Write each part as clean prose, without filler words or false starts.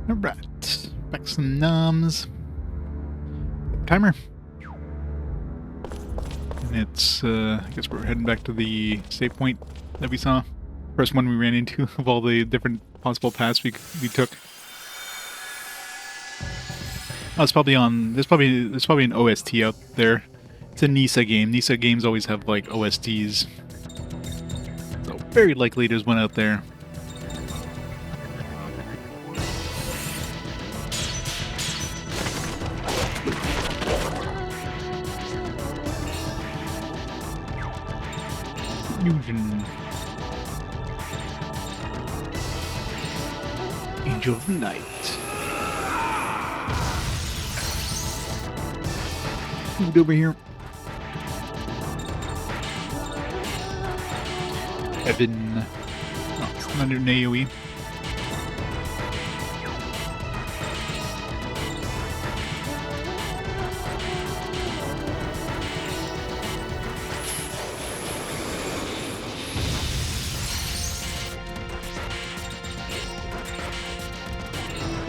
Alright, back to some noms. Timer. And it's, I guess we're heading back to the save point that we saw. First one we ran into of all the different possible paths we took. Oh, it's probably on, there's probably an OST out there. It's a Nisa game. Nisa games always have, like, OSTs. So very likely there's one out there. Fusion. Angel of the Night. Moved over here. Evan. Oh, it's not an AoE.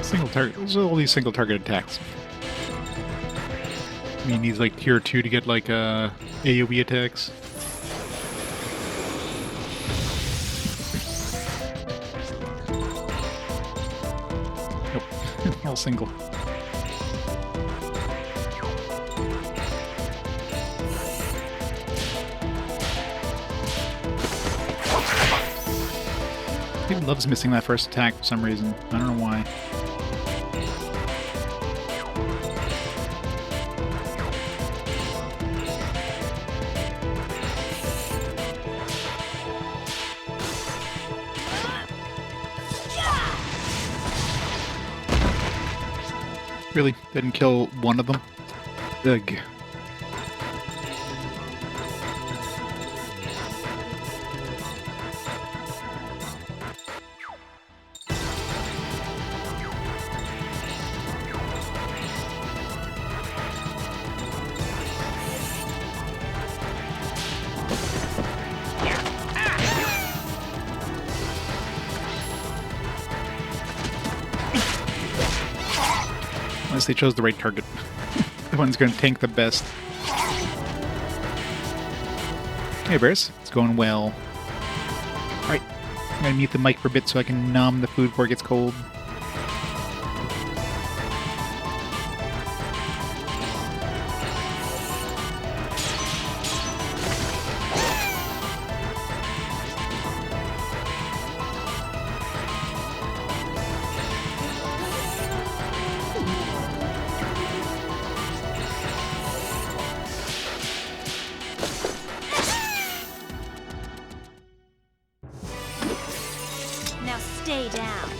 Single target. There's all these single target attacks. I mean, he's like tier 2 to get like AoE attacks. Nope, all single. He loves missing that first attack for some reason. I don't know why. Really? Didn't kill one of them? Ugh. Unless they chose the right target. The one's going to tank the best. Hey Bears, it's going well. Alright, I'm going to mute the mic for a bit so I can numb the food before it gets cold. Now stay down.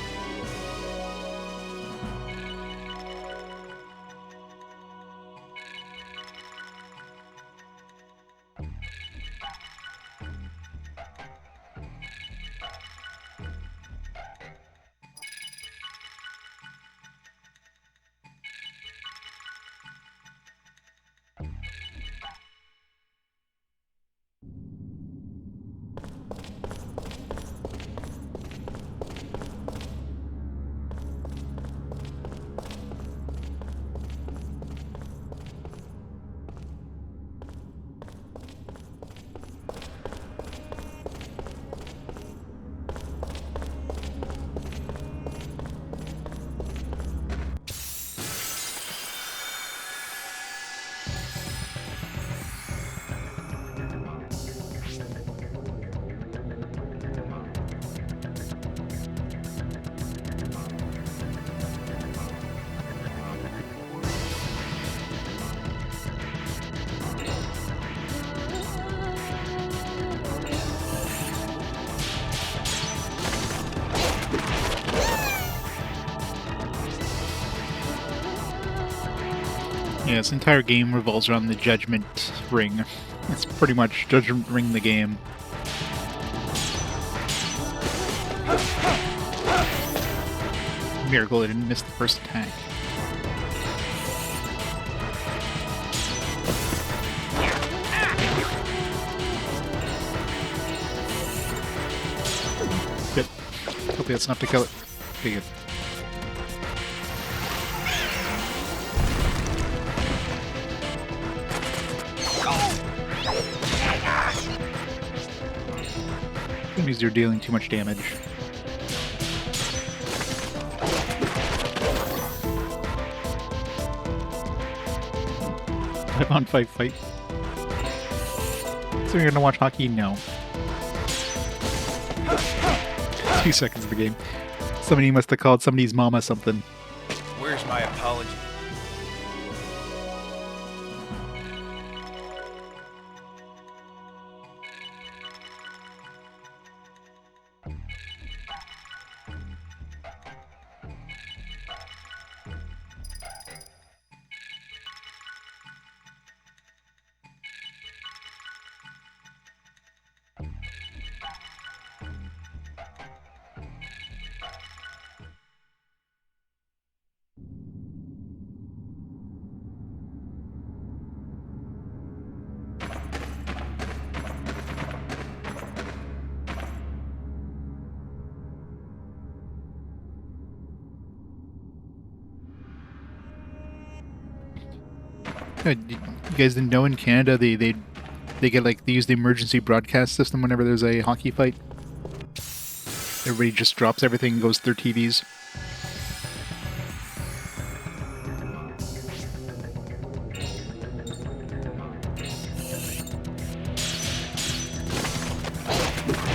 Yeah, this entire game revolves around the Judgment Ring. It's pretty much Judgment Ring the game. Miracle I didn't miss the first attack. Good. Hopefully that's enough to kill it. Okay, good. means you're dealing too much damage. 5-on-5 fight. So you're gonna watch hockey? No. 2 seconds of the game. Somebody must have called somebody's mama something. Where's my apology? You guys didn't know in Canada they get like they use the emergency broadcast system whenever there's a hockey fight. Everybody just drops everything and goes to their TVs.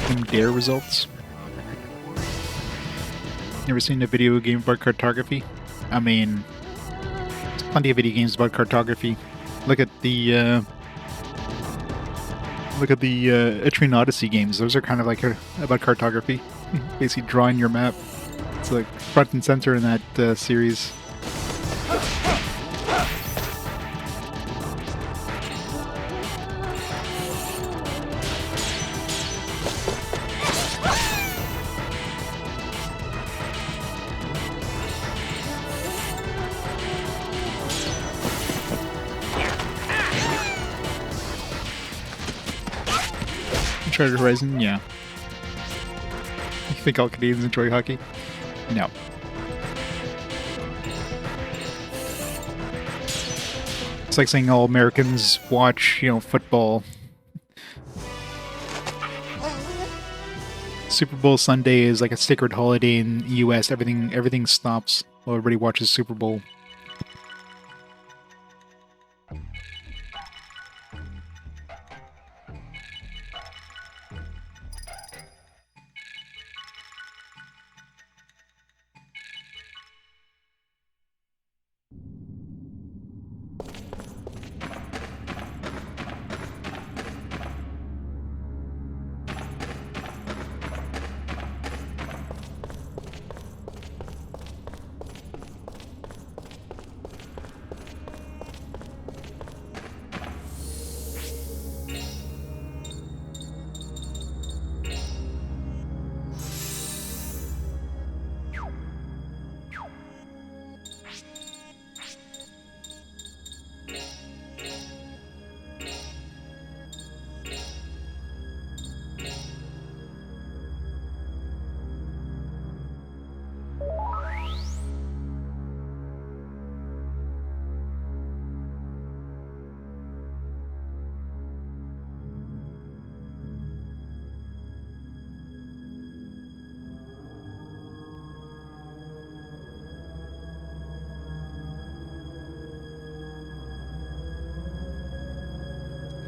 Some dare results. Never seen a video game about cartography? I mean, there's plenty of video games about cartography. Look at the Etrian Odyssey games. Those are kind of like about cartography. Basically drawing your map. It's like front and center in that series. Uncharted Horizon, yeah. You think all Canadians enjoy hockey? No. It's like saying all Americans watch, football. Super Bowl Sunday is like a sacred holiday in the US. Everything stops while everybody watches Super Bowl.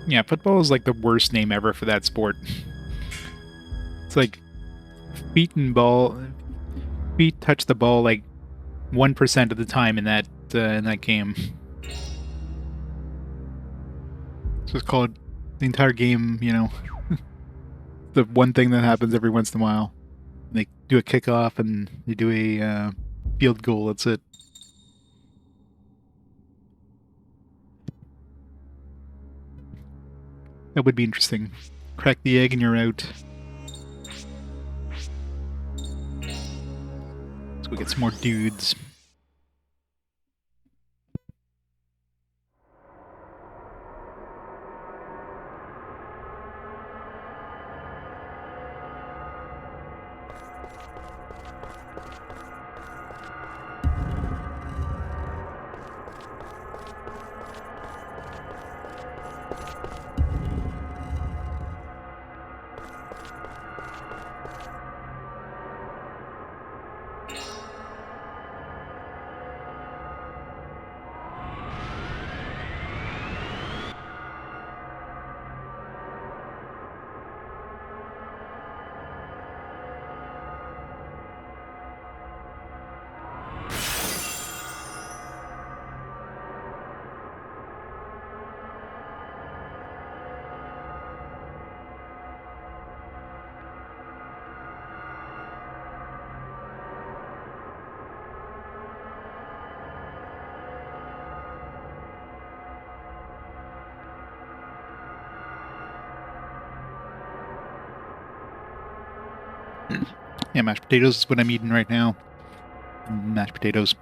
Yeah, football is like the worst name ever for that sport. It's like feet touch the ball like 1% of the time in that game. It's just called the entire game, the one thing that happens every once in a while. They do a kickoff and they do a field goal. That's it. That would be interesting. Crack the egg and you're out. So we get some more dudes. Yeah, mashed potatoes is what I'm eating right now. Mashed potatoes.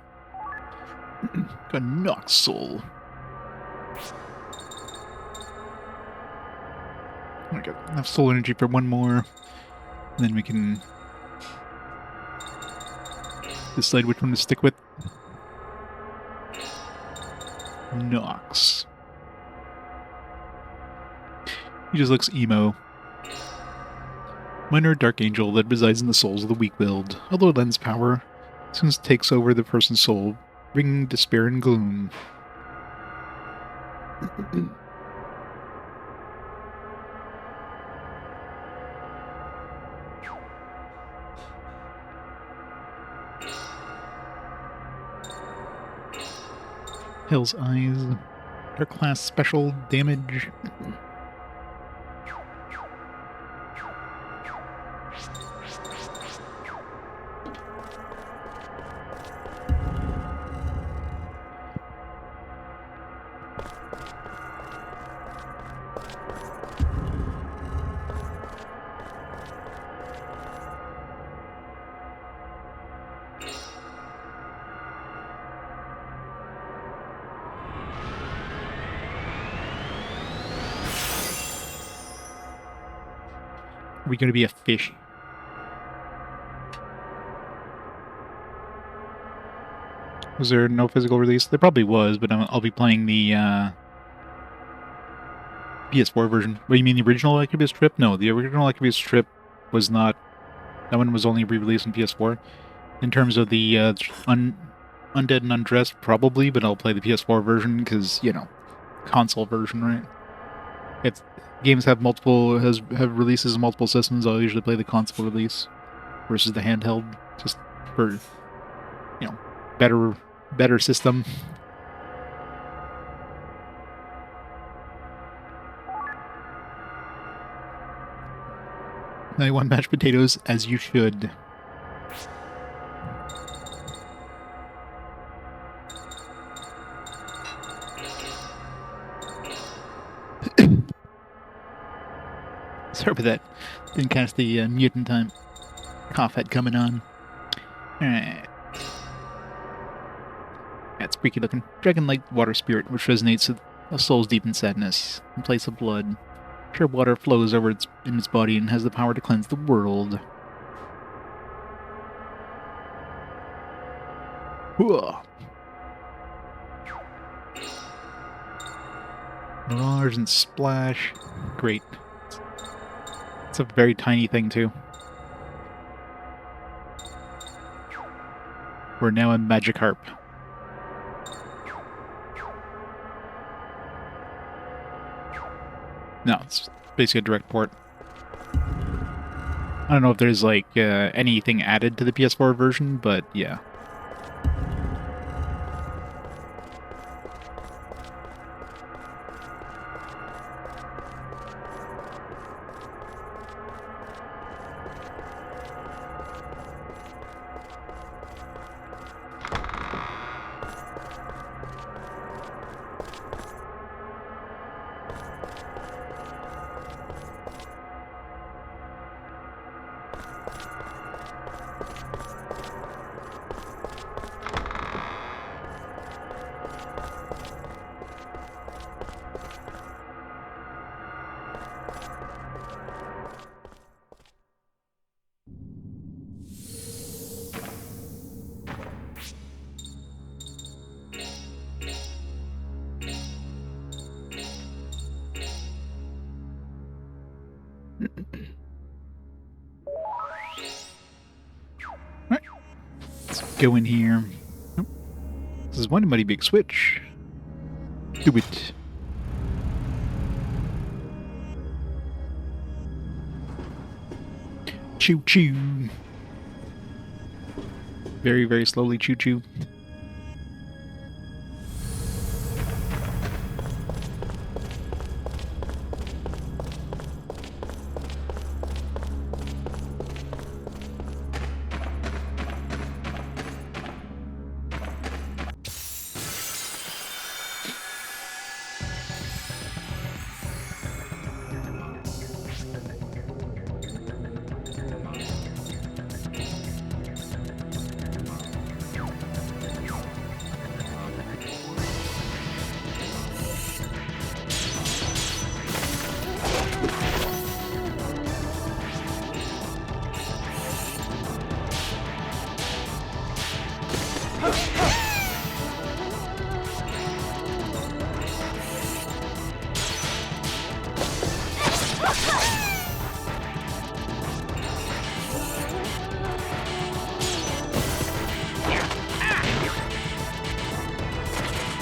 Got Nox Soul. I got enough soul energy for one more. And then we can decide which one to stick with. Nox. He just looks emo. Minor dark angel that resides in the souls of the weak-willed. Although it lends power, soon takes over the person's soul, bringing despair and gloom. Hell's Eyes. Dark class special damage. Are we going to be a fish? Was there no physical release? There probably was, but I'll be playing the PS4 version. What, you mean the original Incubus Trip? No, the original Incubus Trip was not... That one was only re-released on PS4. In terms of the Undead and Undressed, probably, but I'll play the PS4 version because, you know, console version, right? If games have have releases on multiple systems, I'll usually play the console release versus the handheld, just for, you know, better system. I want mashed potatoes, as you should. Sorry about that. Didn't catch the mutant time. Cough had coming on. Alright. That's freaky looking. Dragon-like water spirit, which resonates with a soul's deep in sadness. In place of blood, pure water flows over in its body and has the power to cleanse the world. Whoa. Mirage and splash. Great. It's a very tiny thing, too. We're now in Magikarp. No, it's basically a direct port. I don't know if there's, like, anything added to the PS4 version, but yeah. Alright. Let's go in here. Oh. This is one mighty big switch. Do it. Choo choo. Very, very slowly choo choo.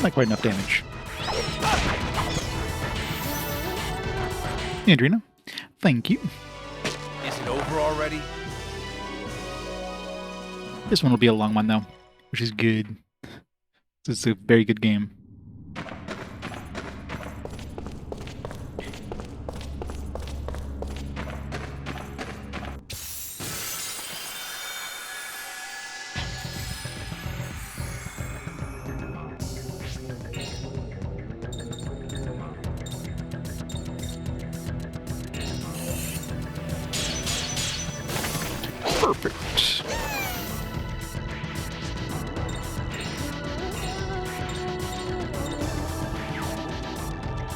Not quite enough damage. Andrina, thank you. Is it over already? This one will be a long one, though, which is good. This is a very good game. Perfect.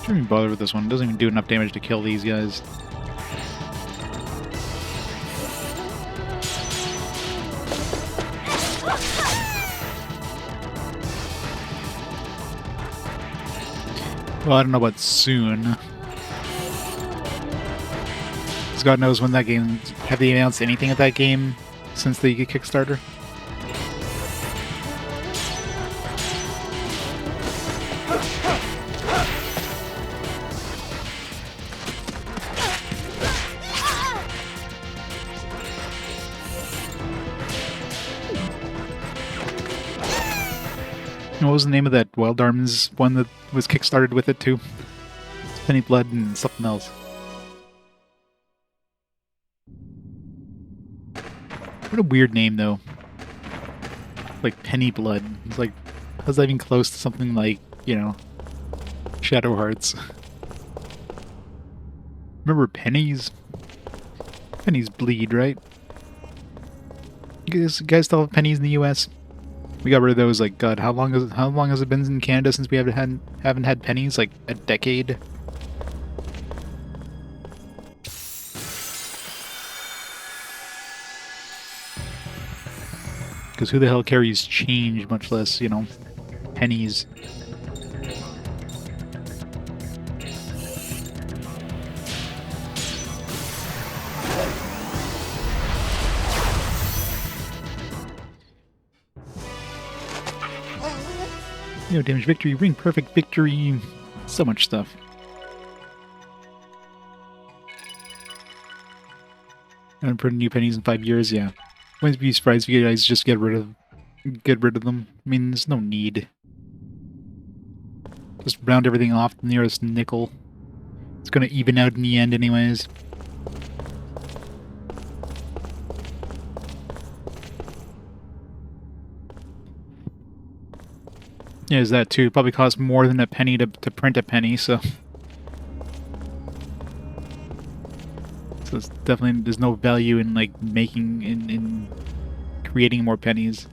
Shouldn't even bother with this one. It doesn't even do enough damage to kill these guys. Well, I don't know about soon. 'Cause God knows when that game... Have they announced anything at that game since the Kickstarter? What was the name of that Wild Arms one that was kickstarted with it too? It's Penny Blood and something else. What a weird name though. Like Penny Blood. It's like, how's that even close to something like, you know, Shadow Hearts? Remember pennies? Pennies bleed, right? You guys still have pennies in the US? We got rid of those, like, God, how long has it been in Canada since we haven't had pennies? Like, a decade? Because who the hell carries change, much less, you know, pennies? No damage victory, ring perfect victory, so much stuff. I haven't put new pennies in 5 years, yeah. Wouldn't be surprised if you guys just get rid of them. I mean, there's no need. Just round everything off the nearest nickel. It's gonna even out in the end anyways. Yeah, there's that too. It probably costs more than a penny to print a penny, so... So it's definitely, there's no value in, like, making, in creating more pennies.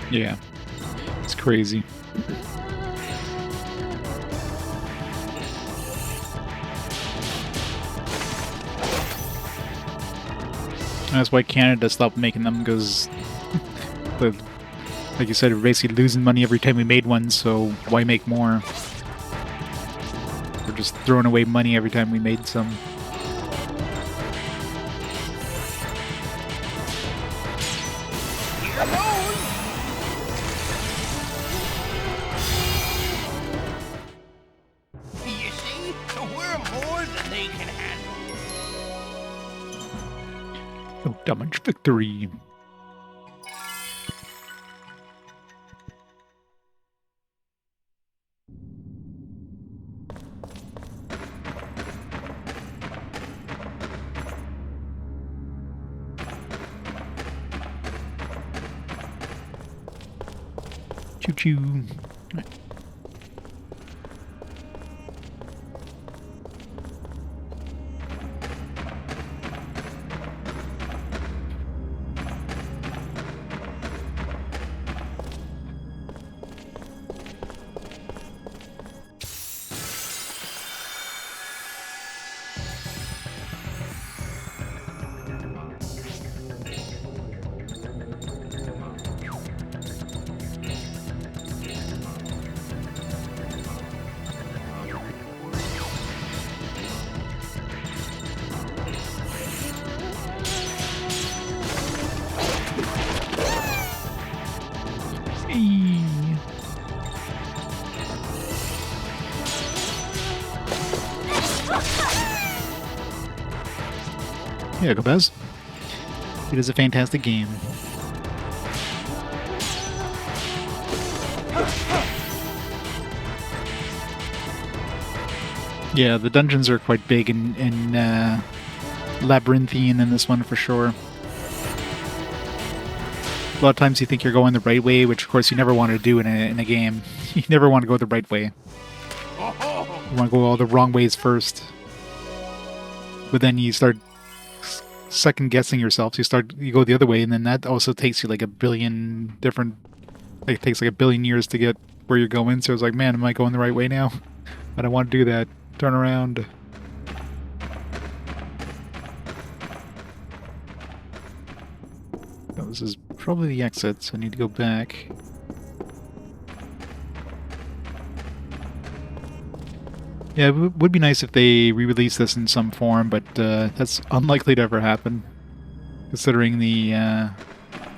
Yeah, it's crazy. That's why Canada stopped making them, because, like you said, we're basically losing money every time we made one, so why make more? We're just throwing away money every time we made some. You see, we're more than they can handle. No damage victory. Choo-choo. Yeah, go Bez. It is a fantastic game. Yeah, the dungeons are quite big and labyrinthian in this one for sure. A lot of times you think you're going the right way, which of course you never want to do in a game. You never want to go the right way. You want to go all the wrong ways first. But then you start second guessing yourself. So you go the other way, and then that also takes you like a billion different. Like, it takes like a billion years to get where you're going. So it's like, man, am I going the right way now? I don't want to do that. Turn around. Oh, this is probably the exit, so I need to go back. Yeah, it would be nice if they re-release this in some form, but that's unlikely to ever happen, considering the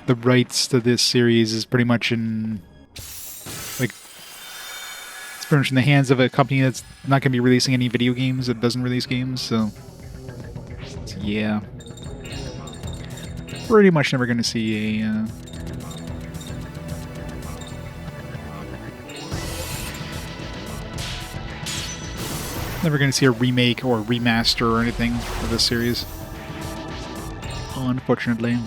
rights to this series is pretty much in it's pretty much in the hands of a company that's not going to be releasing any video games. That doesn't release games, so yeah, pretty much never going to see a. Never going to see a remake or remaster or anything of this series, unfortunately.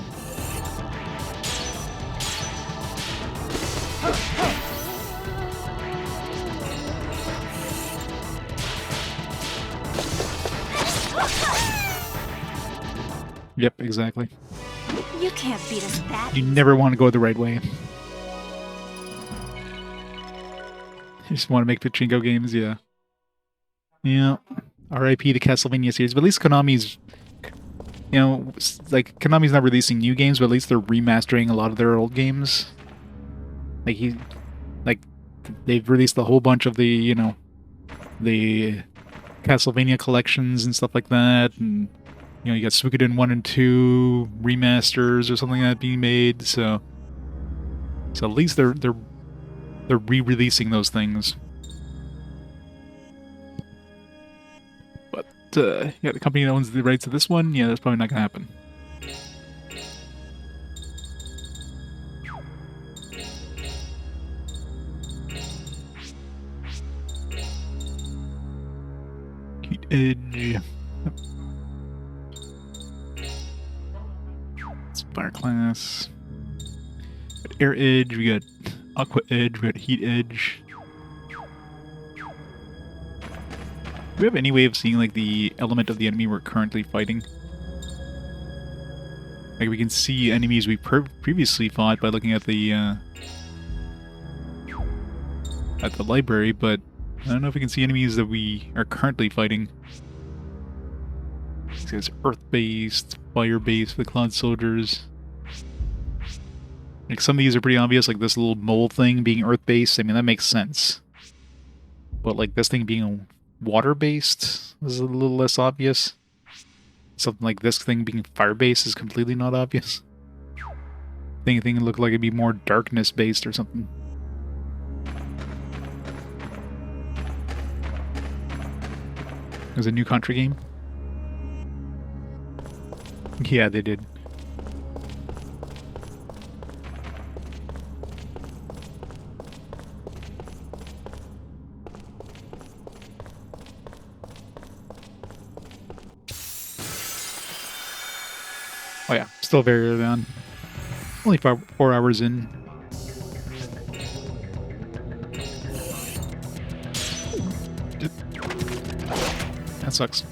Yep, exactly. You can't beat us that. You never want to go the right way. You just want to make pachinko games, yeah. Yeah. R.I.P. the Castlevania series. But at least Konami's, you know, like, Konami's not releasing new games, but at least they're remastering a lot of their old games. Like, they've released a whole bunch of the, you know, the Castlevania collections and stuff like that, and, you know, you got Suikoden 1 and 2 remasters or something like that being made, so at least they're re-releasing those things. But yeah, the company that owns the rights to this one, yeah, that's probably not gonna happen. Heat Edge. Fire class. We got Air Edge, we got Aqua Edge, we got Heat Edge. Do we have any way of seeing like the element of the enemy we're currently fighting? Like we can see enemies we previously fought by looking at the library, but I don't know if we can see enemies that we are currently fighting. It says Earth-based, fire-based for the Cloud Soldiers. Like some of these are pretty obvious, like this little mole thing being Earth-based. I mean, that makes sense. But like this thing being water-based is a little less obvious. Something like this thing being fire-based is completely not obvious. Thing looked like it'd be more darkness-based or something. There's a new Contra game? Yeah, they did. Oh yeah, still very early on. Only 4 hours in. That sucks.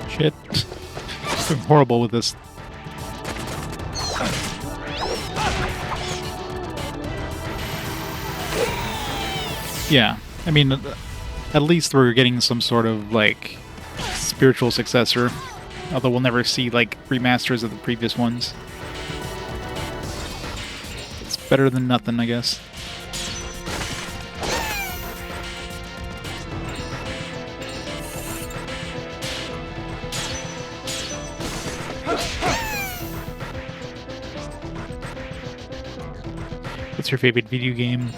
Shit. I'm horrible with this. Yeah, I mean, at least we're getting some sort of, like, spiritual successor. Although we'll never see, like, remasters of the previous ones. It's better than nothing, I guess. What's your favorite video game?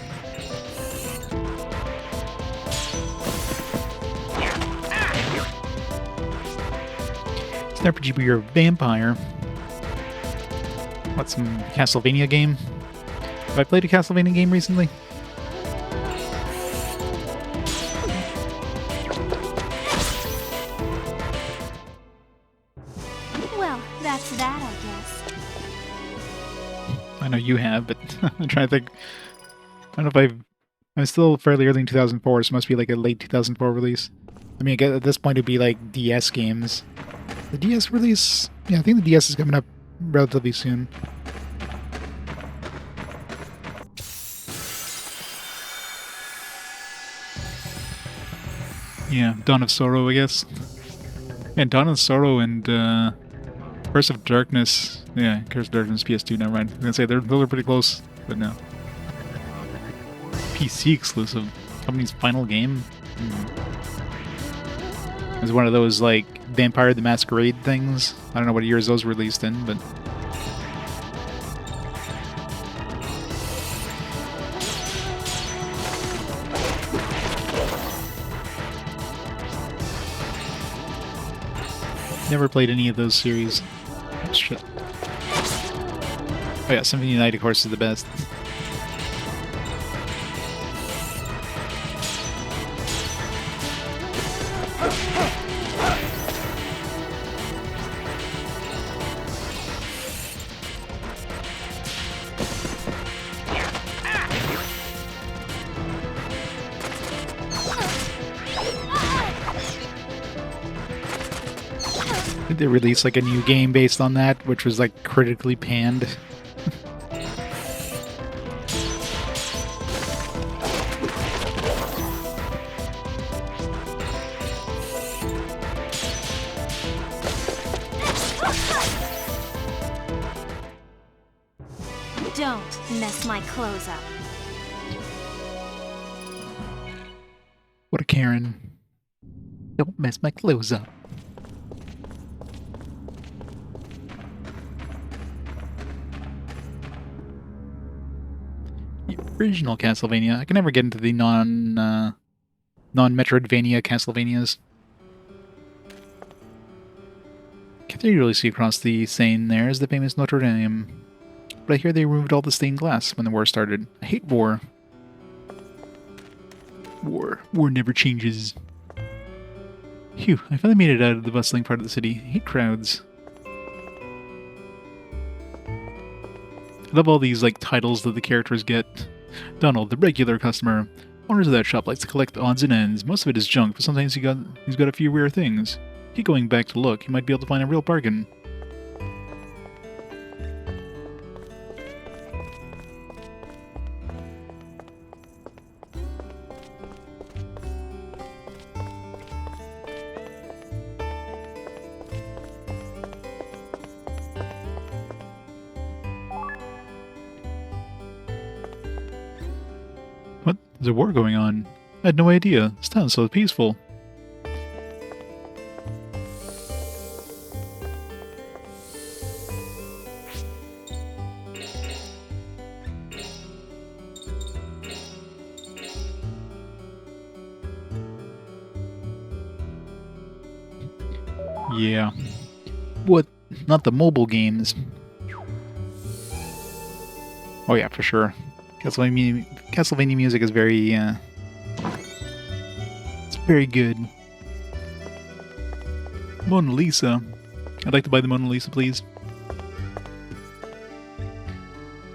It's an RPG where you're a vampire. What's some Castlevania game? Have I played a Castlevania game recently? Well, that's that, I guess. I know you have, but I'm trying to think. I don't know if I'm still fairly early in 2004, so it must be like a late 2004 release. I mean, I guess at this point it'd be like DS games. The DS release? Yeah, I think the DS is coming up relatively soon. Yeah, Dawn of Sorrow, I guess. And Dawn of Sorrow and Curse of Darkness. Yeah, Curse of Darkness PS2, never mind. I was gonna say those are pretty close, but no. PC exclusive. Company's final game? It was one of those, like, Vampire the Masquerade things. I don't know what years those were released in, but... Never played any of those series. Oh, shit. Oh yeah, Symphony of the Night, of course, is the best. They released like a new game based on that, which was like critically panned. Don't mess my clothes up. What a Karin. Don't mess my clothes up. Original Castlevania. I can never get into the non-Metroidvania Castlevanias. Cathedral you see across the Seine there is the famous Notre Dame. But I hear they removed all the stained glass when the war started. I hate war. War never changes. Phew, I finally made it out of the bustling part of the city. I hate crowds. I love all these, like, titles that the characters get. Donald, the regular customer. Owners of that shop likes to collect odds and ends. Most of it is junk, but sometimes he's got a few rare things. Keep going back to look. He might be able to find a real bargain. What? There's a war going on. I had no idea. This town's so peaceful. Yeah. What? Not the mobile games. Oh yeah, for sure. Castlevania music is very, it's very good. Mona Lisa. I'd like to buy the Mona Lisa, please.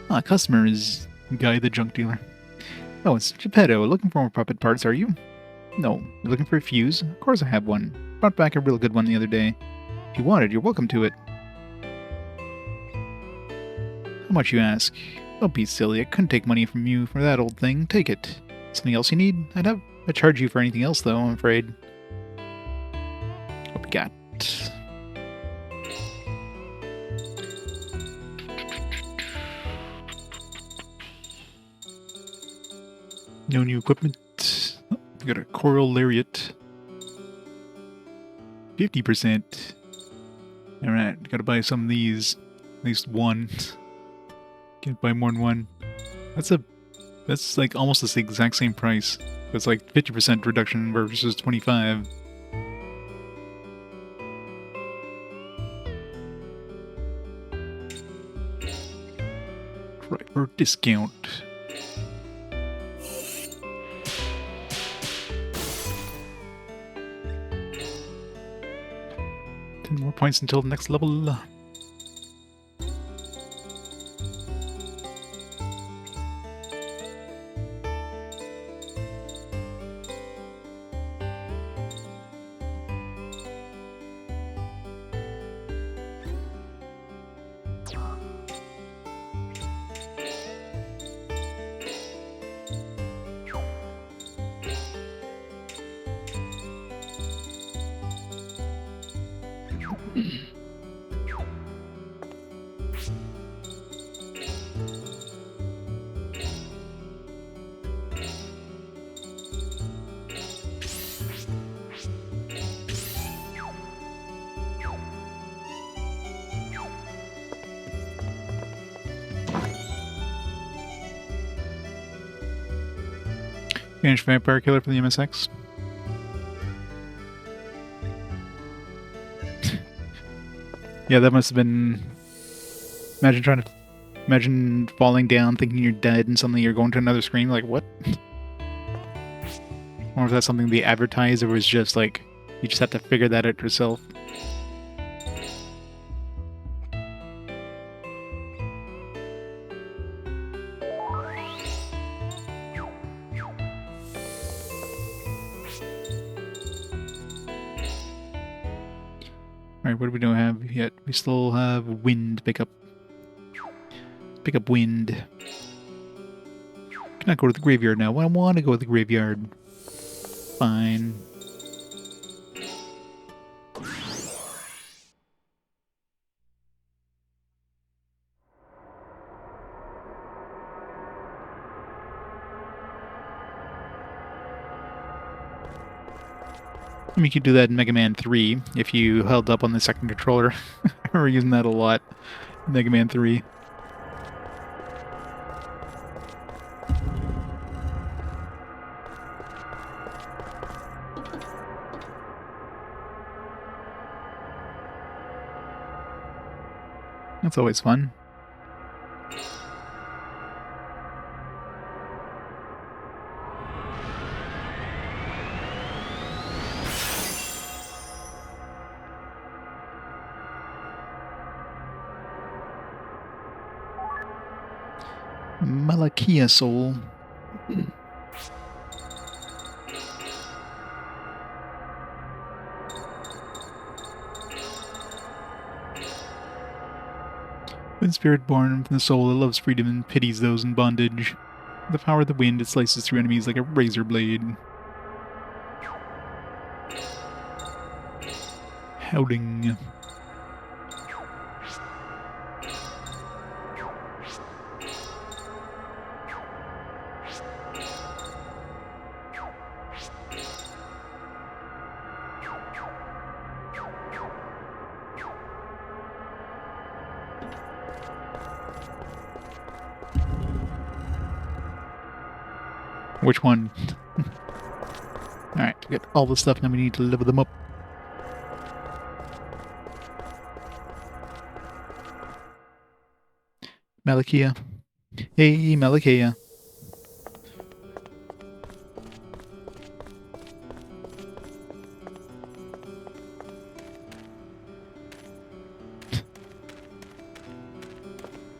Ah, customer is Guy the junk dealer. Oh, it's Geppetto. Looking for more puppet parts, are you? No. You're looking for a fuse? Of course I have one. Brought back a real good one the other day. If you want it, you're welcome to it. How much you ask? Don't be silly. I couldn't take money from you for that old thing. Take it. Something else you need? I'd charge you for anything else, though, I'm afraid. What we got? No new equipment. Oh, we got a coral lariat. 50%. Alright, gotta buy some of these. At least one. Can't buy more than one. That's like almost the exact same price. It's like 50% reduction versus 25. Driver discount. Ten more points until the next level. Vanished Vampire Killer for the MSX. Yeah, that must have been... Imagine falling down thinking you're dead and suddenly you're going to another screen, like, what? Or was that something they advertised, or was just like, you just have to figure that out yourself? Alright, what do we don't have yet? We still have wind pickup. Pick up wind. Cannot go to the graveyard now. I want to go to the graveyard. Fine. I mean, you could do that in Mega Man 3 if you held up on the second controller. I remember using that a lot in Mega Man 3. That's always fun. Malakia Soul. Wind spirit born from the soul that loves freedom and pities those in bondage. With the power of the wind, it slices through enemies like a razor blade. Howling. Which one? Alright, we got all the stuff, now we need to level them up. Malakia. Hey, Malakia.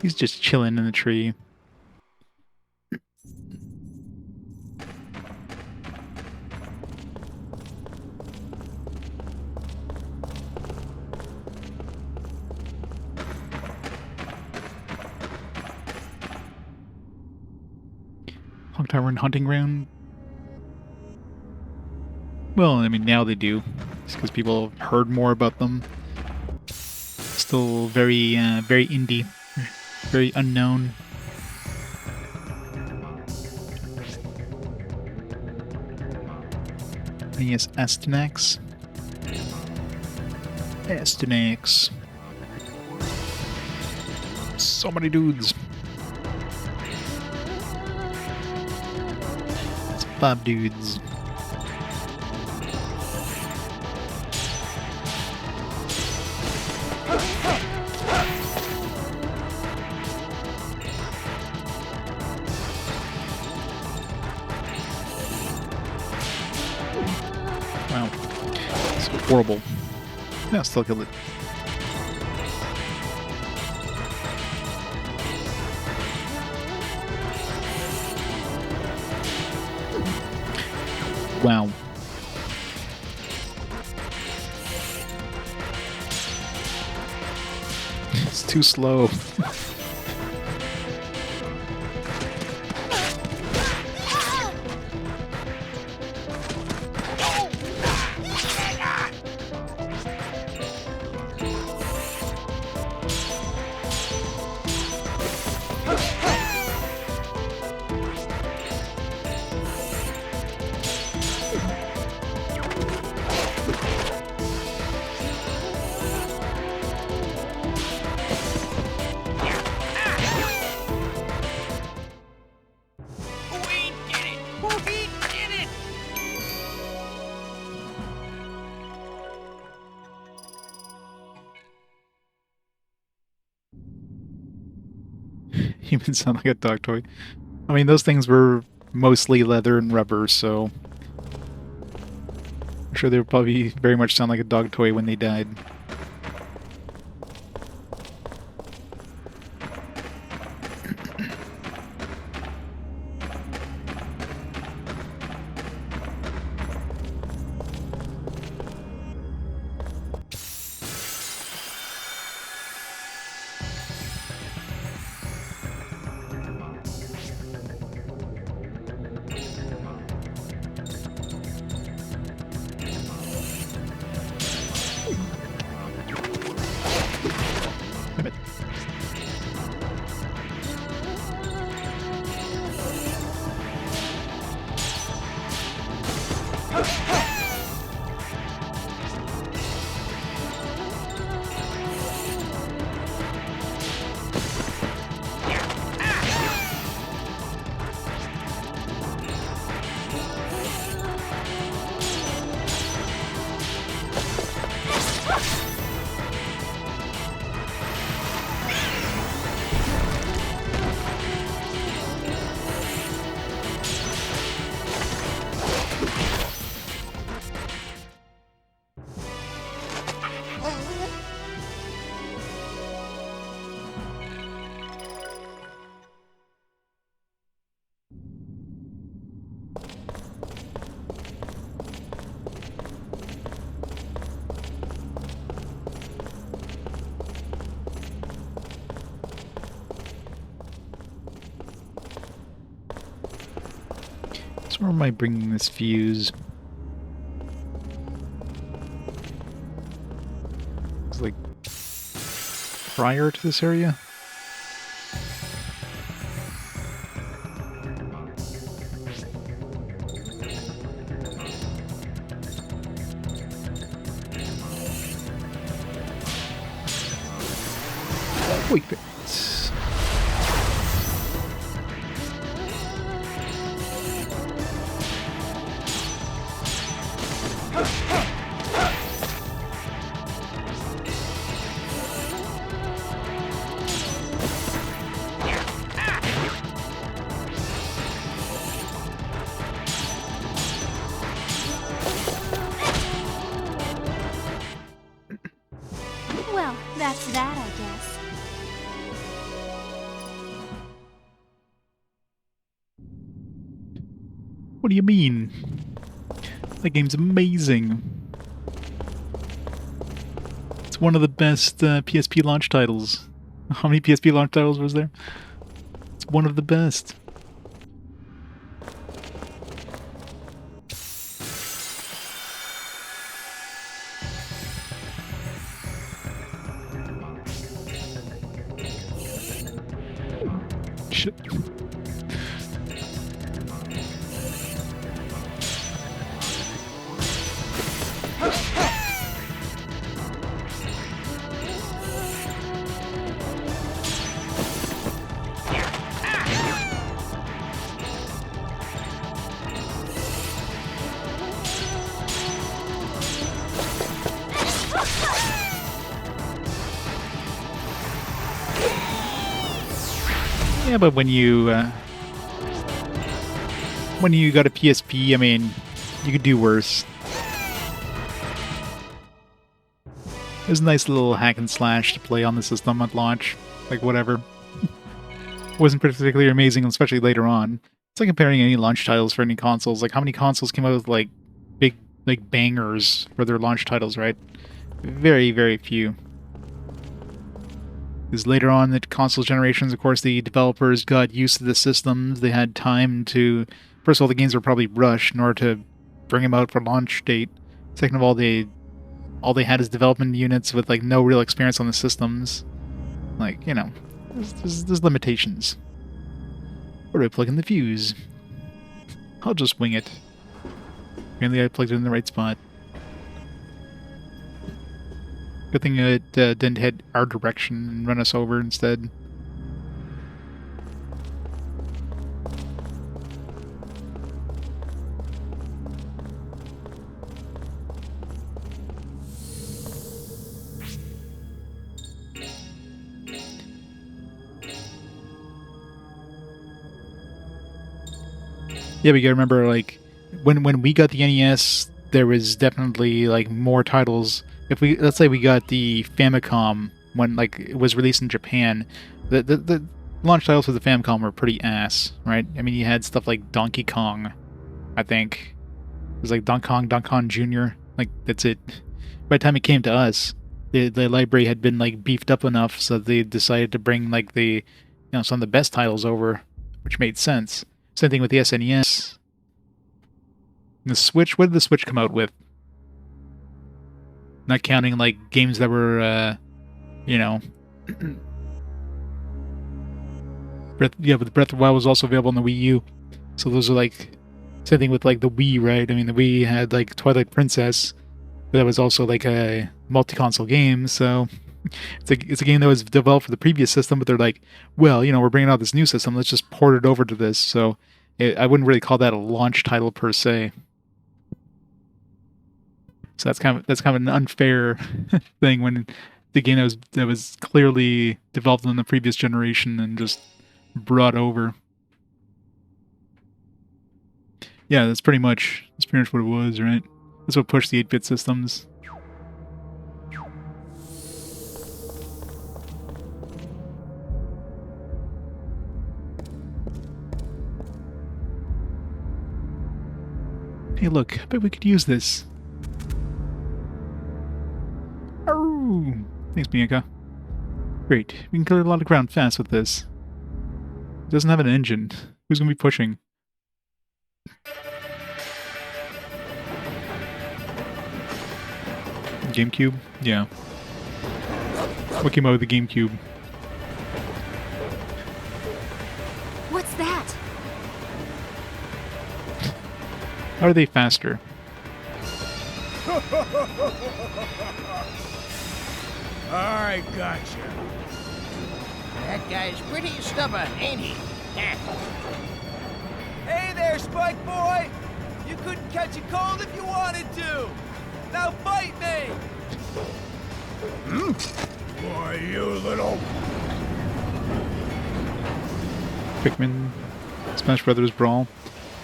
He's just chilling in the tree. Clock Tower and Hunting Ground? Well, I mean, now they do. It's because people have heard more about them. Still very, very indie. Very unknown. And yes, Astyanax. Astyanax. So many dudes. Bob dudes. Wow. It's horrible. Yeah, still kill it. Wow. It's too slow. We did it! We did it! Humans sound like a dog toy. I mean, those things were mostly leather and rubber, so I'm sure they would probably very much sound like a dog toy when they died. Damn it. So where am I bringing this fuse? It's like prior to this area? Wait a minute. Well, that's that, I guess. What do you mean? That game's amazing. It's one of the best PSP launch titles. How many PSP launch titles was there? It's one of the best. Shit. Yeah, but when you got a PSP, I mean, you could do worse. It was a nice little hack and slash to play on the system at launch. Like, whatever. Wasn't particularly amazing, especially later on. It's like comparing any launch titles for any consoles. Like, how many consoles came out with, like, big, like, bangers for their launch titles, right? Very, very few. Because later on in the console generations, of course, the developers got used to the systems. They had time to... First of all, the games were probably rushed in order to bring them out for launch date. Second of all they had is development units with, like, no real experience on the systems. Like, you know, there's limitations. Where do I plug in the fuse? I'll just wing it. Apparently I plugged it in the right spot. Good thing it didn't head our direction and run us over instead. Yeah, we gotta remember, like, when we got the NES, there was definitely, like, more titles. If we, let's say we got the Famicom when, like, it was released in Japan, the launch titles for the Famicom were pretty ass, right? I mean, you had stuff like Donkey Kong, I think. It was like Donkey Kong Jr., like, that's it. By the time it came to us, the library had been, like, beefed up enough so they decided to bring, like, some of the best titles over, which made sense. Same thing with the SNES. The Switch, what did the Switch come out with? Not counting, like, games that were, but Breath of the Wild was also available on the Wii U. So those are, like, same thing with, like, the Wii, right? I mean, the Wii had, like, Twilight Princess, but that was also, like, a multi-console game, so... It's a game that was developed for the previous system, but they're like, well, we're bringing out this new system, let's just port it over to this. So I wouldn't really call that a launch title per se. So that's kind of an unfair thing when the game that was clearly developed in the previous generation and just brought over. Yeah, that's pretty much what it was, right? That's what pushed the 8-bit systems. Hey, look, I bet we could use this. Oh, thanks, Bianca. Great, we can clear a lot of ground fast with this. It doesn't have an engine. Who's going to be pushing? GameCube? Yeah. What came out of the GameCube? What's that? How are they faster? I gotcha. That guy's pretty stubborn, ain't he? Hey there, Spike Boy! You couldn't catch a cold if you wanted to! Now fight me! Why, you little... Pikmin, Smash Brothers Brawl.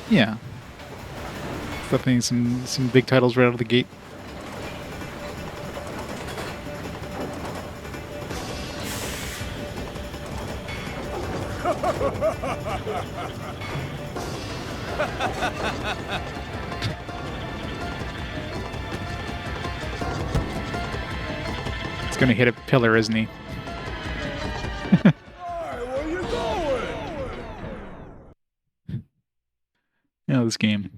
Yeah. Definitely some big titles right out of the gate. It's gonna hit a pillar, isn't he? Where you going? Yeah, this game.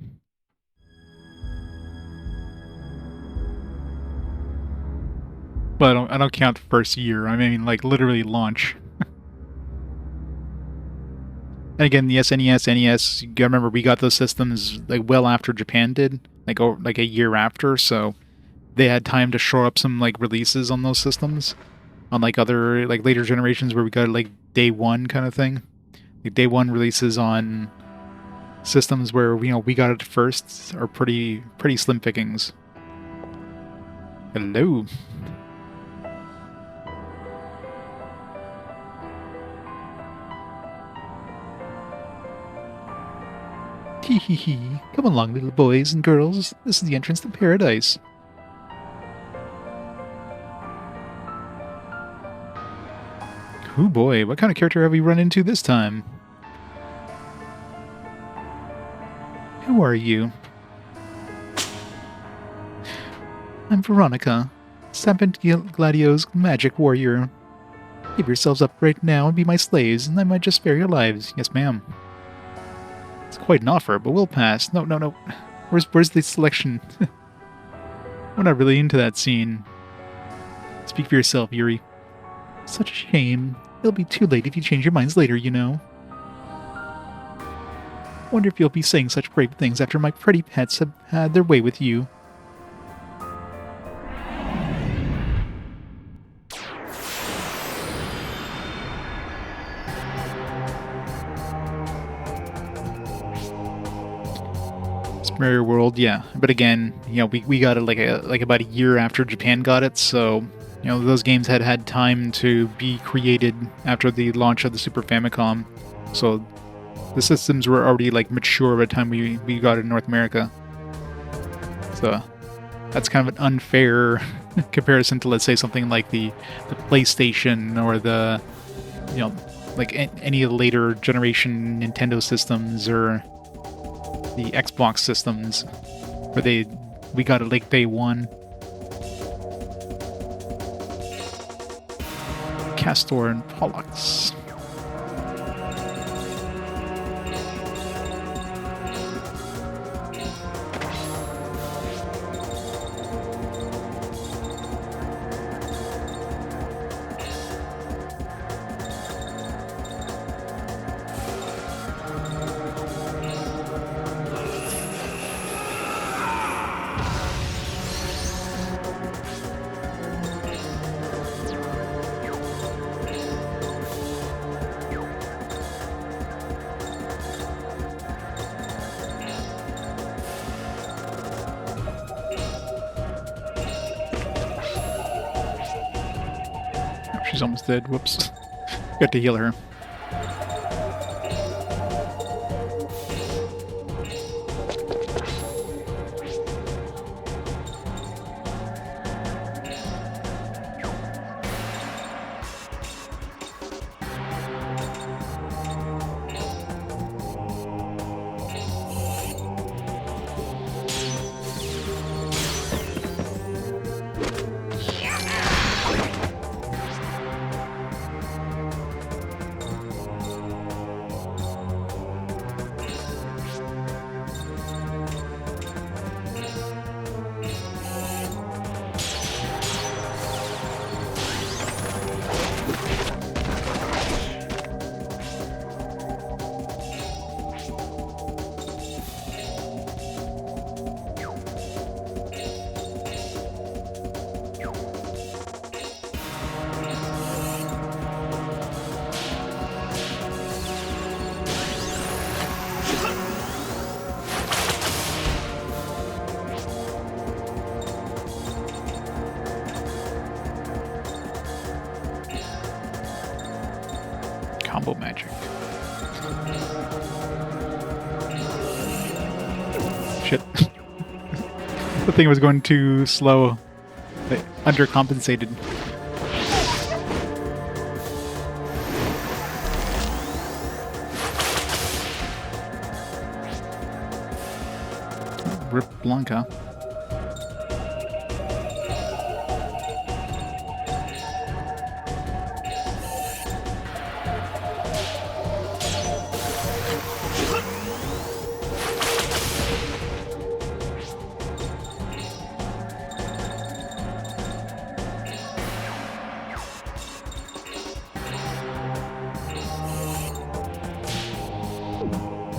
But I don't count first year. I mean, like, literally launch. And again, the SNES, NES, you gotta remember we got those systems, like, well after Japan did. Like a year after, so they had time to shore up some, like, releases on those systems. Unlike other, like, later generations where we got, like, day one kind of thing. Like, day one releases on systems where, we got it first are pretty slim pickings. Hello. Hee hee hee. Come along, little boys and girls. This is the entrance to paradise. Oh boy, what kind of character have we run into this time? Who are you? I'm Veronica, Serpent Gladio's magic warrior. Give yourselves up right now and be my slaves, and I might just spare your lives. Yes, ma'am. It's quite an offer, but we'll pass. No. Where's the selection? We're not really into that scene. Speak for yourself, Yuri. Such a shame. It'll be too late if you change your minds later, you know. Wonder if you'll be saying such brave things after my pretty pets have had their way with you. Mario World, yeah, but again, we got it like about a year after Japan got it, so those games had time to be created after the launch of the Super Famicom, so the systems were already mature by the time we got it in North America. So that's kind of an unfair comparison to, let's say, something like the PlayStation or the any later generation Nintendo systems or the Xbox systems, where we got it day one. Castor and Pollux. She's almost dead. Whoops. Got to heal her. Combo magic. Shit. The thing was going too slow. They undercompensated. Rip Blanca.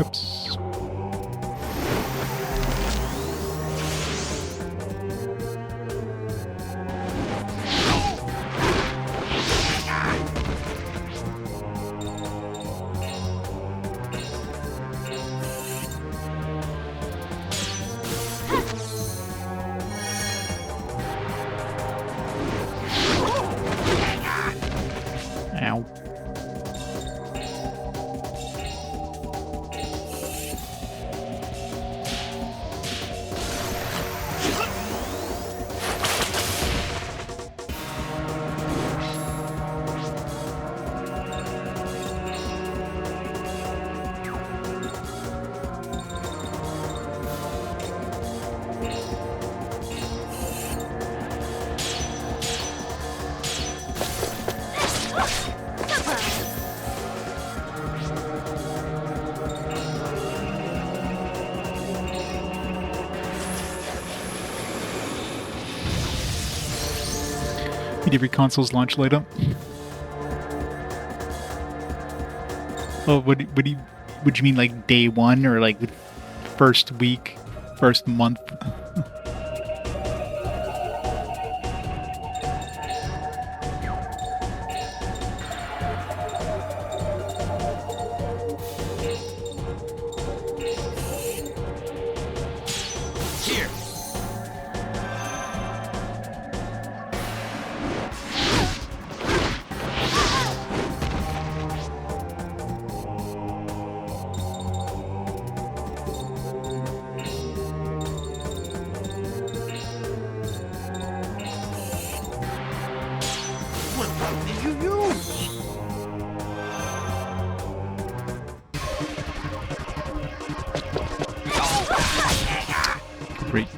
Oops. Ow. Did every console's launch light up? Oh, would you mean like day one or like first week, first month? Here. What button did you use? Great.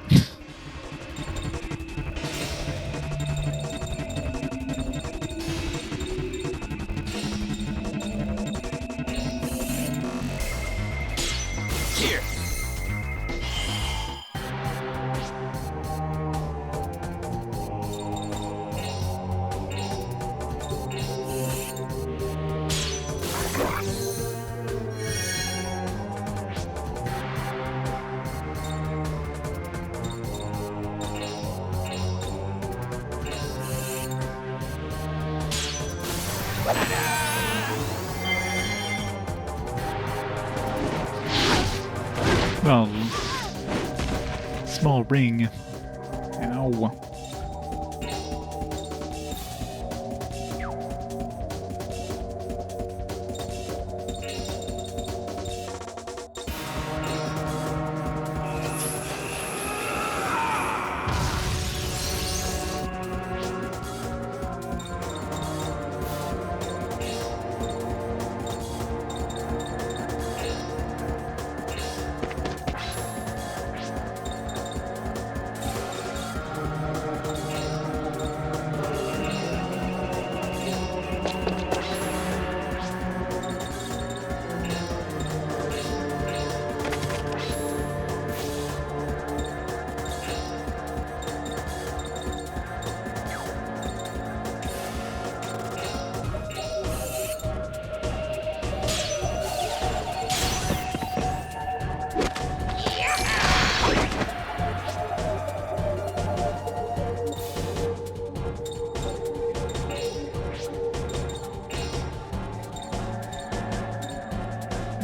Here. Well, small ring. Ow.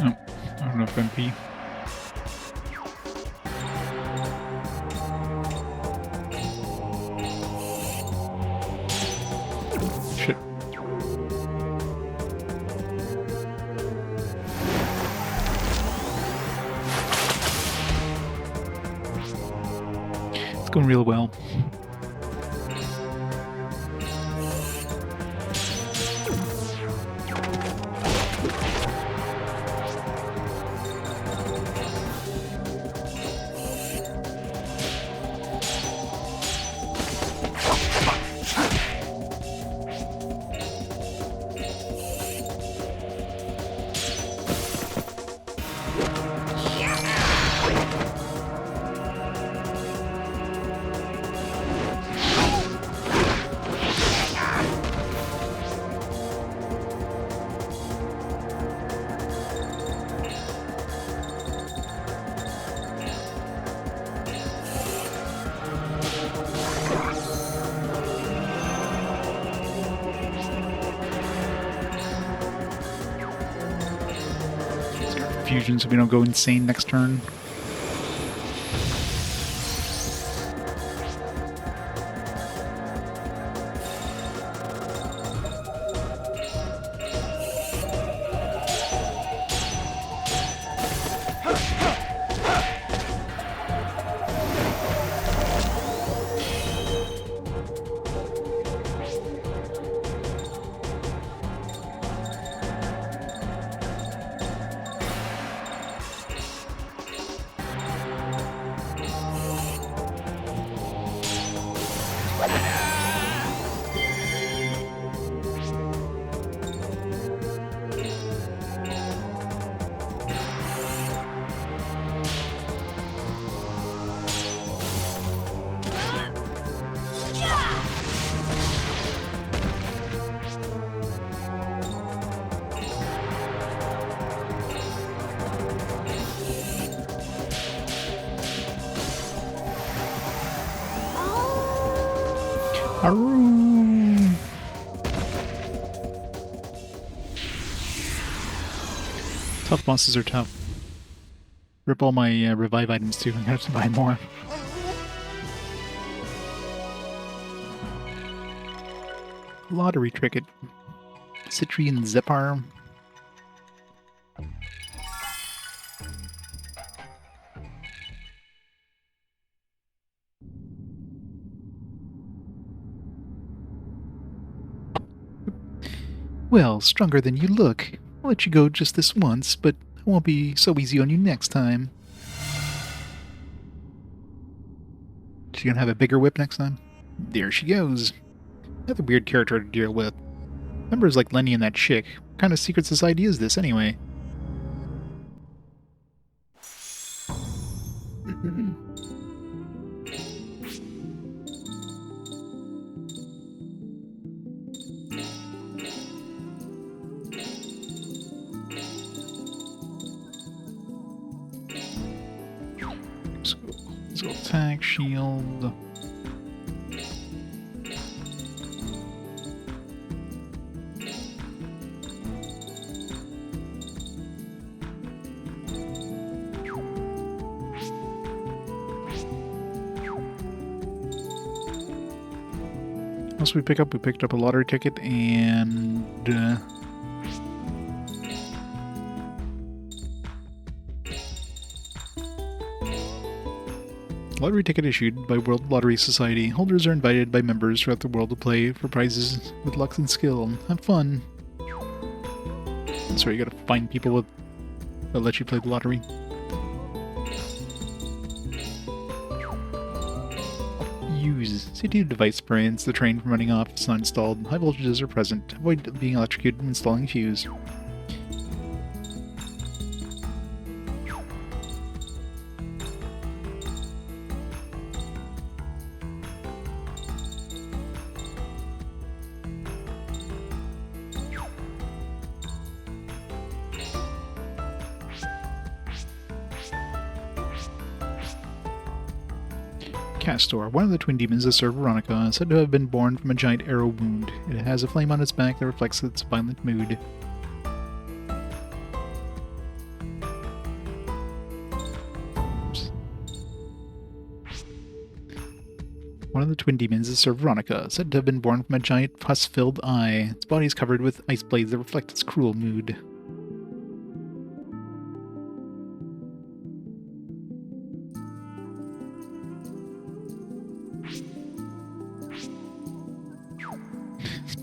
Oh, I don't know if MP. Shit. It's going real well. Fusion so we don't go insane next turn. Aroo! Tough bosses are tough. Rip all my revive items too. I'm gonna have to buy more. Lottery ticket. Citrian Zepar. Well, stronger than you look. I'll let you go just this once, but it won't be so easy on you next time. She gonna have a bigger whip next time? There she goes. Another weird character to deal with. Members like Lenny and that chick. What kind of secret society is this, anyway? So attack, shield. What else we pick up? We picked up a lottery ticket and lottery ticket issued by World Lottery Society. Holders are invited by members throughout the world to play for prizes with luck and skill. Have fun. Sorry, you gotta find people that let you play the lottery. Use CT device prevents the train from running off if it's not installed. High voltages are present. Avoid being electrocuted when installing fuse. Castor, one of the twin demons that serve Veronica, is said to have been born from a giant arrow wound. It has a flame on its back that reflects its violent mood. Oops. One of the twin demons that serve Veronica, said to have been born from a giant pus-filled eye. Its body is covered with ice blades that reflect its cruel mood.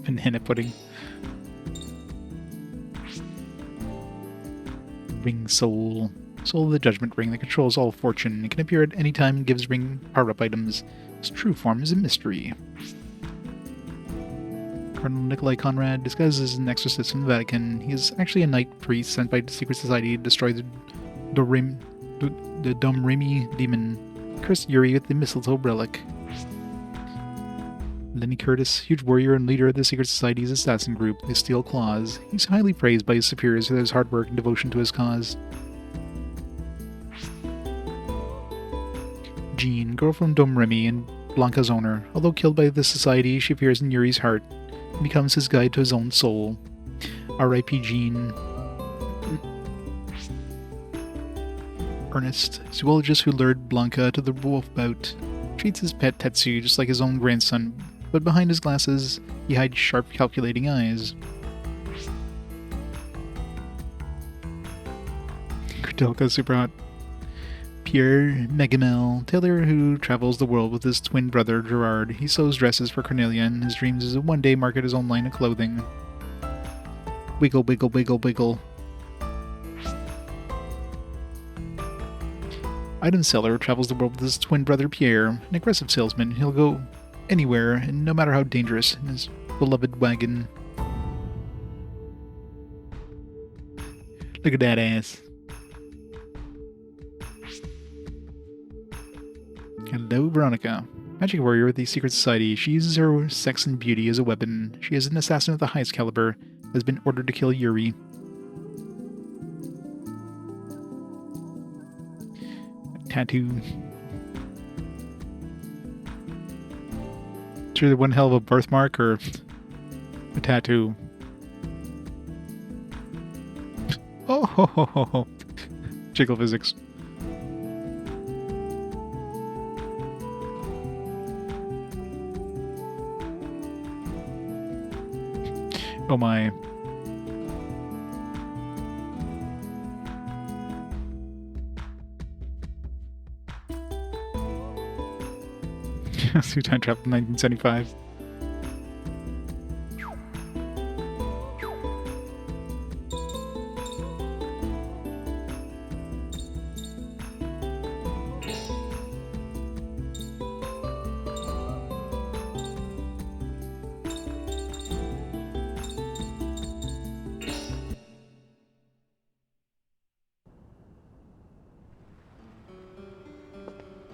Banana pudding. Ring Soul. Soul of the Judgment Ring that controls all fortune. It can appear at any time and gives ring power-up items. Its true form is a mystery. Cardinal Nikolai Conrad disguises as an exorcist from the Vatican. He is actually a knight priest sent by the secret society to destroy the Domremy demon. Curse Yuri with the mistletoe relic. Lenny Curtis, huge warrior and leader of the Secret Society's assassin group, the Steel Claws. He's highly praised by his superiors for his hard work and devotion to his cause. Jean, girl from Domremy and Blanca's owner. Although killed by the Society, she appears in Yuri's heart and becomes his guide to his own soul. R.I.P. Jean. Ernest, zoologist who lured Blanca to the wolf bout. Treats his pet Tetsu just like his own grandson, but behind his glasses, he hides sharp, calculating eyes. Kudelka super hot. Pierre Megamel, tailor who travels the world with his twin brother Gerard. He sews dresses for Cornelia, and his dreams is to one day market his own line of clothing. Wiggle, wiggle, wiggle, wiggle. Item seller travels the world with his twin brother Pierre, an aggressive salesman. He'll go anywhere, and no matter how dangerous, in his beloved wagon. Look at that ass. Hello, Veronica. Magic warrior with the Secret Society. She uses her sex and beauty as a weapon. She is an assassin of the highest caliber, has been ordered to kill Yuri. Tattoo. It's really one hell of a birthmark or a tattoo. Oh, ho, ho, ho, ho. Jiggle physics. Oh my. Two time travel in 1975.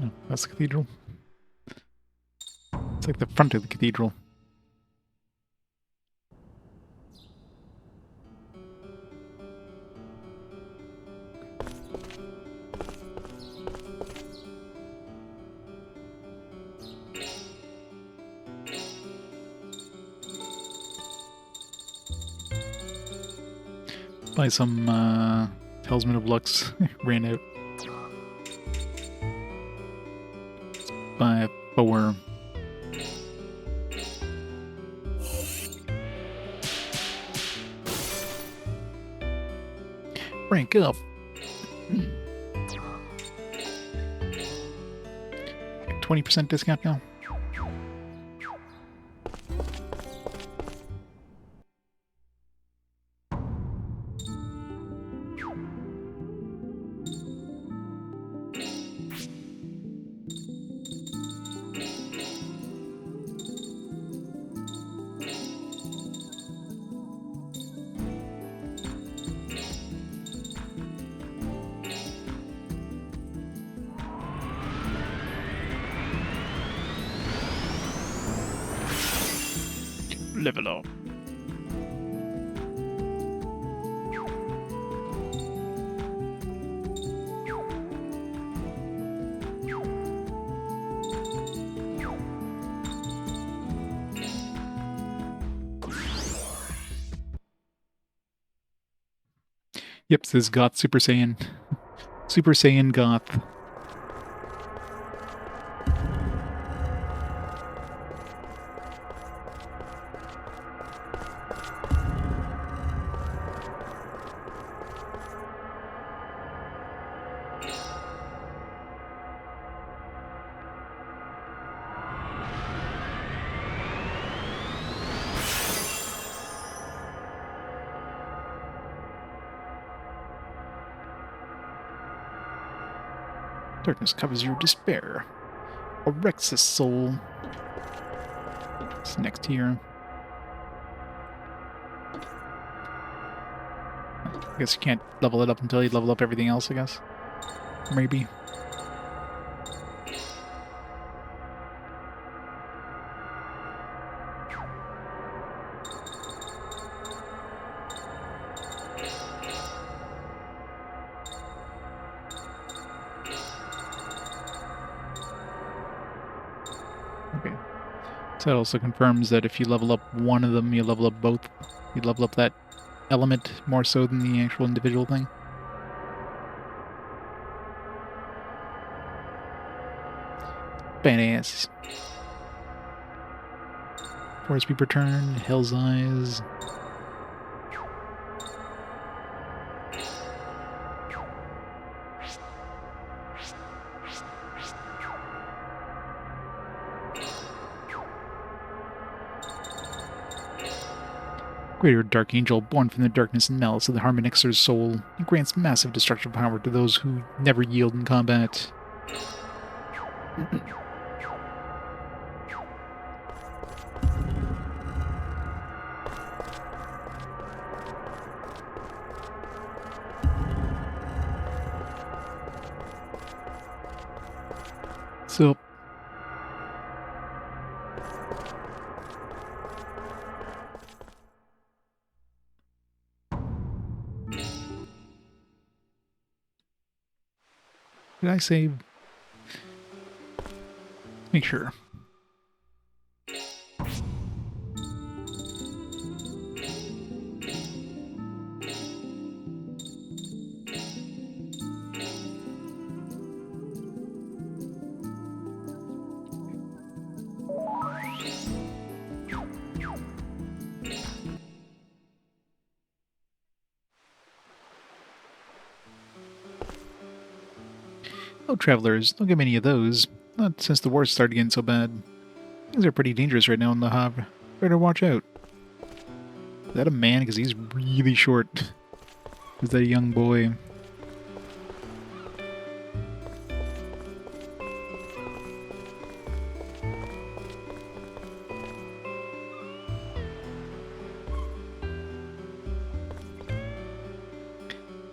Oh, that's the cathedral. It's like the front of the cathedral. By some talisman of Lux ran out. By a boar. Rank up. 20% discount now. Level up. Yep, this is Goth Super Saiyan. Super Saiyan Goth. Darkness covers your despair. Orexis soul. It's next here. I guess you can't level it up until you level up everything else, I guess. Maybe. Okay. So that also confirms that if you level up one of them, you level up both. You level up that element more so than the actual individual thing. Badass. Forest Peep Return, Hell's Eyes. Greater Dark Angel, born from the darkness and malice of the Harmonixer's soul, it grants massive destructive power to those who never yield in combat. So, did I save? Make sure. Oh, travelers, don't get many of those. Not since the war started getting so bad. Things are pretty dangerous right now in the Havre. Better watch out. Is that a man? Because he's really short. Is that a young boy?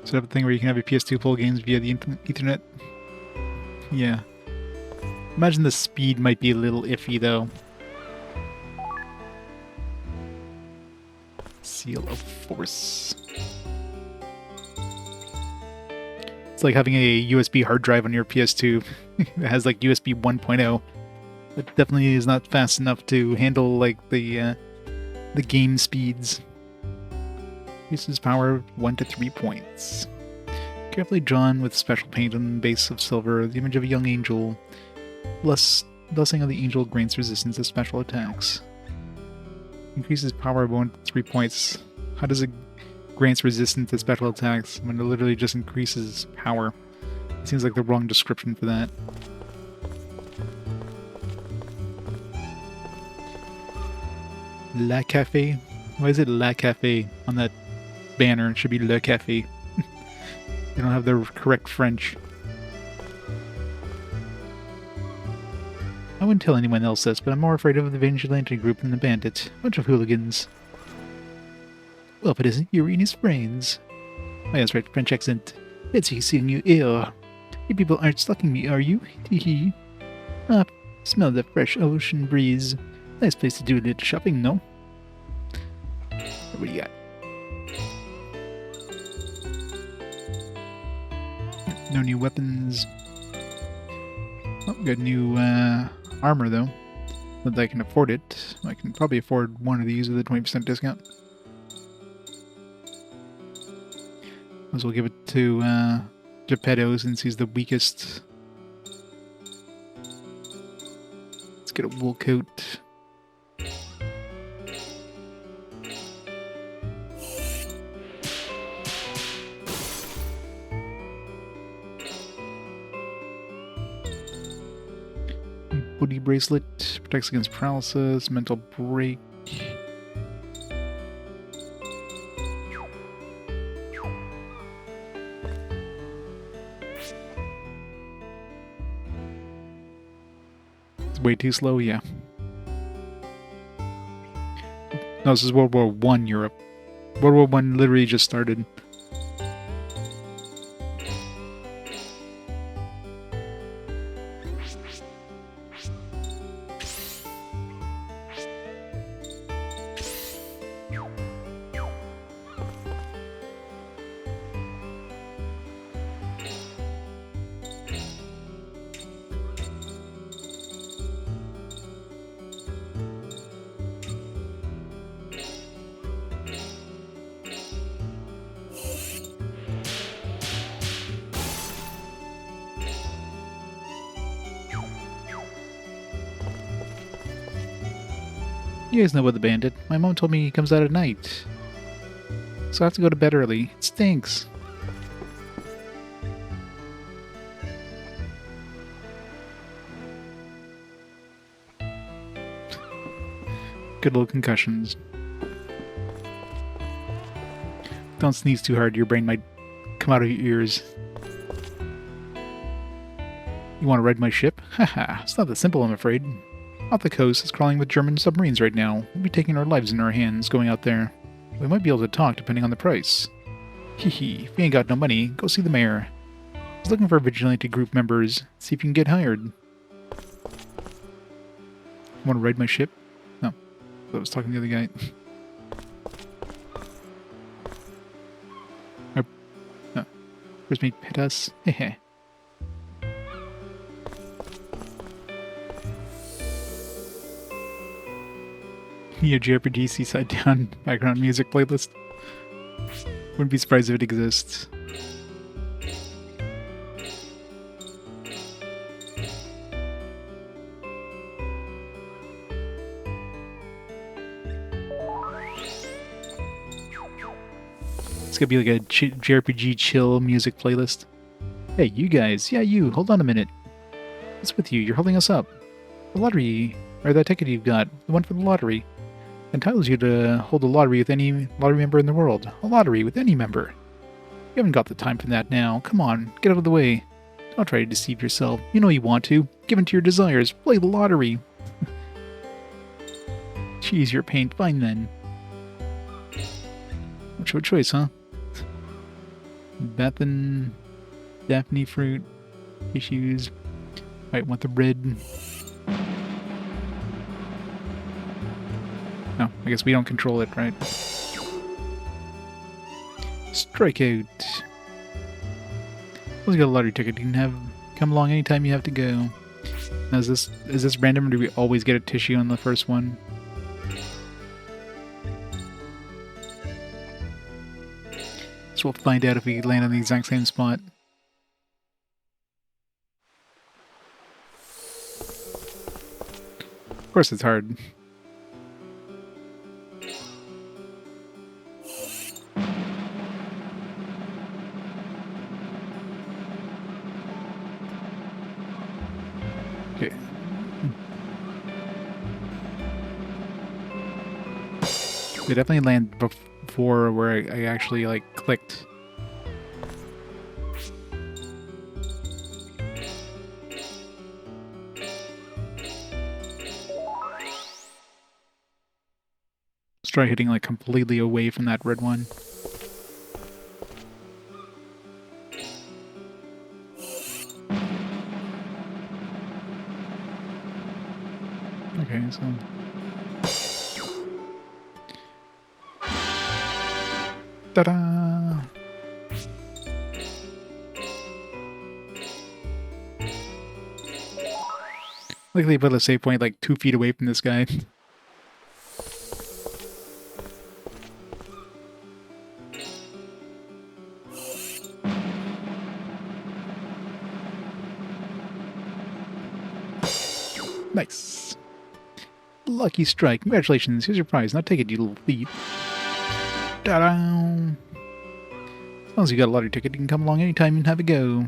So that thing where you can have your PS2 pull games via the Ethernet? Yeah. Imagine the speed might be a little iffy, though. Seal of Force. It's like having a USB hard drive on your PS2 that has like USB 1.0. It definitely is not fast enough to handle like the game speeds. Increases power 1 to 3 points. Carefully drawn with special paint on the base of silver, the image of a young angel. Blessing of the angel grants resistance to special attacks. Increases power 1 to 3 points. How does it grants resistance to special attacks when it literally just increases power? It seems like the wrong description for that. La Cafe? Why is it La Cafe on that banner? It should be Le Cafe. They don't have the correct French. I wouldn't tell anyone else this, but I'm more afraid of the vigilante group than the bandit. Bunch of hooligans. Well, if it isn't Yuri and his friends. Oh, that's right, French accent. Fancy seeing you here. You people aren't stalking me, are you? Tee-hee. Ah, smell the fresh ocean breeze. Nice place to do a little shopping, no? What do you got? No new weapons. Oh, got new armor though. But I can afford it. I can probably afford one of these with a 20% discount. Might as well give it to Geppetto since he's the weakest. Let's get a wool coat. Booty bracelet protects against paralysis, mental break. It's way too slow, yeah. No, this is World War One Europe. World War One literally just started. You guys know about the bandit. My mom told me he comes out at night. So I have to go to bed early. It stinks. Good little concussions. Don't sneeze too hard, your brain might come out of your ears. You want to ride my ship? Haha, it's not that simple, I'm afraid. Off the coast is crawling with German submarines right now. We'll be taking our lives in our hands going out there. We might be able to talk depending on the price. Hee if you ain't got no money, go see the mayor. He's looking for vigilante group members. See if you can get hired. Want to ride my ship? No. I was talking to the other guy. No. First mate hit us. Hehe. Your JRPG Seaside Down background music playlist. Wouldn't be surprised if it exists. It's gonna be like a JRPG chill music playlist. Hey, you guys. Yeah, you. Hold on a minute. What's with you? You're holding us up. The lottery, or that ticket you've got, the one for the lottery, entitles you to hold a lottery with any lottery member in the world. A lottery with any member. You haven't got the time for that now. Come on, get out of the way. Don't try to deceive yourself. You know you want to. Give in to your desires. Play the lottery. Choose your paint. Fine then. What's your choice, huh? Beth and Daphne fruit. Tissues. Might want the red. No, I guess we don't control it, right? Strikeout. Let's get a lottery ticket. You can come along anytime you have to go. Now, is this random, or do we always get a tissue on the first one? So we'll find out if we land on the exact same spot. Of course, it's hard. Okay. We definitely land before where I actually, like, clicked. Let's try hitting, like, completely away from that red one. Okay, so... Ta-da! Like they put a save point like 2 feet away from this guy. Nice. Lucky strike. Congratulations. Here's your prize. Now take it, you little thief. Ta-da! As long as you got a lottery ticket, you can come along anytime and have a go.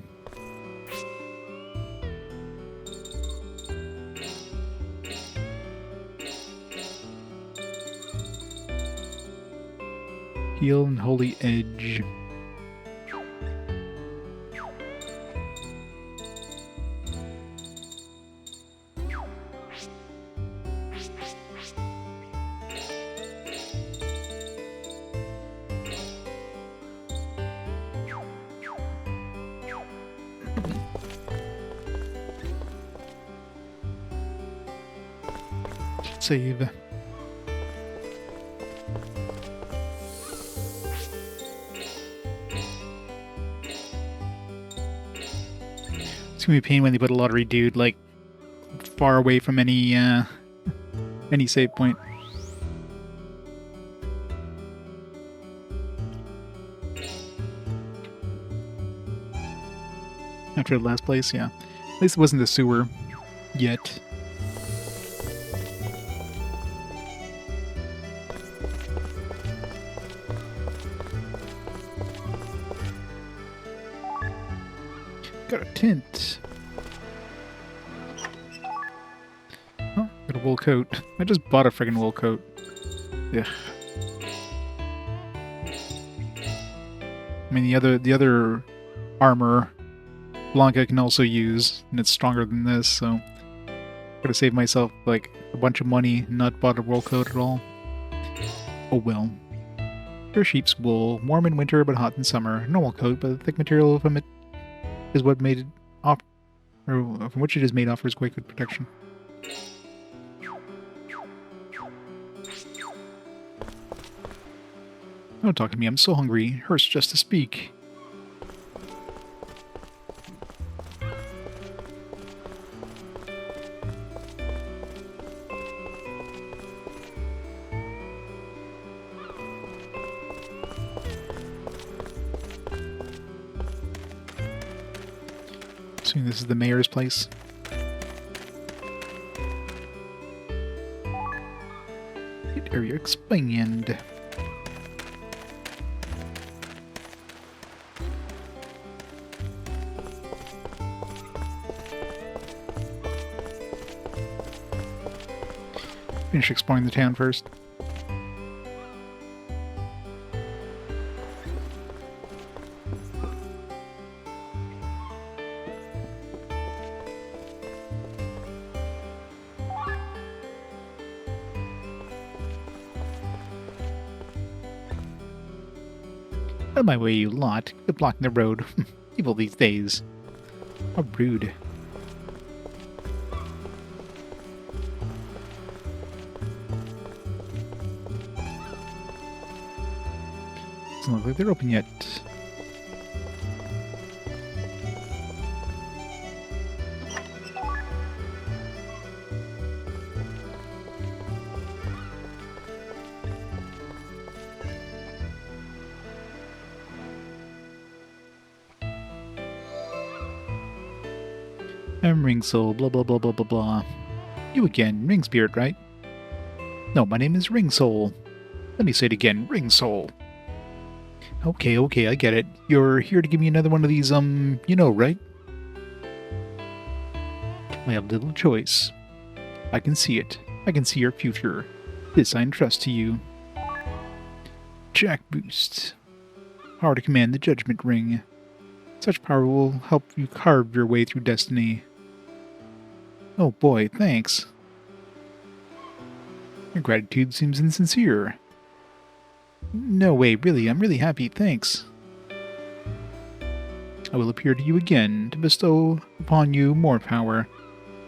Heal and Holy Edge. Save. It's gonna be a pain when they put a lottery dude like far away from any save point. After the last place, yeah. At least it wasn't the sewer yet. Got a tent. Oh, got a wool coat. I just bought a friggin' wool coat. Ugh. I mean, the other armor Blanca can also use, and it's stronger than this, so I'm gonna save myself like a bunch of money and not bought a wool coat at all. Oh well. Pure sheep's wool, warm in winter but hot in summer. Normal coat, but the thick material from it is what made it off, or from which it is made, offers quite good protection. Don't talk to me, I'm so hungry. It hurts just to speak. Assuming this is the mayor's place. Hit area expand. Finish exploring the town first. Out of my way, you lot. Quit blocking the road. People these days. How rude. Doesn't look like they're open yet. I'm Ring Soul, blah blah blah blah blah blah. You again, Ring Spirit, right? No, my name is Ring Soul. Let me say it again, Ring Soul. Okay, okay, I get it. You're here to give me another one of these, you know, right? I have little choice. I can see it. I can see your future. This I entrust to you. Jack Boost. Power to command the Judgment Ring. Such power will help you carve your way through destiny. Oh boy, thanks. Your gratitude seems insincere. No way, really, I'm really happy, thanks. I will appear to you again to bestow upon you more power.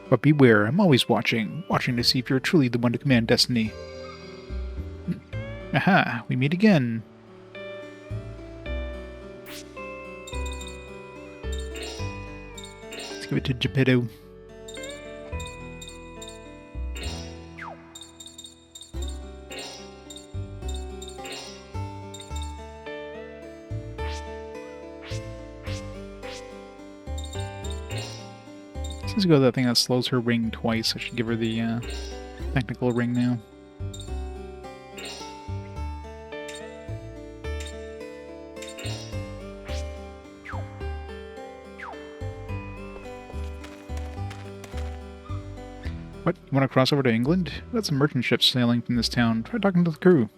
But beware, I'm always watching to see if you're truly the one to command destiny. Aha, we meet again. Let's give it to Geppetto. Let's go to that thing that slows her ring twice. I should give her the technical ring now. What? You want to cross over to England? We've got some merchant ships sailing from this town. Try talking to the crew.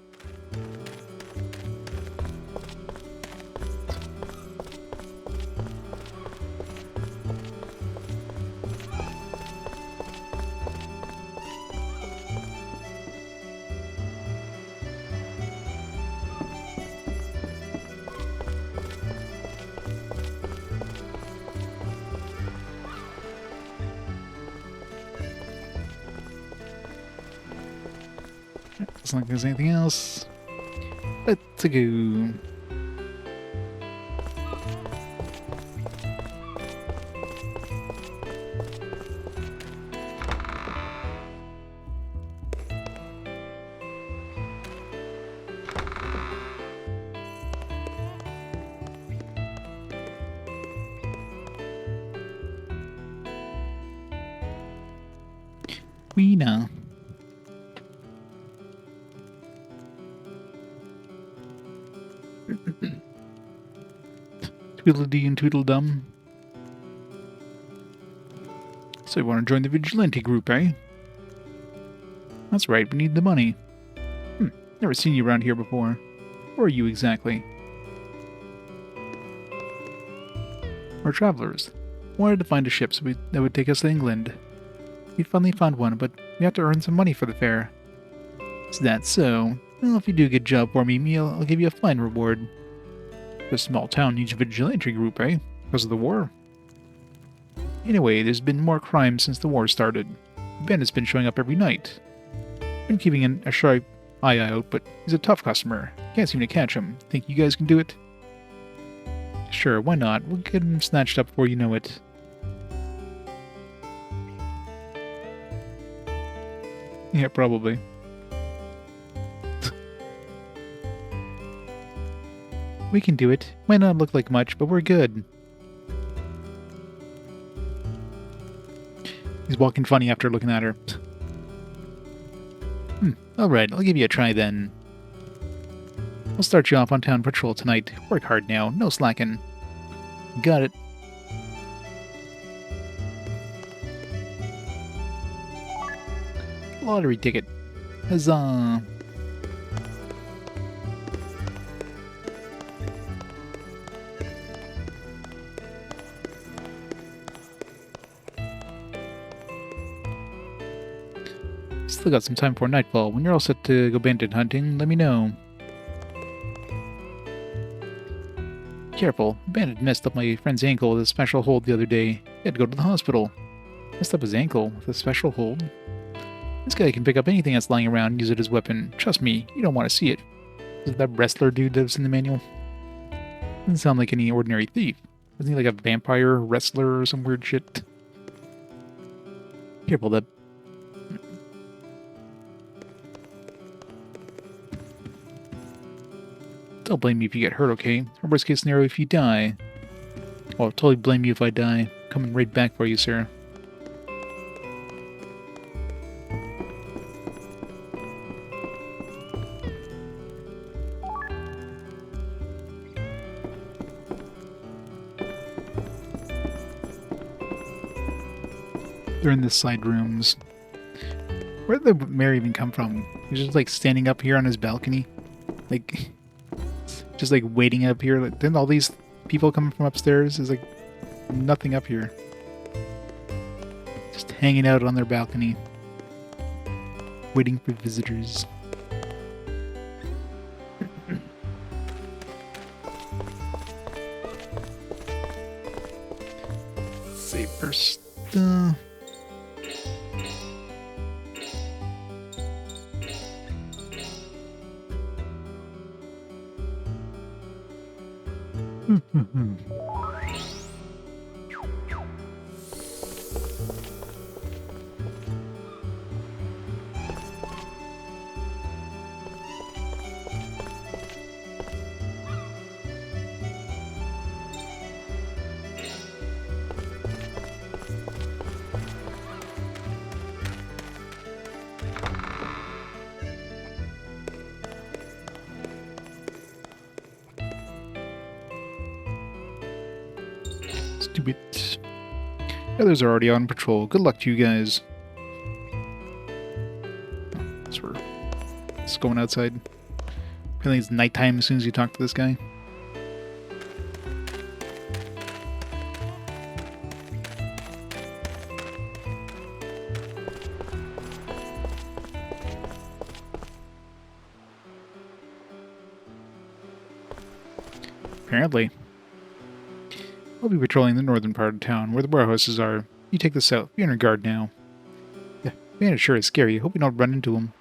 Doesn't look like there's anything else. Let's go. We know. Tweedledee and Tweedledum. So you want to join the vigilante group, eh? That's right, we need the money. Never seen you around here before. Who are you exactly? We're travelers. Wanted to find a ship that would take us to England. We finally found one, but we have to earn some money for the fare. Is that so? Well, if you do a good job for me, I'll give you a fine reward. This small town needs a vigilante group, eh? Because of the war? Anyway, there's been more crime since the war started. Ben has been showing up every night. Been keeping a sharp eye out, but he's a tough customer. Can't seem to catch him. Think you guys can do it? Sure, why not? We'll get him snatched up before you know it. Yeah, probably. We can do it. Might not look like much, but we're good. He's walking funny after looking at her. Alright, I'll give you a try then. I'll start you off on town patrol tonight. Work hard now, no slacking. Got it. Lottery ticket. Huzzah! Still got some time before nightfall. When you're all set to go bandit hunting, let me know. Careful. A bandit messed up my friend's ankle with a special hold the other day. He had to go to the hospital. Messed up his ankle with a special hold? This guy can pick up anything that's lying around and use it as a weapon. Trust me, you don't want to see it. Is it that wrestler dude that's in the manual? Doesn't sound like any ordinary thief. Isn't he like a vampire wrestler or some weird shit? Careful, that... Don't blame me if you get hurt, okay? Or worst case scenario, if you die. Oh, I'll totally blame you if I die. Coming right back for you, sir. They're in the side rooms. Where did the mayor even come from? He's just like standing up here on his balcony. Like, just like waiting up here. Like, didn't all these people coming from upstairs? There's like nothing up here. Just hanging out on their balcony. Waiting for visitors. Save first. Stupid. Others are already on patrol. Good luck to you guys. So we're just going outside. Apparently it's nighttime as soon as you talk to this guy. Apparently. I'll be patrolling the northern part of town, where the warehouses are. You take the south. Be on your guard now. Yeah, bandits sure is scary. Hope we don't run into them.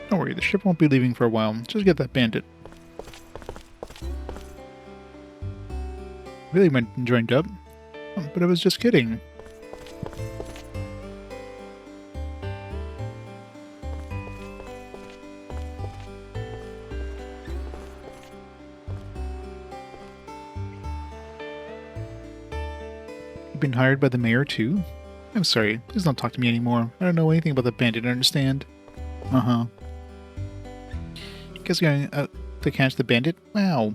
Don't worry, the ship won't be leaving for a while. Just get that bandit. Really went and joined up. Oh, but I was just kidding. You've been hired by the mayor too? I'm sorry, please don't talk to me anymore. I don't know anything about the bandit, understand? Uh-huh. Guess we're going out to catch the bandit? Wow.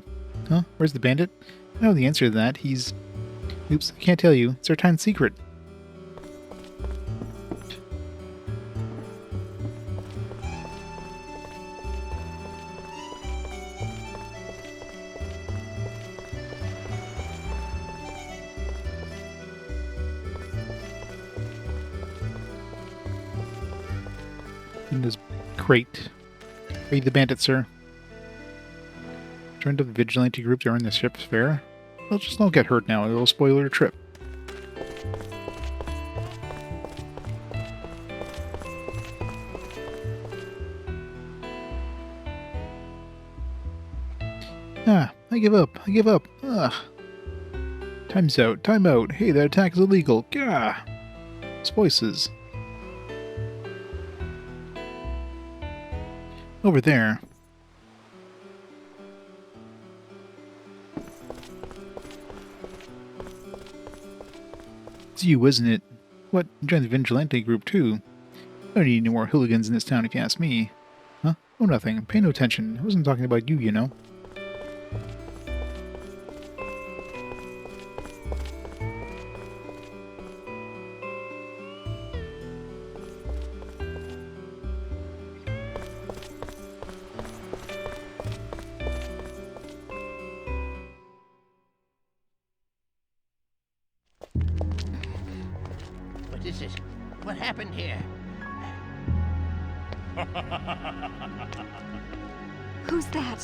Huh? Where's the bandit? I know the answer to that. He's... Oops, I can't tell you. It's our town secret. In this crate. Are you the bandit, sir? Joined up the vigilante group during the ship's fare? Well, just don't get hurt now. It'll spoil your trip. Ah, I give up. I give up. Ugh. Time's out. Time out. Hey, that attack is illegal. Gah! Voices. Over there. It's you, isn't it? What? You joined the vigilante group, too. I don't need any more hooligans in this town if you ask me. Huh? Oh, nothing. Pay no attention. I wasn't talking about you, you know. What is it? What happened here? Who's that?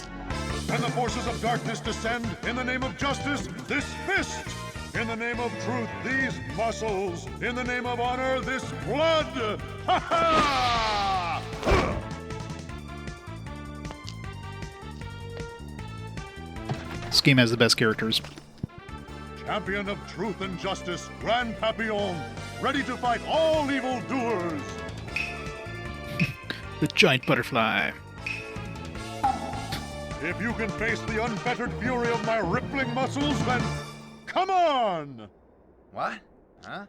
When the forces of darkness descend, in the name of justice, this fist! In the name of truth, these muscles! In the name of honor, this blood! Ha ha! This game has the best characters. Champion of truth and justice, Grand Papillon, ready to fight all evildoers! The giant butterfly. If you can face the unfettered fury of my rippling muscles, then come on! What? Huh?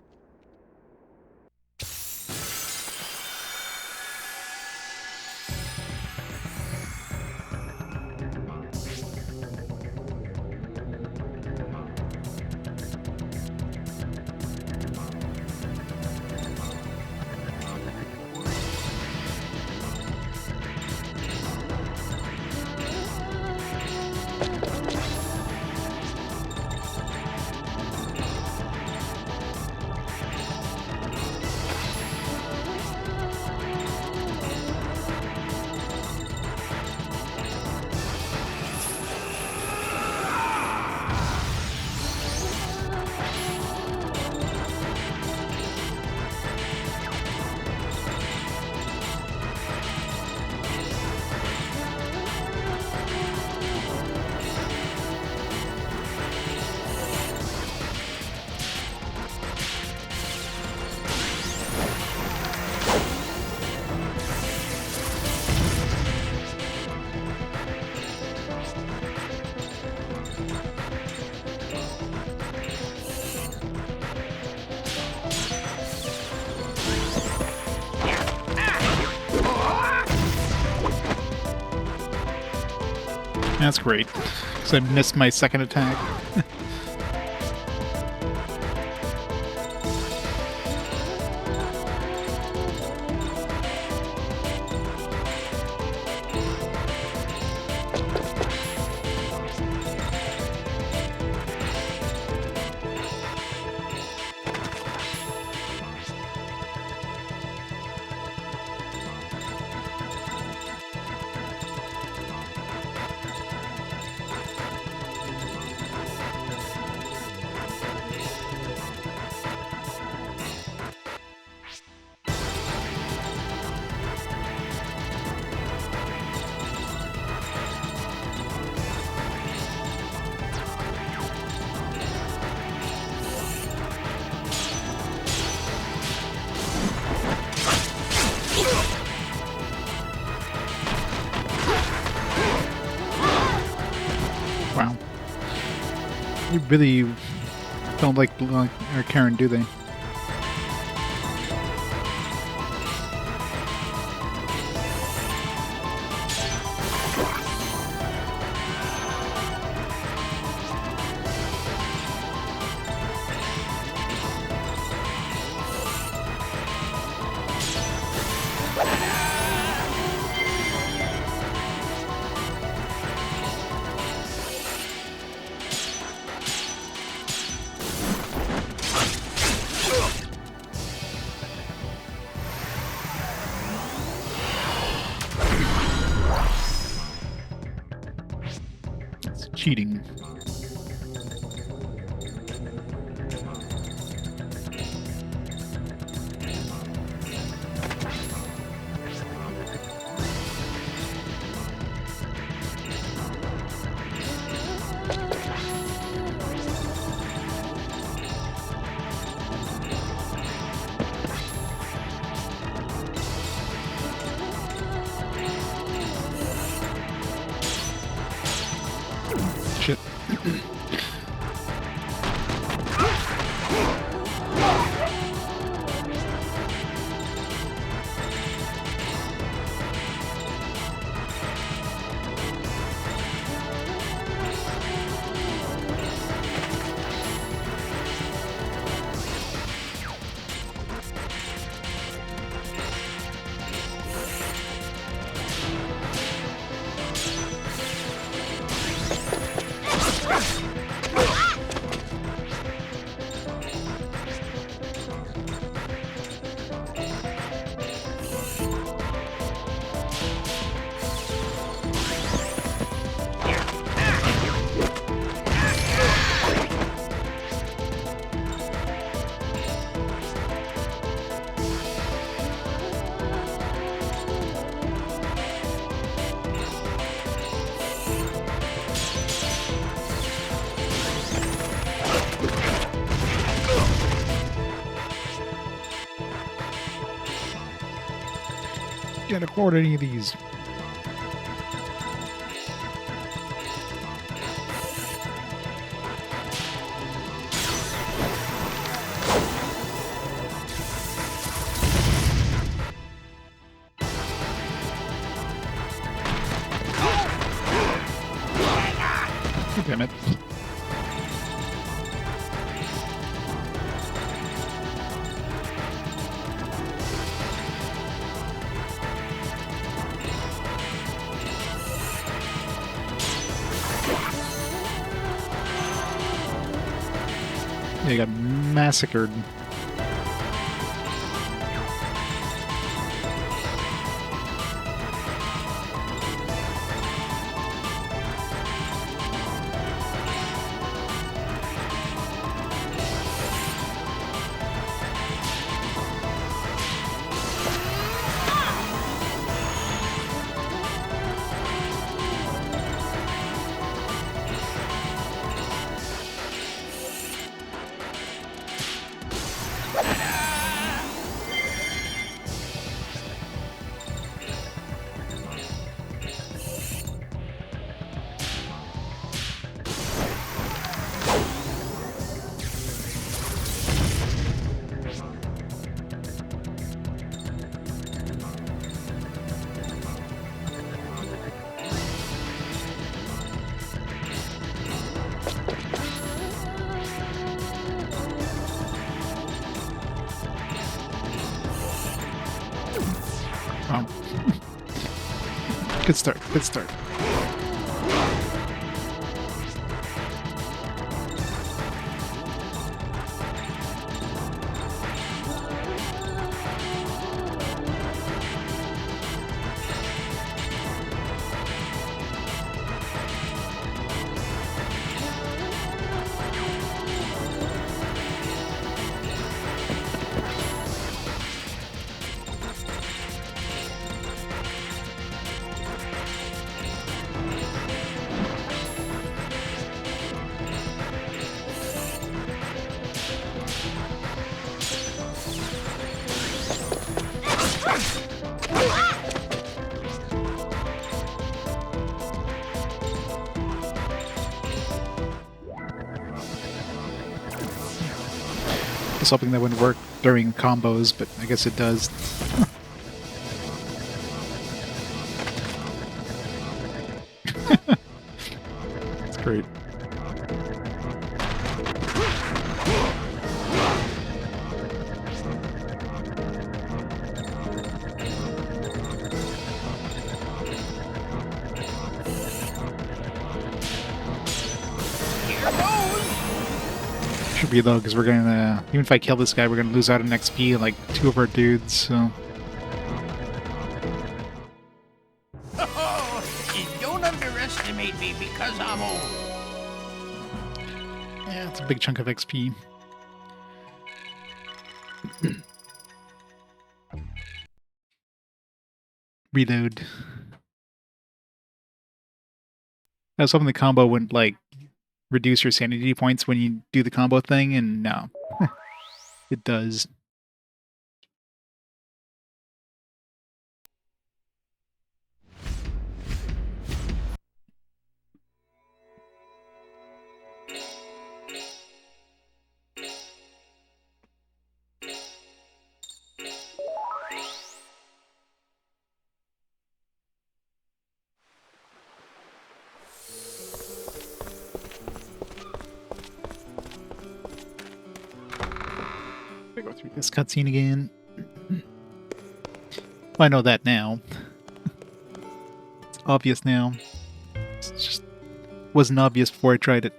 That's great. Because I missed my second attack. Wow. You really don't like or Karin, do they? It's cheating. Shit. Can't afford any of these. Damn it. They got massacred. Oh. Good start, good start. I was hoping that wouldn't work during combos, but I guess it does. That's great. Should be though, because we're gonna, even if I kill this guy, we're gonna lose out on XP like 2 of our dudes, so. Oh, don't underestimate me because I'm old. Yeah, it's a big chunk of XP. Reload. I was hoping the combo wouldn't, like, reduce your sanity points when you do the combo thing, and no. It does. Go through this cutscene again. Well, I know that now. It's obvious now. It just wasn't obvious before I tried it.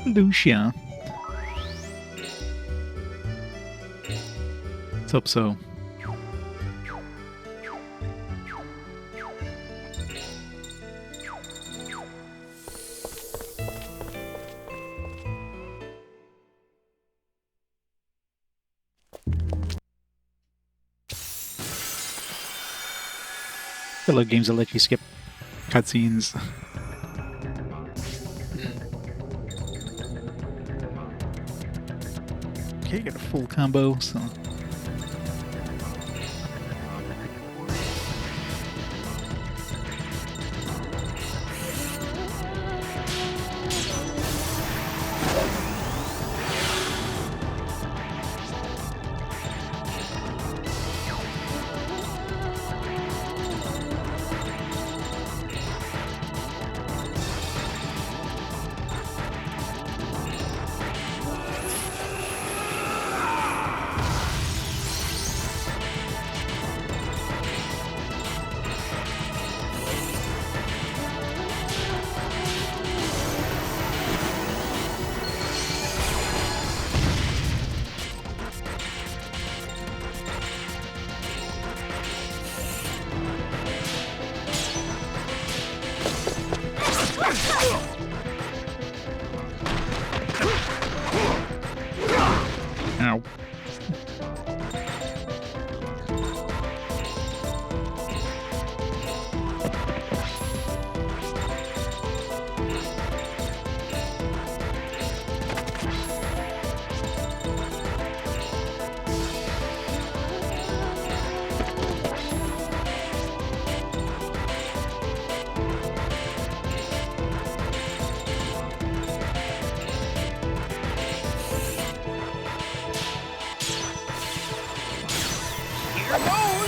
Lucia. Let's hope so. I love games that let you skip cutscenes. Okay, got a full combo, so. Ow. Here goes!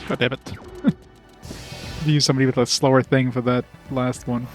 God damn it. Use somebody with a slower thing for that last one.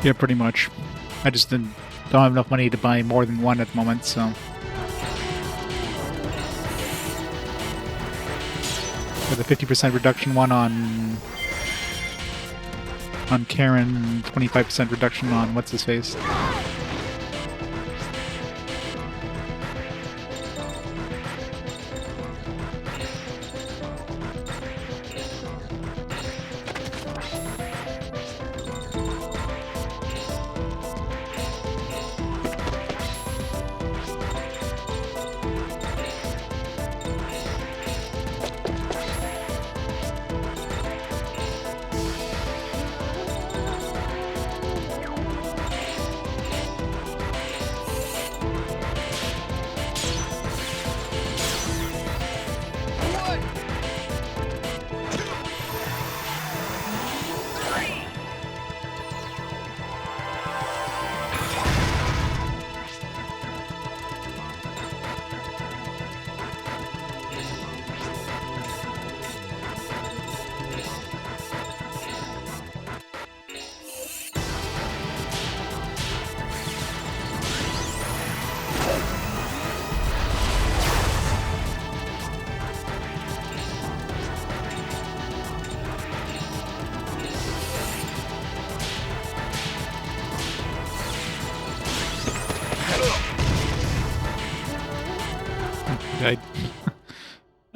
Yeah, pretty much. I just don't have enough money to buy more than one at the moment, so. For the 50% reduction one on Karin, 25% reduction on what's his face.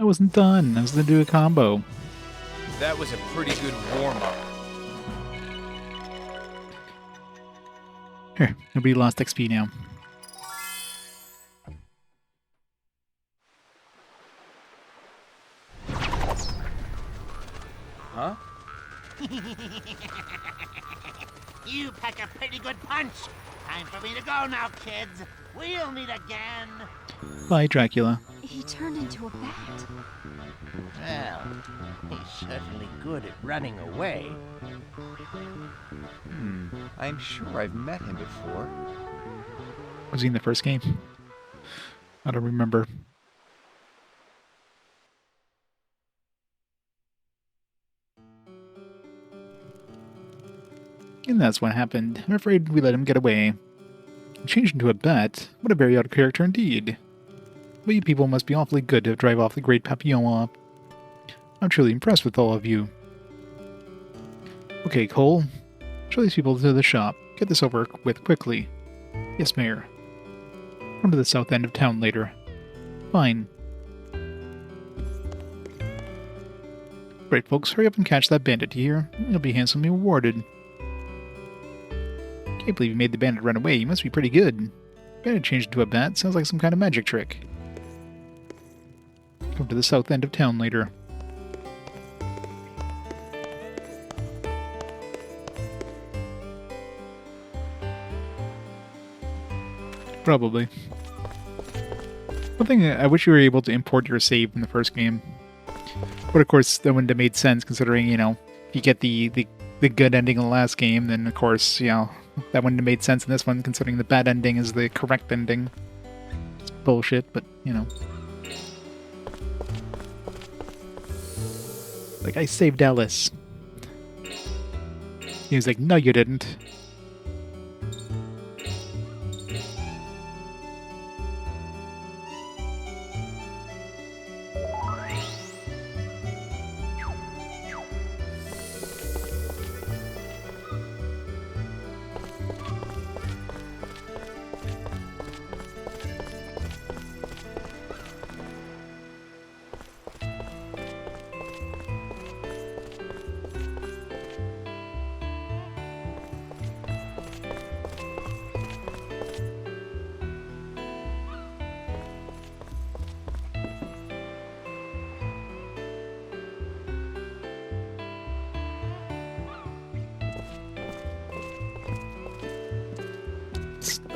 I wasn't done. I was gonna do a combo. That was a pretty good warm-up. Here, nobody lost XP now. Huh? You pack a pretty good punch. Time for me to go now, kids. We'll meet again. Bye, Dracula. He turned into a bat. Well, he's certainly good at running away. I'm sure I've met him before. Was he in the first game? I don't remember. And that's what happened. I'm afraid we let him get away. He changed into a bat. What a very odd character indeed. But you people must be awfully good to drive off the great Papillon up. I'm truly impressed with all of you. Okay, Cole. Show these people to the shop. Get this over with quickly. Yes, Mayor. Come to the south end of town later. Fine. Great, folks. Hurry up and catch that bandit, you hear? You'll be handsomely rewarded. Can't believe you made the bandit run away. You must be pretty good. Bandit changed into a bat. Sounds like some kind of magic trick. Come to the south end of town later. Probably. One thing, I wish you were able to import your save from the first game. But of course, that wouldn't have made sense considering, you know, if you get the good ending in the last game, then of course, you know, that wouldn't have made sense in this one considering the bad ending is the correct ending. It's bullshit, but, you know. Like, I saved Alice. He was like, no you didn't.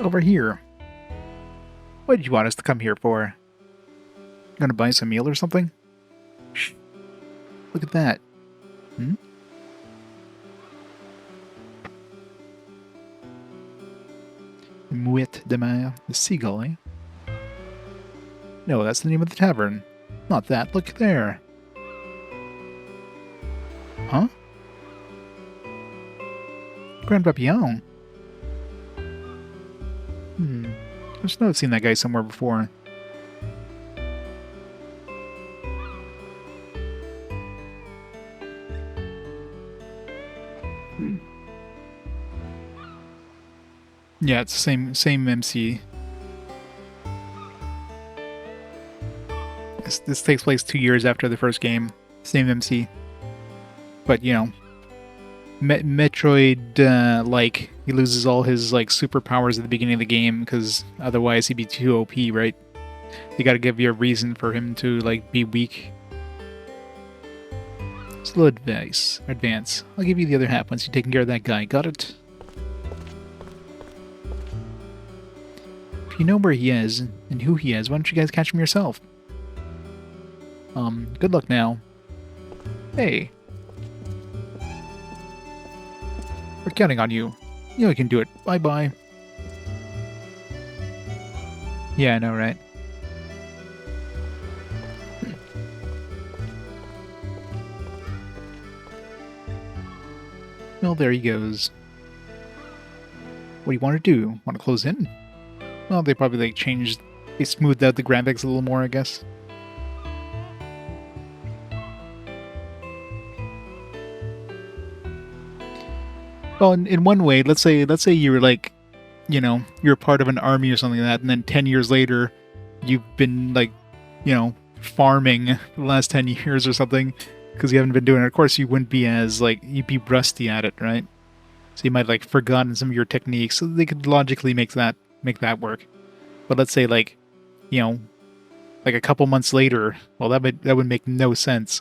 Over here. What did you want us to come here for? Gonna buy some meal or something? Shh. Look at that. Hmm? Mouette de mer. The seagull, eh? No, that's the name of the tavern. Not that. Look there. Huh? Grand Papillon. I just know I've seen that guy somewhere before. Yeah, it's the same MC. This takes place 2 years after the first game. Same MC. But, you know, Metroid, like, he loses all his, like, superpowers at the beginning of the game, because otherwise he'd be too OP, right? You gotta give you a reason for him to, like, be weak. Slow advice. Advance. I'll give you the other half once you've taken care of that guy. Got it? If you know where he is, and who he is, why don't you guys catch him yourself? Good luck now. Hey. We're counting on you. You know you can do it. Bye-bye. Yeah, I know, right? Well, there he goes. What do you want to do? Want to close in? Well, they probably, like, changed... They smoothed out the graphics a little more, I guess. Well, in one way, let's say you were like, you know, you're part of an army or something like that, and then 10 years later, you've been like, you know, farming for the last 10 years or something because you haven't been doing it. Of course, you wouldn't be as, like, you'd be rusty at it, right? So you might, like, forgotten some of your techniques, so they could logically make that work. But let's say, like, you know, like a couple months later, well, that would make no sense.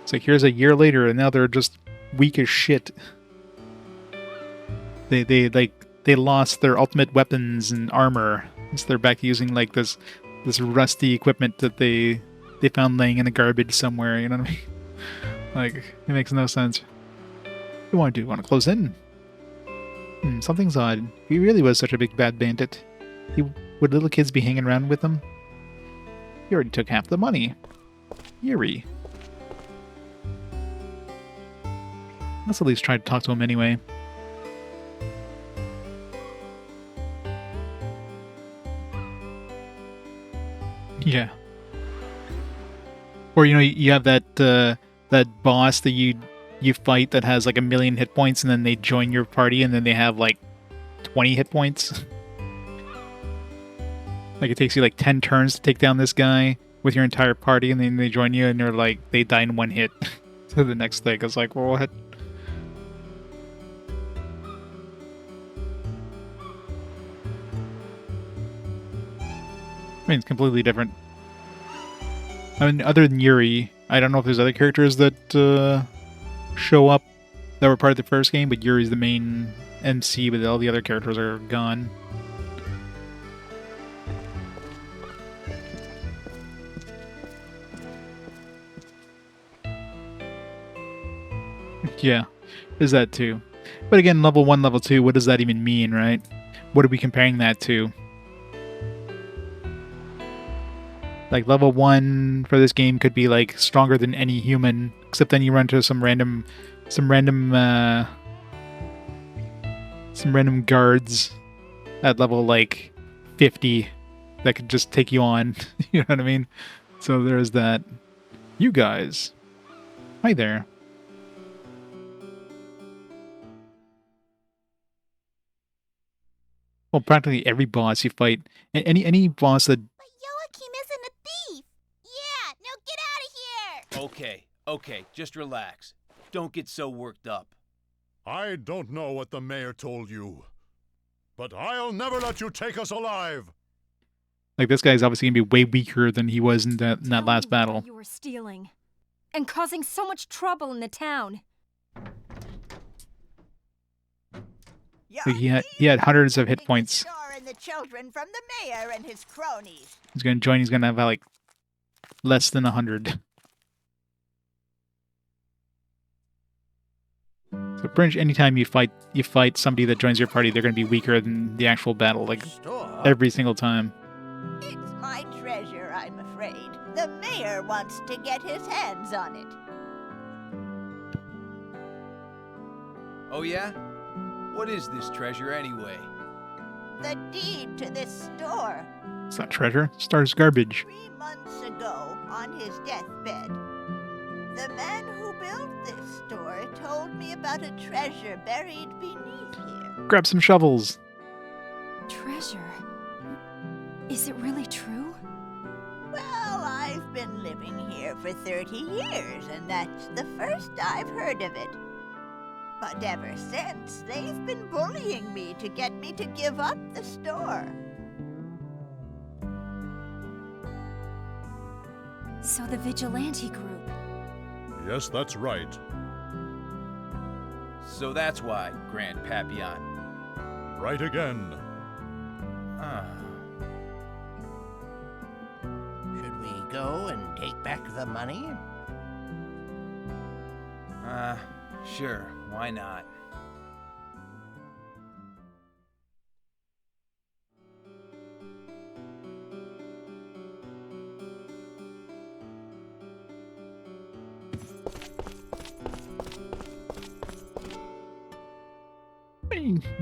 It's like, here's a year later, and now they're just weak as shit. They lost their ultimate weapons and armor, so they're back using like this rusty equipment that they found laying in the garbage somewhere. You know what I mean? Like, it makes no sense. What do you want to do? Want to close in? Something's odd. He really was such a big bad bandit. Would little kids be hanging around with him? He already took half the money. Yuri. Let's at least try to talk to him anyway. Yeah. Or, you know, you have that that boss that you fight that has like 1,000,000 hit points, and then they join your party, and then they have like 20 hit points. Like, it takes you like 10 turns to take down this guy with your entire party, and then they join you, and they're like, they die in one hit to the next thing. It's like, well, what? I mean, it's completely different. I mean, other than Yuri, I don't know if there's other characters that show up that were part of the first game, but Yuri's the main MC, but all the other characters are gone. Yeah, there's that too. But again, level 1, level 2, what does that even mean, right? What are we comparing that to? Like, level 1 for this game could be, like, stronger than any human, except then you run into some random guards at level, like, 50 that could just take you on. You know what I mean? So there's that. You guys. Hi there. Well, practically every boss you fight, any boss that... But Joachim isn't a thief. Yeah, now get out of here. Okay, just relax. Don't get so worked up. I don't know what the mayor told you, but I'll never let you take us alive. Like, this guy's obviously gonna be way weaker than he was in that last battle. You were stealing and causing so much trouble in the town. Like, he had hundreds of hit points. And the children from the mayor and his cronies. He's gonna join. He's gonna have like less than 100. So pretty much anytime you fight somebody that joins your party, they're gonna be weaker than the actual battle. Like, every single time. It's my treasure, I'm afraid. The mayor wants to get his hands on it. Oh yeah? What is this treasure anyway? The deed to this store. It's not treasure. Star's garbage. 3 months ago, on his deathbed, the man who built this store told me about a treasure buried beneath here. Grab some shovels. Treasure? Is it really true? Well, I've been living here for 30 years, and that's the first I've heard of it. But ever since, they've been bullying me to get me to give up the store. So the vigilante group. Yes, that's right. So that's why, Grand Papillon. Right again. Should we go and take back the money? Sure, why not?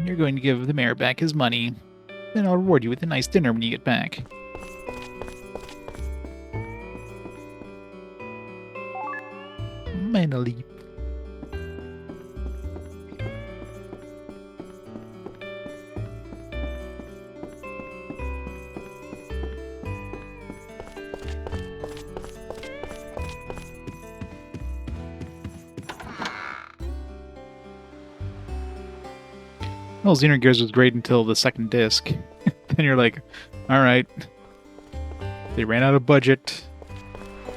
You're going to give the mayor back his money. Then I'll reward you with a nice dinner when you get back. Mana leap. Well, Xenogears was great until the second disc. Then you're like, all right, they ran out of budget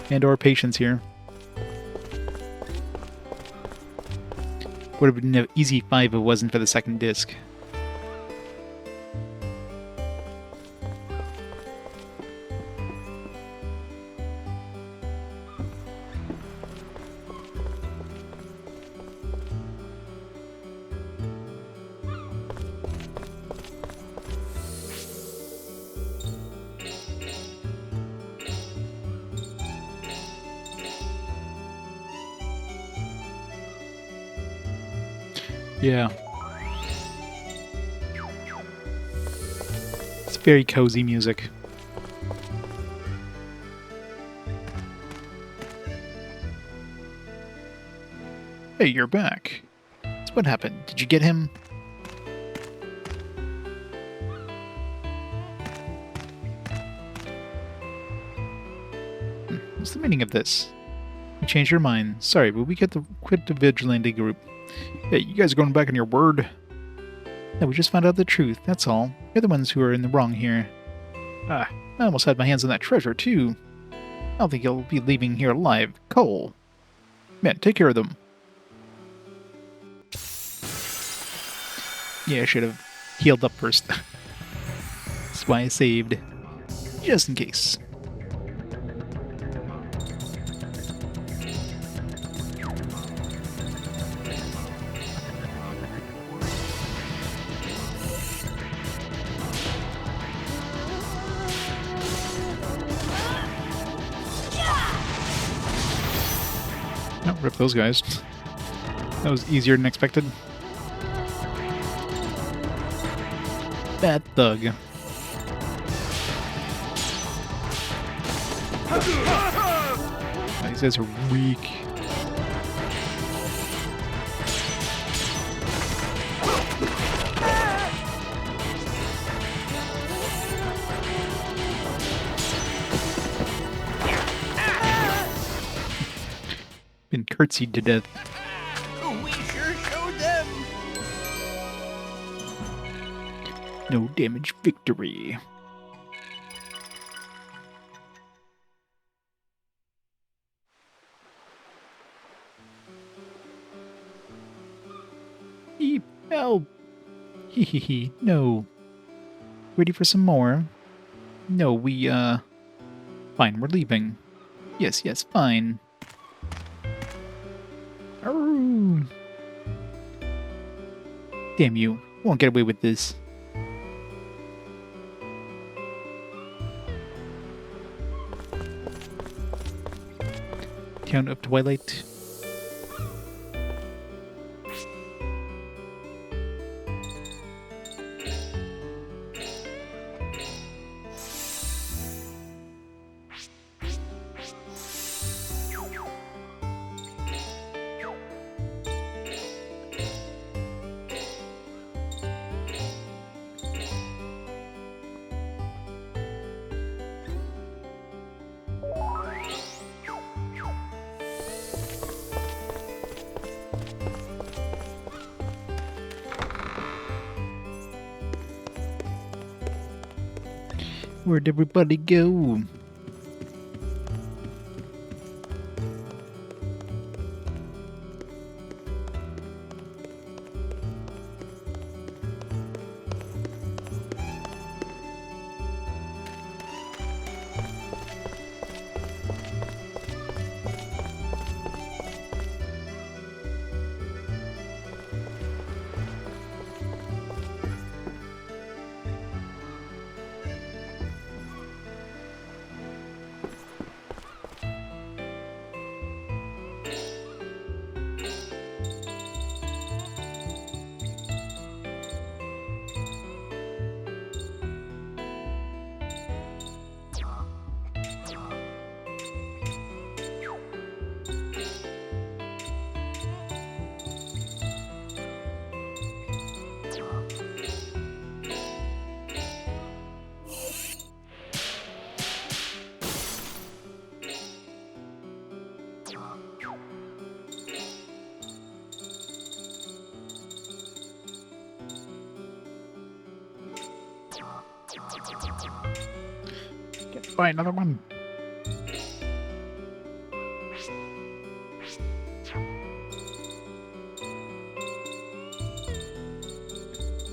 and/or patience here. Would have been an easy 5 if it wasn't for the second disc. Yeah. It's very cozy music. Hey, you're back. So what happened? Did you get him? What's the meaning of this? You changed your mind. Sorry, but we get to quit the vigilante group. Hey, you guys are going back on your word? No, we just found out the truth, that's all. You're the ones who are in the wrong here. Ah, I almost had my hands on that treasure, too. I don't think you'll be leaving here alive. Cole. Man, take care of them. Yeah, I should have healed up first. That's why I saved. Just in case. Oh, rip those guys. That was easier than expected. Bad thug. These guys are weak. Been curtsied to death. We sure showed them. No damage victory. Eep, help! Hee hee hee, no. Ready for some more? No, fine, we're leaving. Yes, yes, fine. Arrgh. Damn you, won't get away with this. Town of Twilight. Where'd everybody go? fight another one.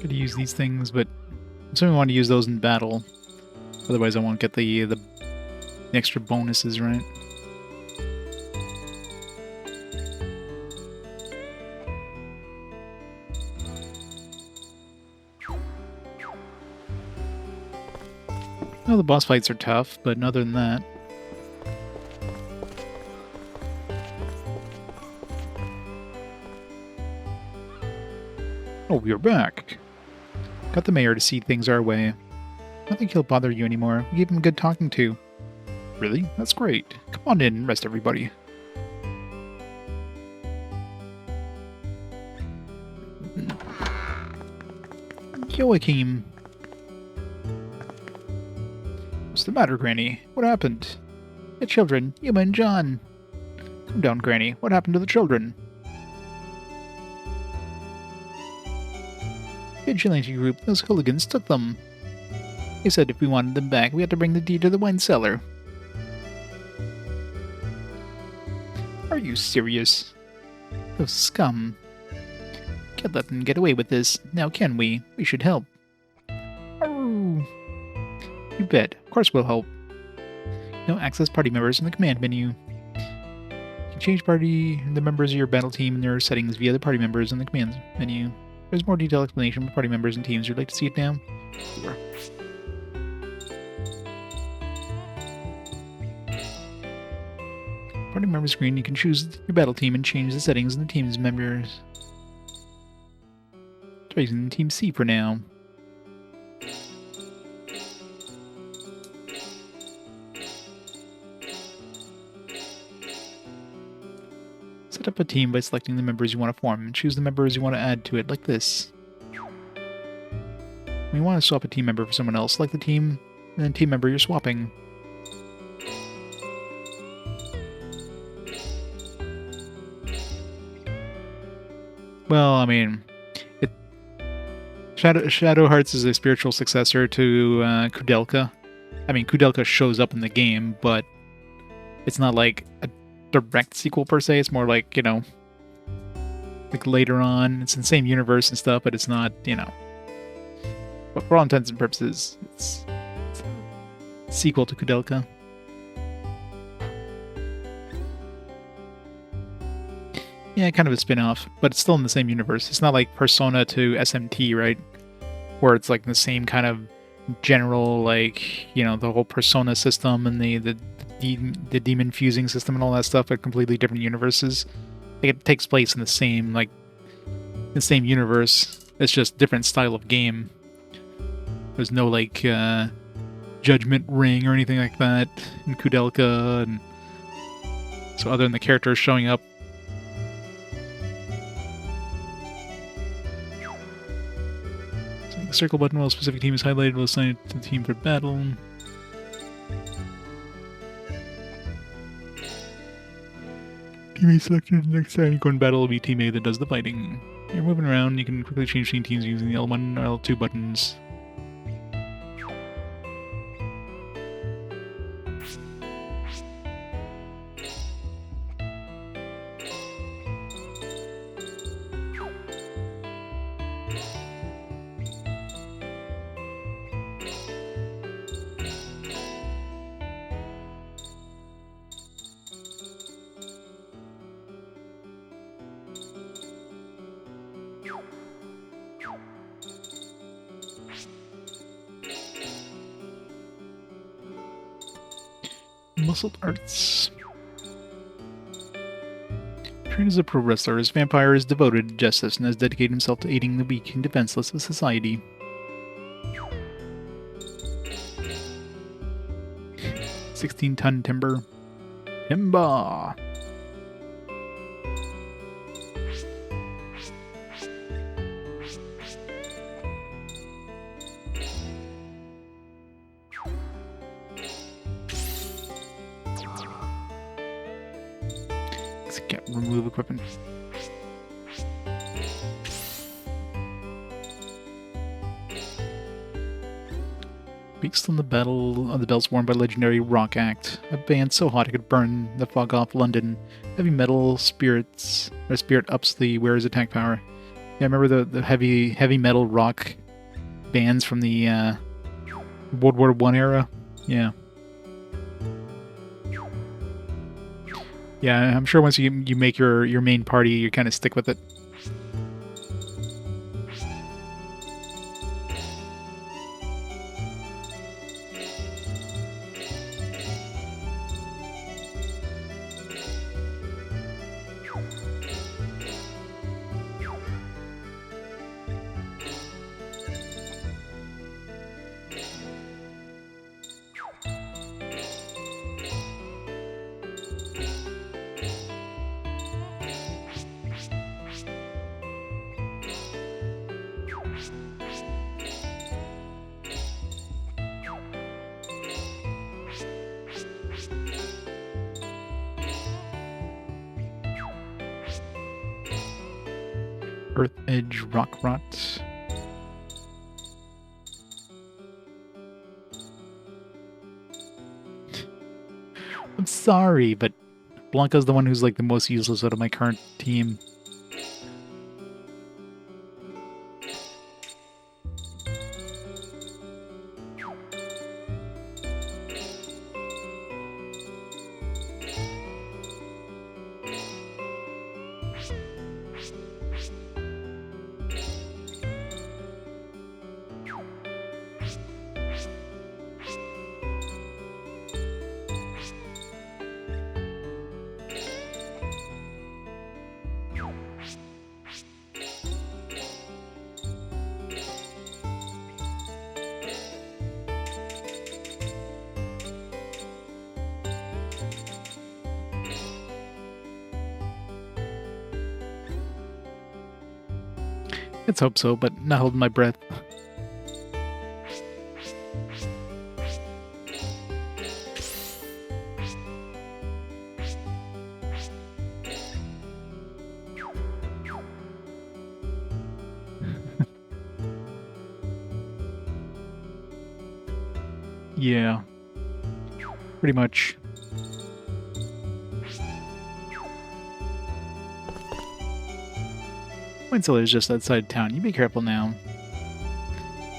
Could use these things, but I certainly want to use those in battle. Otherwise, I won't get the extra bonuses, right? Well, the boss fights are tough, but other than that... Oh, you're back. Got the mayor to see things our way. I don't think he'll bother you anymore. We gave him a good talking to. Really? That's great. Come on in and rest, everybody. Joachim. What's the matter, Granny? What happened? The children, Yuma and John. Calm down, Granny. What happened to the children? Vigilante group, those hooligans took them. They said if we wanted them back, we had to bring the deed to the wine cellar. Are you serious? Those scum. Can't let them get away with this, now can we? We should help. Arrgh. You bet. Of course we'll help. No access party members in the command menu. You can change the members of your battle team and their settings via the party members in the command menu. There's more detailed explanation for party members and teams. Would you like to see it now? Sure. Party member screen, you can choose your battle team and change the settings in the team's members. Try using Team C for now. Set up a team by selecting the members you want to form, and choose the members you want to add to it, like this. When you want to swap a team member for someone else, select the team, and then team member you're swapping. Well, I mean, Shadow Hearts is a spiritual successor to Kudelka. I mean, Kudelka shows up in the game, but it's not like a direct sequel per se. It's more like, you know, like later on. It's in the same universe and stuff, but it's not, you know. But for all intents and purposes, it's a sequel to Kudelka. Yeah, kind of a spin-off, but it's still in the same universe. It's not like Persona to SMT, right? Where it's like the same kind of general, like, you know, the whole Persona system and the demon fusing system and all that stuff are completely different universes. Like, it takes place in the same, like, the same universe. It's just different style of game. There's no, like, Judgment Ring or anything like that in Kudelka, and so other than the characters showing up. The circle button while a specific team is highlighted will assign it to the team for battle. Teammate selected. Next time you go in battle will be teammate that does the fighting. You're moving around, you can quickly change between teams using the L1 or L2 buttons. Muscle arts. Trained as a pro wrestler, his vampire is devoted to justice and has dedicated himself to aiding the weak and defenseless of society. $16-ton timber. Himba! Remove equipment. Beast on the Battle of the Bells worn by legendary rock act. A band so hot it could burn the fog off London. Heavy metal spirits or spirit ups the wearer's attack power. Yeah, I remember the heavy metal rock bands from the World War I era. Yeah. Yeah, I'm sure once you make your main party, you kind of stick with it. Earth Edge Rock Rot. I'm sorry, but Blanca's the one who's like the most useless out of my current team. Let's hope so, but not holding my breath. Yeah. Pretty much. Winslow is just outside town. You be careful now.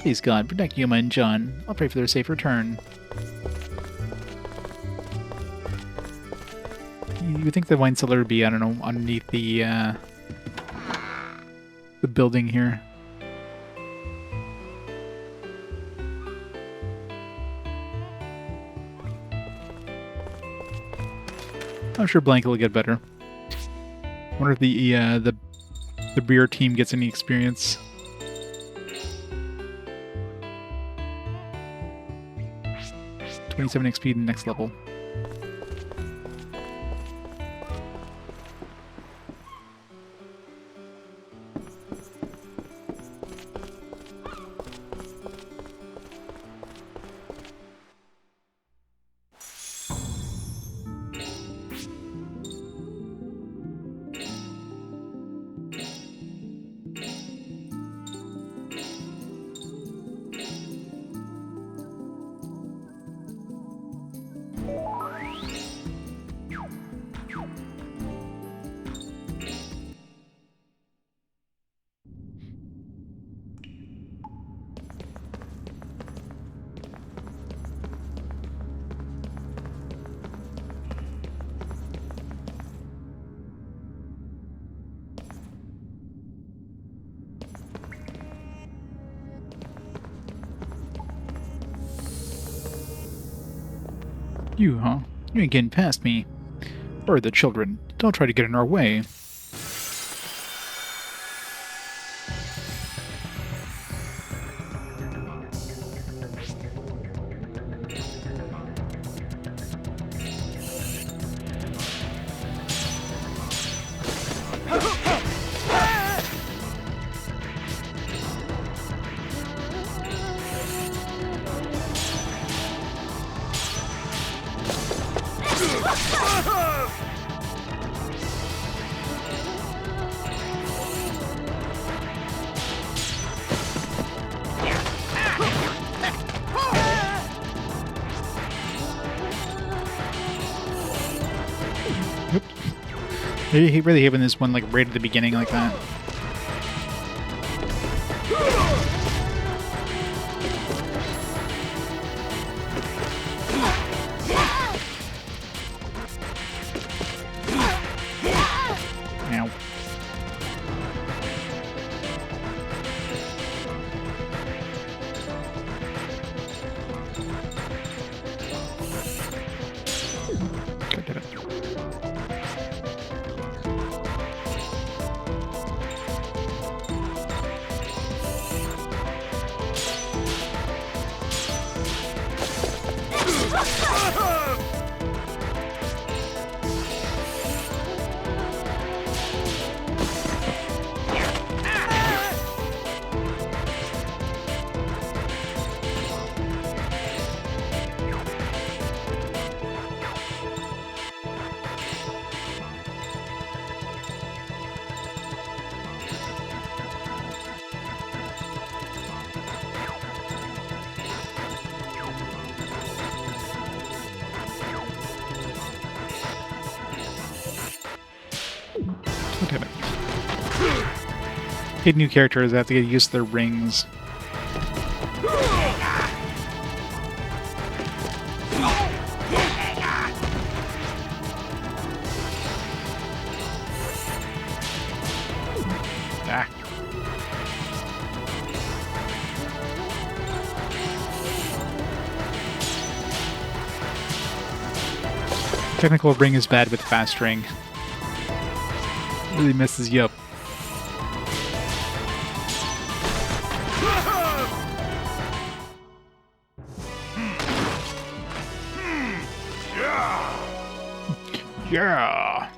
Please God, protect Yuma and John. I'll pray for their safe return. You would think the wine cellar would be, I don't know, underneath the building here. I'm sure Blanca will get better. Wonder if the beer team gets any experience. $27 XP in the next level. You, huh? You ain't getting past me. Or the children. Don't try to get in our way. He really hit when this one like right at the beginning like that. Ow. God damn it. God damn it. Hit new characters, I have to get used to their rings. Ah. Technical ring is bad with fast ring. Really messes you up. Yeah.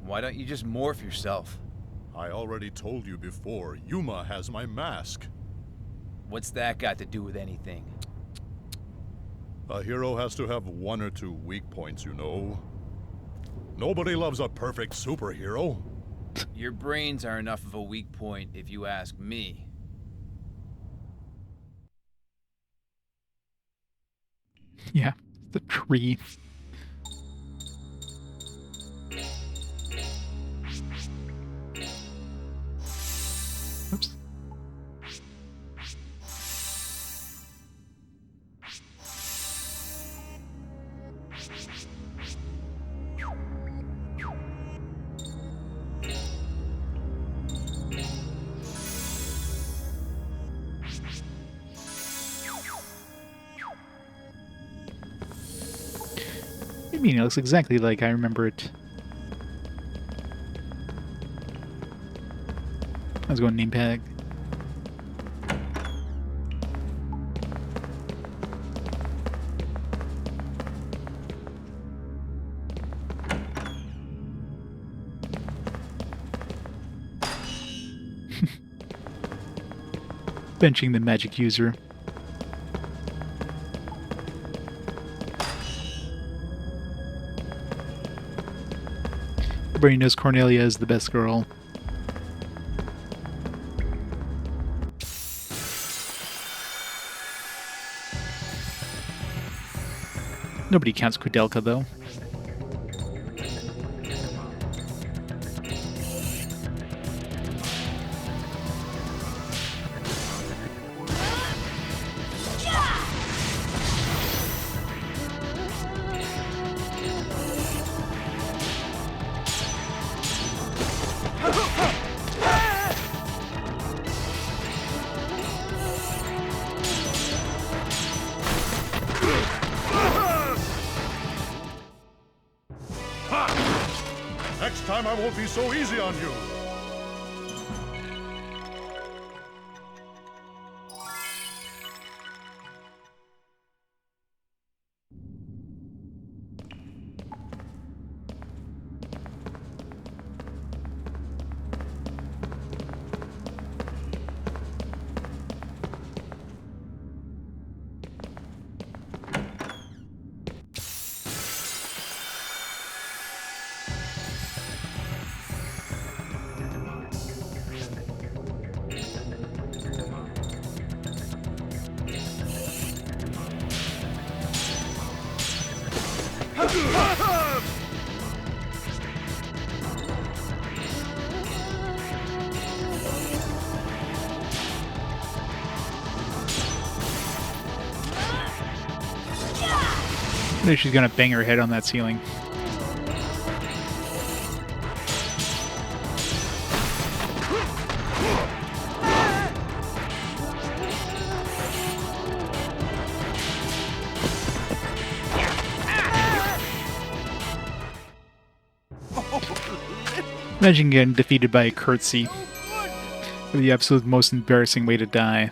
Why don't you just morph yourself? I already told you before, Yuma has my mask. What's that got to do with anything? A hero has to have one or two weak points, you know. Nobody loves a perfect superhero. Your brains are enough of a weak point if you ask me. Yeah, the tree. Oops. I mean, it looks exactly like I remember it. I was going name tag. Benching the magic user. Everybody knows Cornelia is the best girl. Nobody counts Kudelka, though. Next time I won't be so easy on you. I think she's gonna bang her head on that ceiling. Imagine getting defeated by a curtsy. The absolute most embarrassing way to die.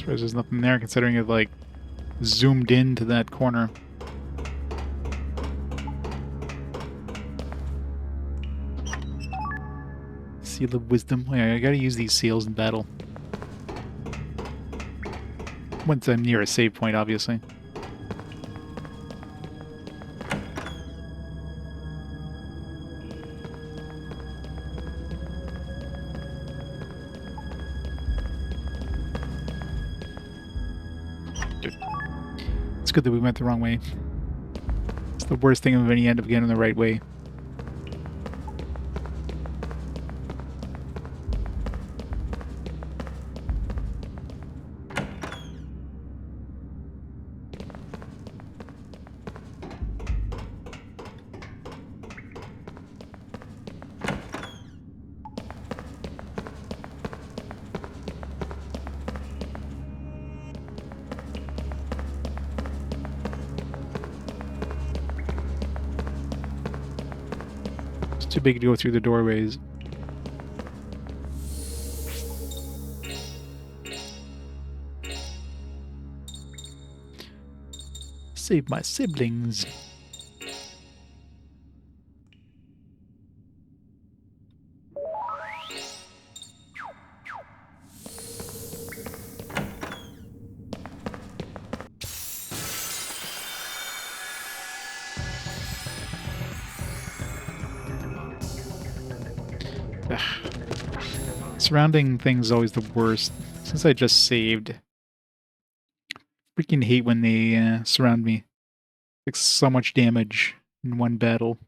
There's nothing there, considering it, like, zoomed into that corner. Seal of Wisdom. Oh, yeah, I gotta use these seals in battle. Once I'm near a save point, obviously. It's good that we went the wrong way. It's the worst thing of any end of getting the right way. Too big to go through the doorways. Save my siblings. Surrounding things is always the worst. Since I just saved. Freaking hate when they surround me. Like so much damage in one battle.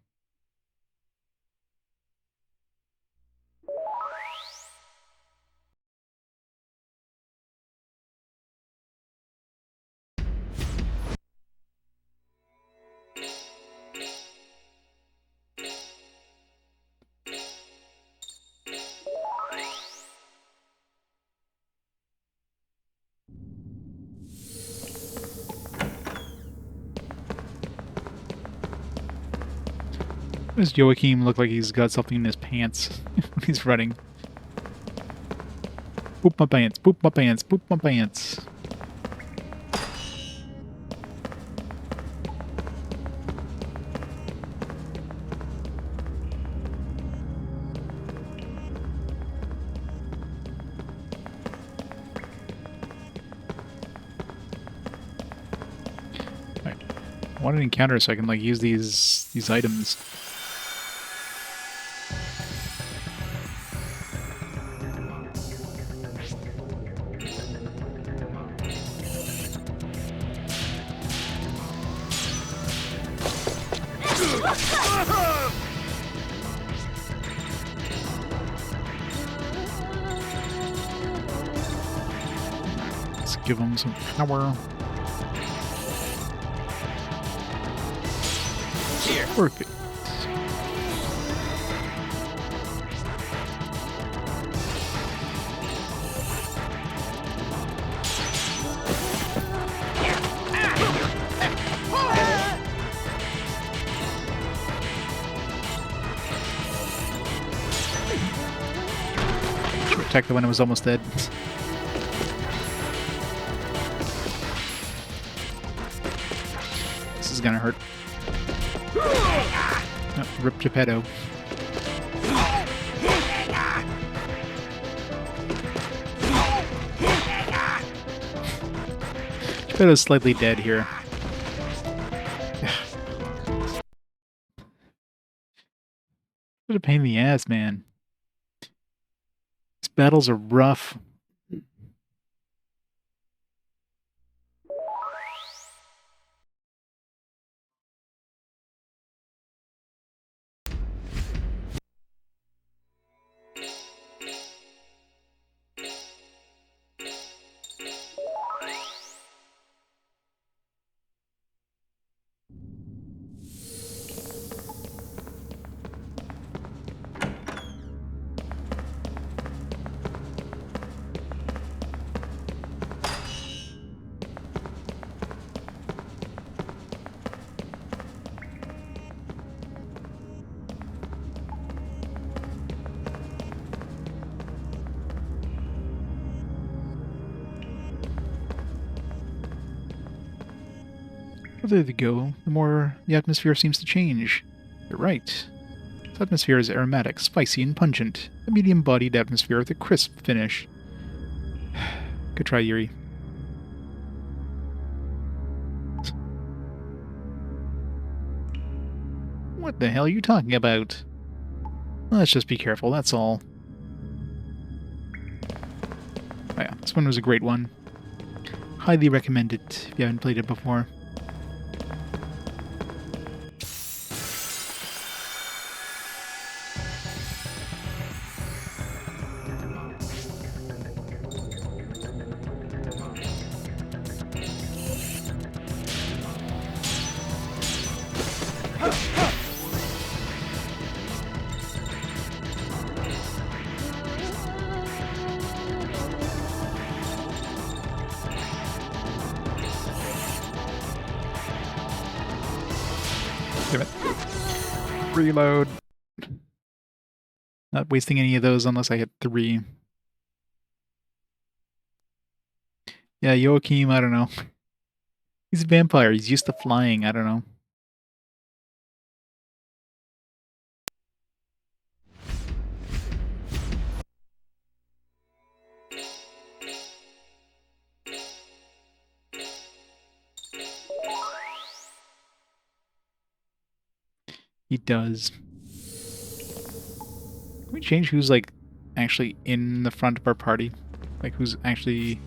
Does Joachim look like he's got something in his pants when he's running? Poop my pants, poop my pants, poop my pants. Alright. I want an encounter so I can like use these items. Let's give them some power. Here. Perfect. checked it when it was almost dead. This is gonna hurt. Oh, rip Geppetto. Geppetto's slightly dead here. What a pain in the ass, man. These battles are rough. The further they go, the more the atmosphere seems to change. You're right. This atmosphere is aromatic, spicy, and pungent. A medium-bodied atmosphere with a crisp finish. Good try, Yuri. What the hell are you talking about? Let's just be careful, that's all. Oh yeah, this one was a great one. Highly recommend it if you haven't played it before. Damn it. Reload. Not wasting any of those unless I hit 3. Yeah, Joachim, I don't know. He's a vampire. He's used to flying. I don't know. He does. Can we change who's, like, actually in the front of our party? Like, who's actually...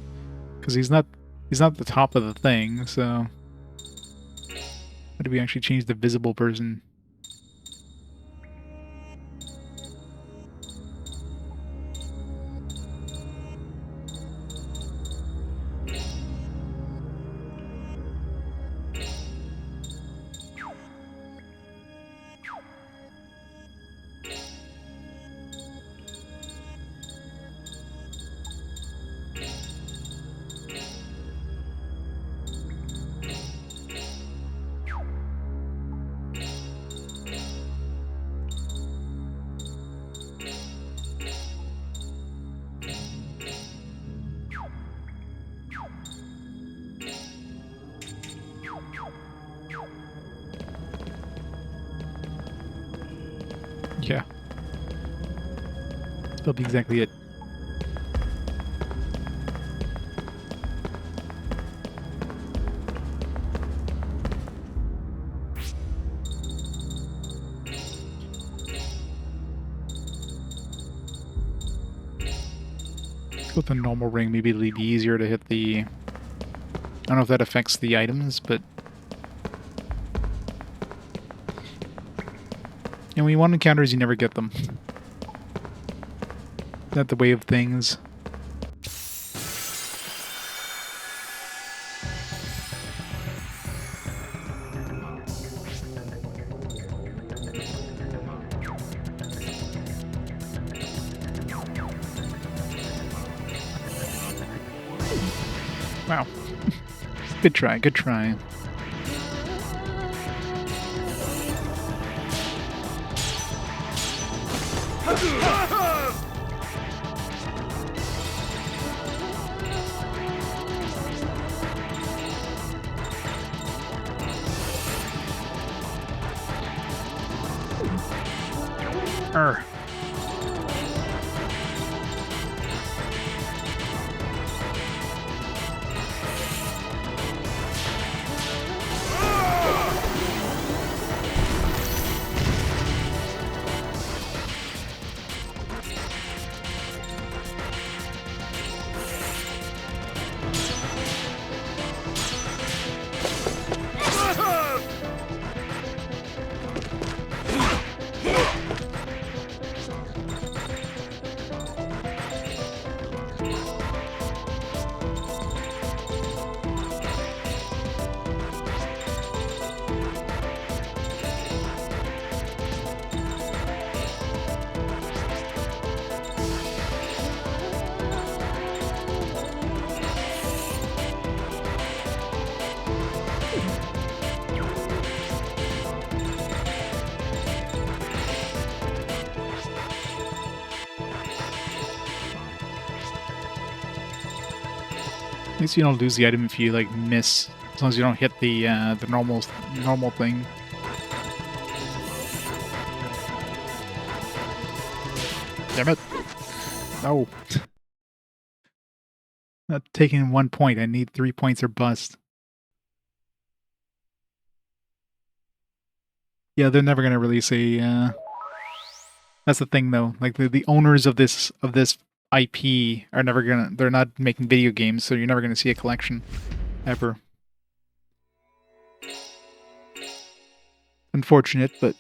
Because he's not the top of the thing, so... How do we actually change the visible person? Yeah. That'll be exactly it. With the normal ring, maybe it'll be easier to hit the... I don't know if that affects the items, but... And when you want encounters, you never get them. Not the way of things. Wow. Good try, good try. Arr. At least you don't lose the item if you like miss, as long as you don't hit the normal thing. Damn it! No, not taking 1 point. I need 3 points or bust. Yeah, they're never gonna release a. That's the thing, though. Like the owners of this IP are never gonna. They're not making video games, so you're never gonna see a collection, ever. Unfortunate, but.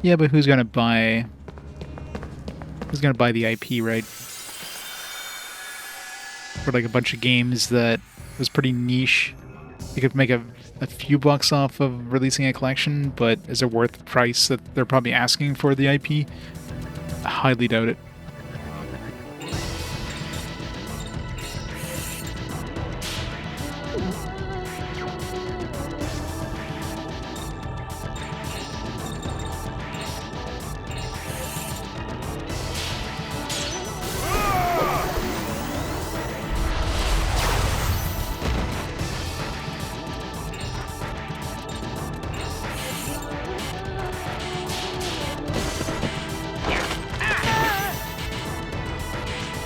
Yeah, but who's gonna buy? Who's gonna buy the IP, right? For like a bunch of games that was pretty niche. You could make a few bucks off of releasing a collection, but is it worth the price that they're probably asking for the IP? I highly doubt it.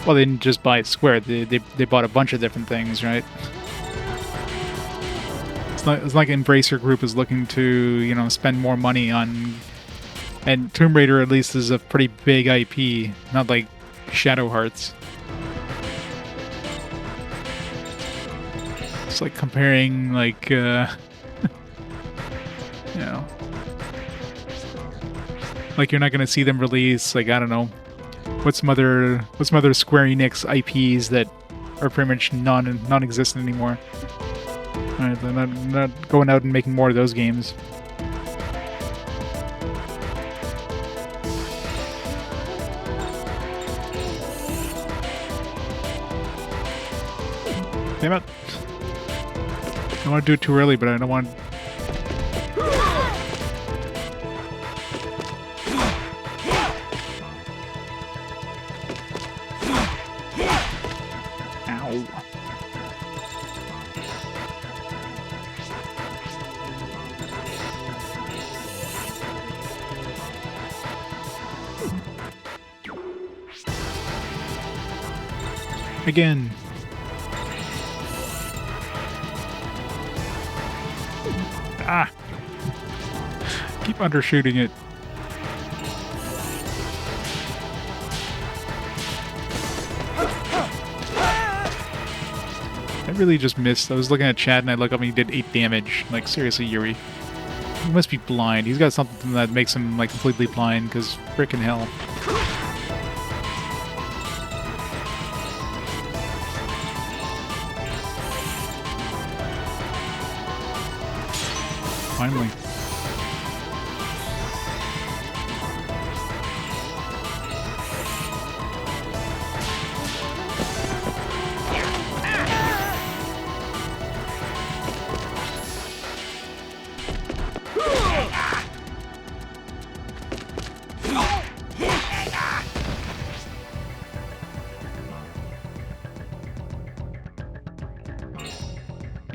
Well, they didn't just buy it square. They bought a bunch of different things, right? It's like Embracer Group is looking to, you know, spend more money on... And Tomb Raider, at least, is a pretty big IP, not like Shadow Hearts. It's like comparing, like, you know... Like, you're not gonna see them release, like, I don't know... What's some other Square Enix IPs that are pretty much non-existent anymore? Alright, they're not going out and making more of those games. Damn it! I don't want to do it too early, but I don't want. Again. Ah! Keep undershooting it. I really just missed. I was looking at chat and I look up and he did 8 damage. Like, seriously, Yuri. He must be blind. He's got something that makes him, like, completely blind, because frickin' hell. Finally.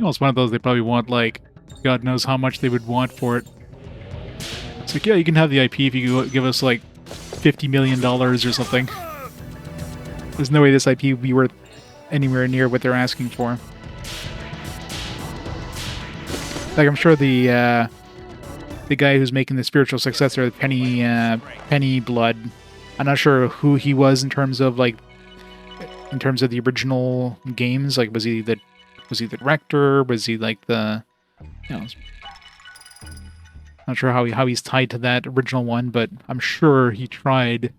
Well, it's one of those they probably want, like, God knows how much they would want for it. It's like, yeah, you can have the IP if you give us, like, $50 million or something. There's no way this IP would be worth anywhere near what they're asking for. Like, I'm sure the guy who's making the spiritual successor, Penny Blood, I'm not sure who he was in terms of the original games. Like, was he the director? Was he like the, you know, not sure how he's tied to that original one, but I'm sure he tried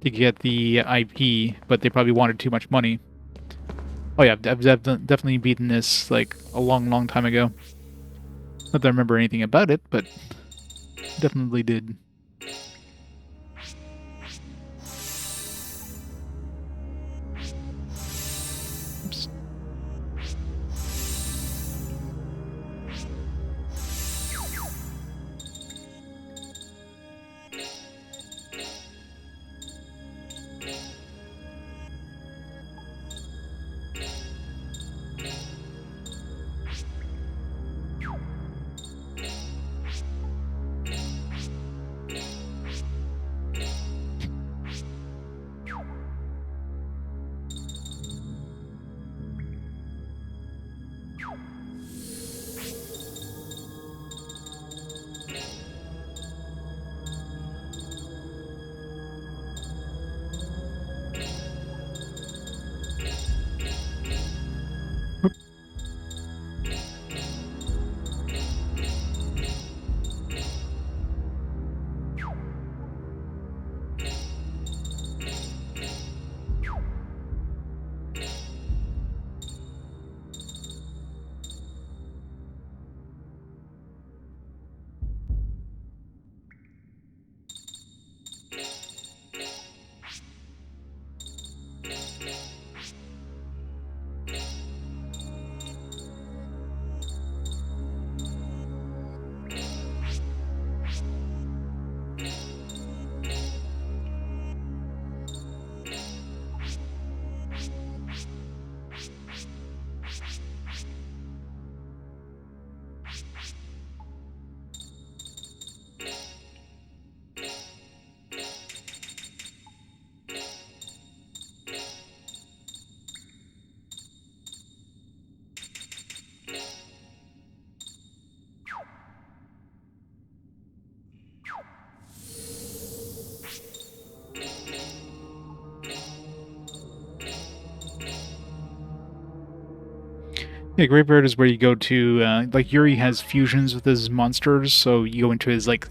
to get the IP, but they probably wanted too much money. Oh yeah, I've definitely beaten this like a long time ago. Not that I remember anything about it, but definitely did. Oops. Yeah, Graveyard is where you go to, like, Yuri has fusions with his monsters, so you go into his, like,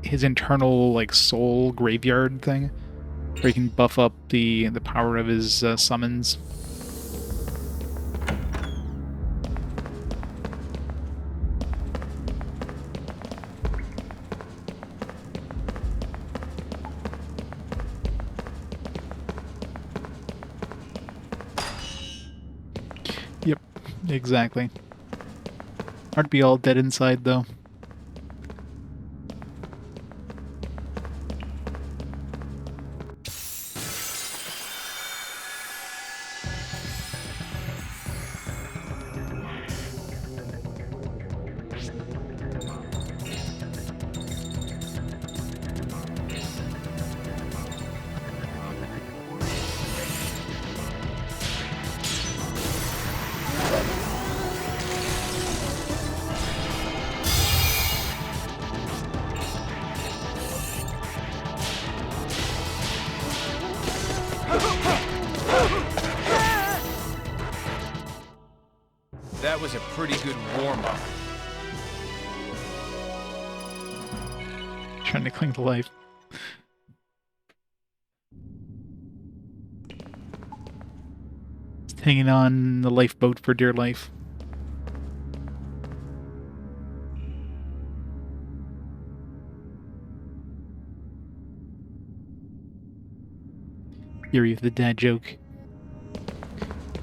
his internal, like, soul graveyard thing, where you can buff up the power of his summons. Yep, exactly. Hard to be all dead inside, though. That was a pretty good warm-up. Trying to cling to life. Just hanging on the lifeboat for dear life. Yuri with the dad joke.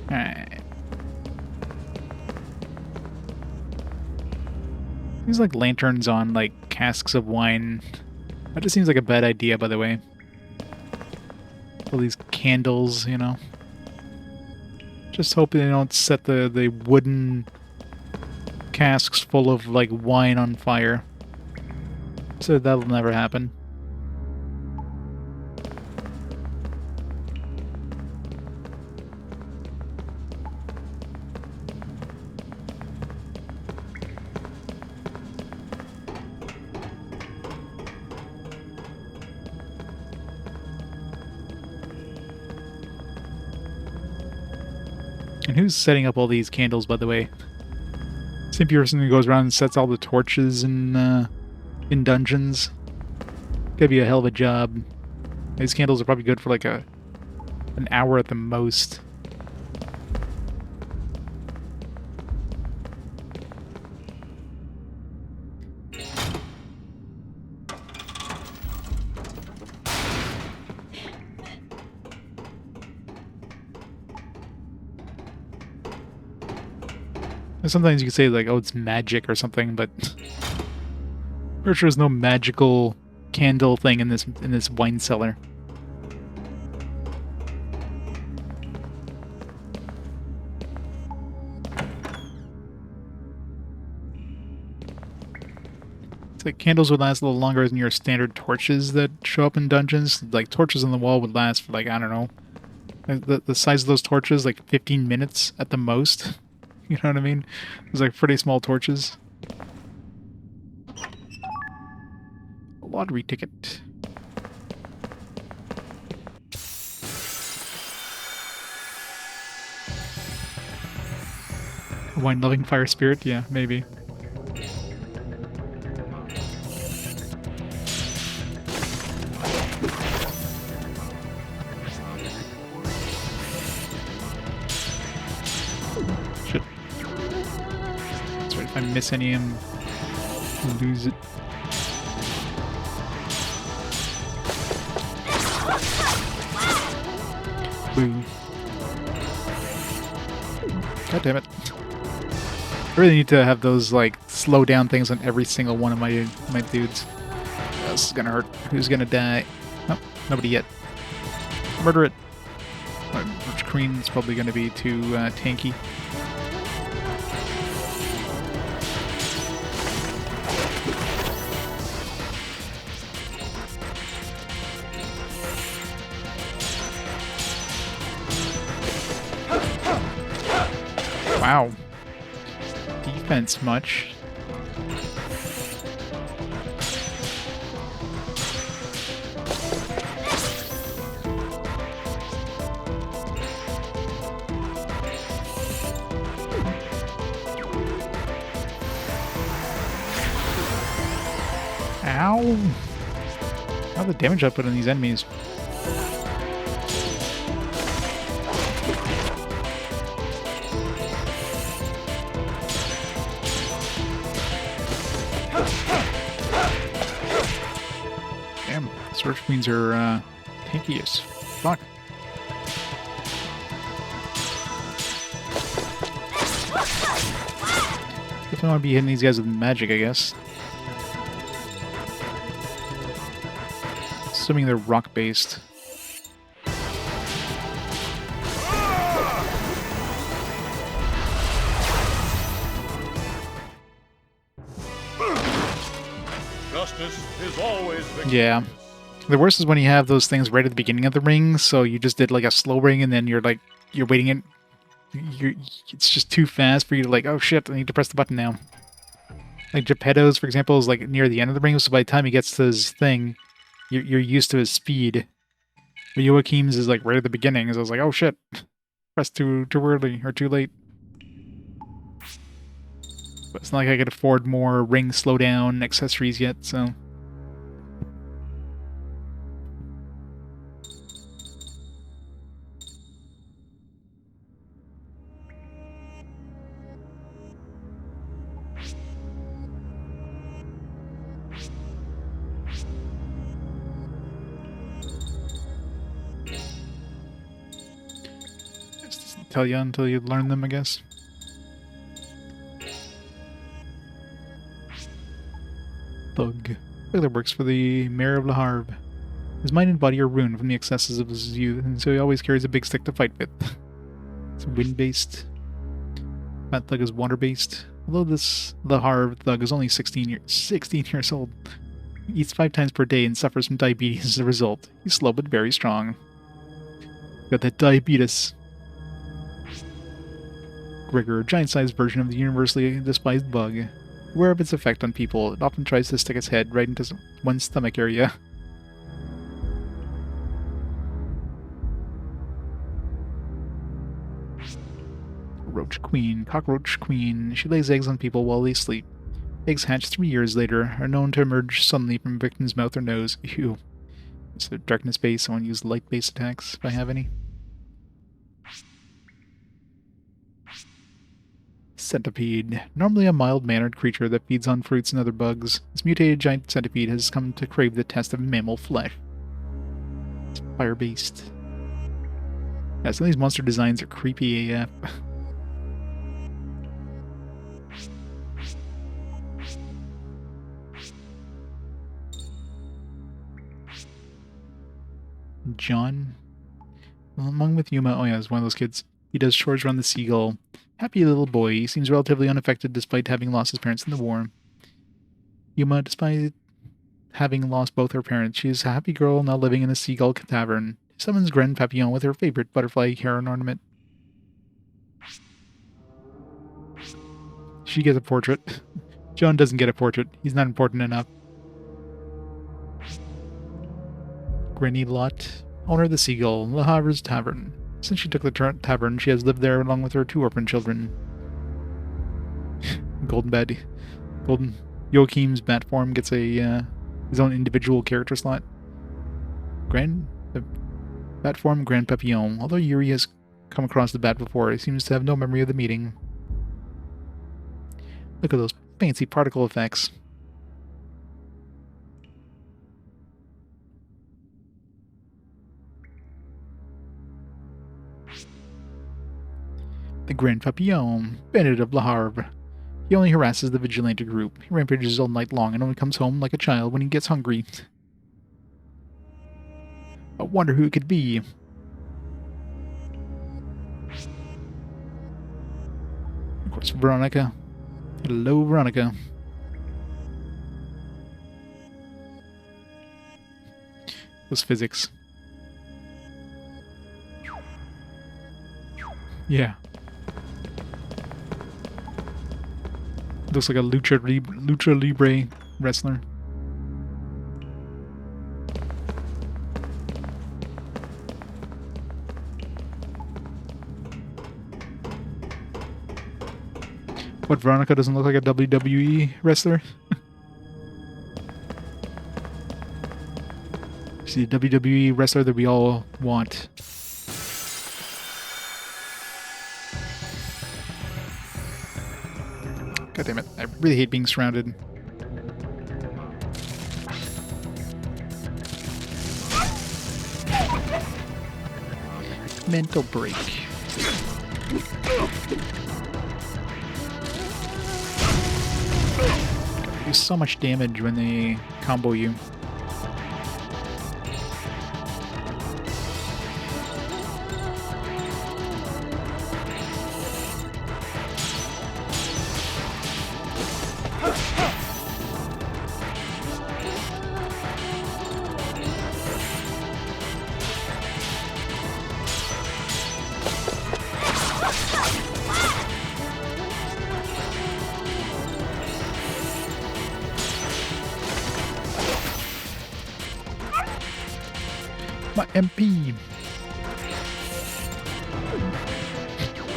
Alright. Seems like lanterns on, like, casks of wine. That just seems like a bad idea, by the way. All these candles, you know. Just hoping they don't set the wooden casks full of, like, wine on fire. So that'll never happen. And who's setting up all these candles, by the way? Same person who goes around and sets all the torches in dungeons. Gotta be a hell of a job. These candles are probably good for like an hour at the most. Sometimes you can say like, oh, it's magic or something, but pretty sure there's no magical candle thing in this wine cellar. It's like candles would last a little longer than your standard torches that show up in dungeons. Like torches on the wall would last for like, I don't know, the size of those torches, like 15 minutes at the most. You know what I mean? It's like pretty small torches. A lottery ticket. A wine-loving fire spirit? Yeah, maybe. Shit. That's right, if I miss any of them, I'll lose it. Boo. God damn it. I really need to have those, like, slow down things on every single one of my dudes. This is gonna hurt. Who's gonna die? Nope, nobody yet. Murder it. Which Queen is probably gonna be too tanky. Wow. Defense much. Ow! All the damage I put on these enemies. Damn, Search Queens are tanky as fuck. Definitely want to be hitting these guys with magic, I guess. Assuming they're rock-based. Justice is always victorious. Yeah. The worst is when you have those things right at the beginning of the ring, so you just did like a slow ring and then you're waiting it. It's just too fast for you to like, oh shit, I need to press the button now. Like Geppetto's, for example, is like near the end of the ring, so by the time he gets to his thing, you're used to his speed. But Joachim's is like right at the beginning, so I was like, oh shit, pressed too early or too late. But it's not like I could afford more ring slowdown accessories yet, so. Tell you until you learn them, I guess. Thug. Regular works for the Mayor of Le Havre. His mind and body are ruined from the excesses of his youth, and so he always carries a big stick to fight with. It's wind-based. Fat Thug is water-based. Although the Harv thug is only 16 years old, he eats 5 times per day and suffers from diabetes as a result. He's slow but very strong. Got that diabetes. Gregor, a giant-sized version of the universally despised bug. Aware of its effect on people, it often tries to stick its head right into one's stomach area. Roach Queen, Cockroach Queen. She lays eggs on people while they sleep. Eggs hatched 3 years later are known to emerge suddenly from a victim's mouth or nose. Ew. So darkness-based, I want to use light-based attacks if I have any. Centipede. Normally a mild-mannered creature that feeds on fruits and other bugs, this mutated giant centipede has come to crave the taste of mammal flesh. It's fire-based. Yeah, some of these monster designs are creepy AF. John? Well, among with Yuma, oh yeah, he's one of those kids. He does chores around the seagull. Happy little boy. He seems relatively unaffected despite having lost his parents in the war. Yuma, despite having lost both her parents, she is a happy girl now living in a seagull tavern. She summons Grand Papillon with her favorite butterfly heron ornament. She gets a portrait. John doesn't get a portrait. He's not important enough. Granny Lot, owner of the Seagull, Le Havre's Tavern. Since she took the tavern, she has lived there along with her 2 orphan children. Golden Joachim's bat form gets a his own individual character slot. Bat form Grand Papillon. Although Yuri has come across the bat before, he seems to have no memory of the meeting. Look at those fancy particle effects. The Grand Papillon, bandit of Le Havre. He only harasses the vigilante group. He rampages all night long and only comes home like a child when he gets hungry. I wonder who it could be. Of course, Veronica. Hello, Veronica. Those physics. Yeah. Looks like a Lucha Libre wrestler. What, Veronica doesn't look like a WWE wrestler? She's a WWE wrestler that we all want. God damn it, I really hate being surrounded. Mental break. Do so much damage when they combo you. My MP.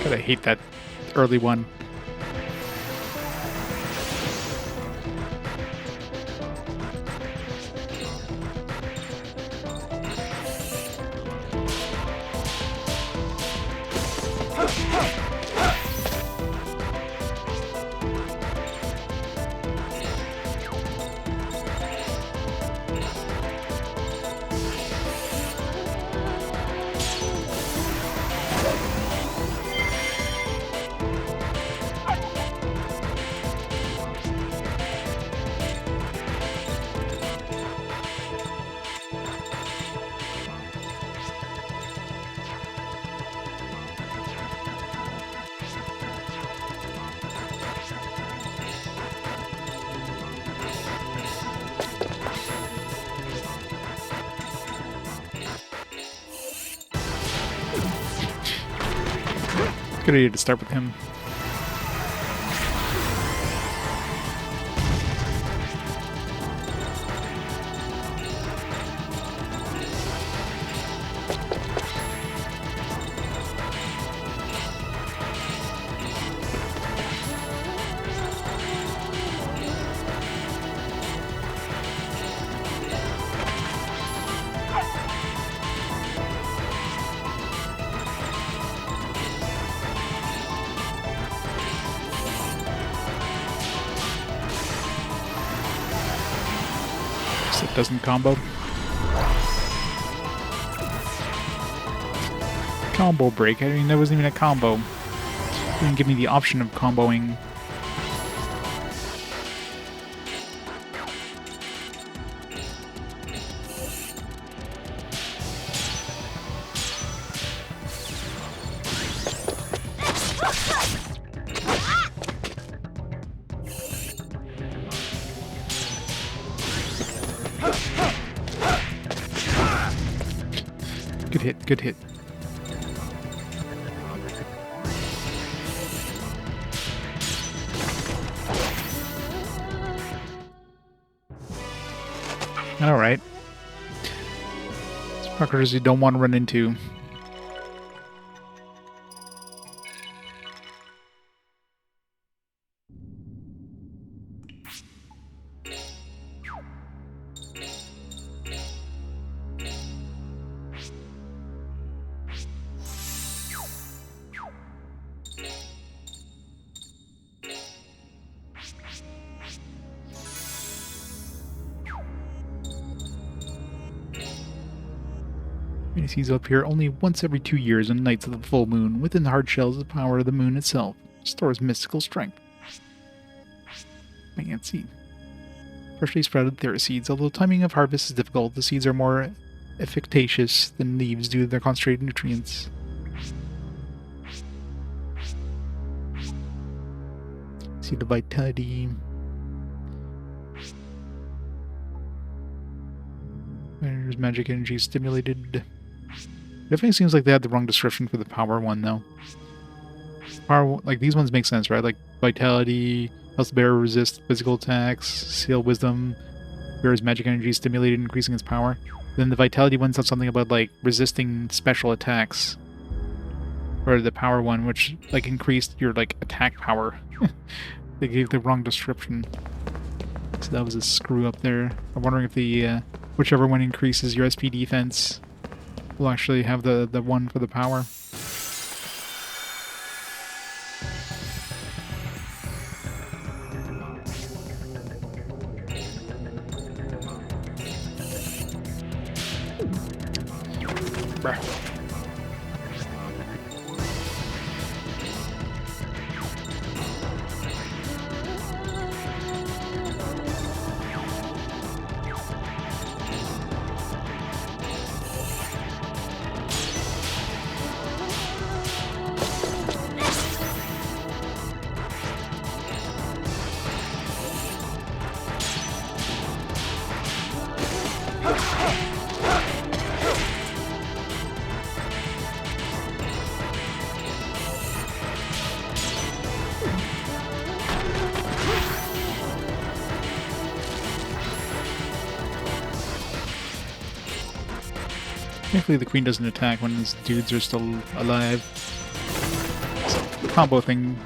God, I hate that early one. Good idea to start with him. It doesn't combo. Combo break. I mean, that wasn't even a combo. It didn't give me the option of comboing. Good hit, good hit. Alright. Fuckers you don't want to run into. Seas up here only once every 2 years on nights of the full moon. Within the hard shells of the power of the moon itself stores mystical strength. I can't see. Freshly sprouted thera seeds. Although timing of harvest is difficult, the seeds are more efficacious than leaves due to their concentrated nutrients. See the vitality. There's magic energy stimulated. Definitely seems like they had the wrong description for the power one, though. Power, like, these ones make sense, right? Like, vitality, helps the bearer resist physical attacks, seal wisdom, bearer's magic energy stimulated, increasing its power. Then the vitality one said something about, like, resisting special attacks. Or the power one, which, like, increased your, like, attack power. They gave the wrong description. So that was a screw up there. I'm wondering if the, whichever one increases your SP defense will actually have the one for the power. Bruh. Thankfully the queen doesn't attack when these dudes are still alive. So the combo thing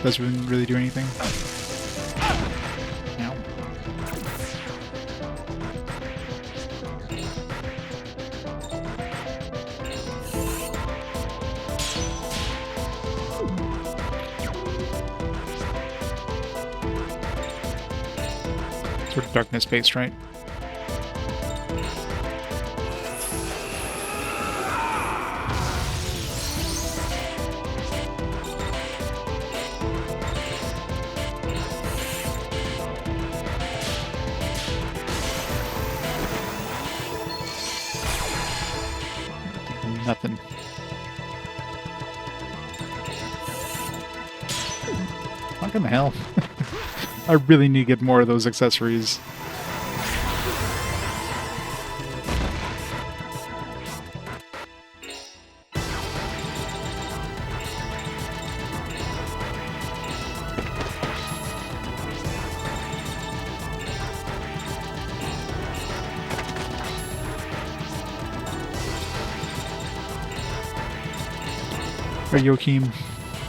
doesn't really do anything. Ow. Sort of darkness based, right? Nothing. Fucking hell. I really need to get more of those accessories. Alright, Joachim,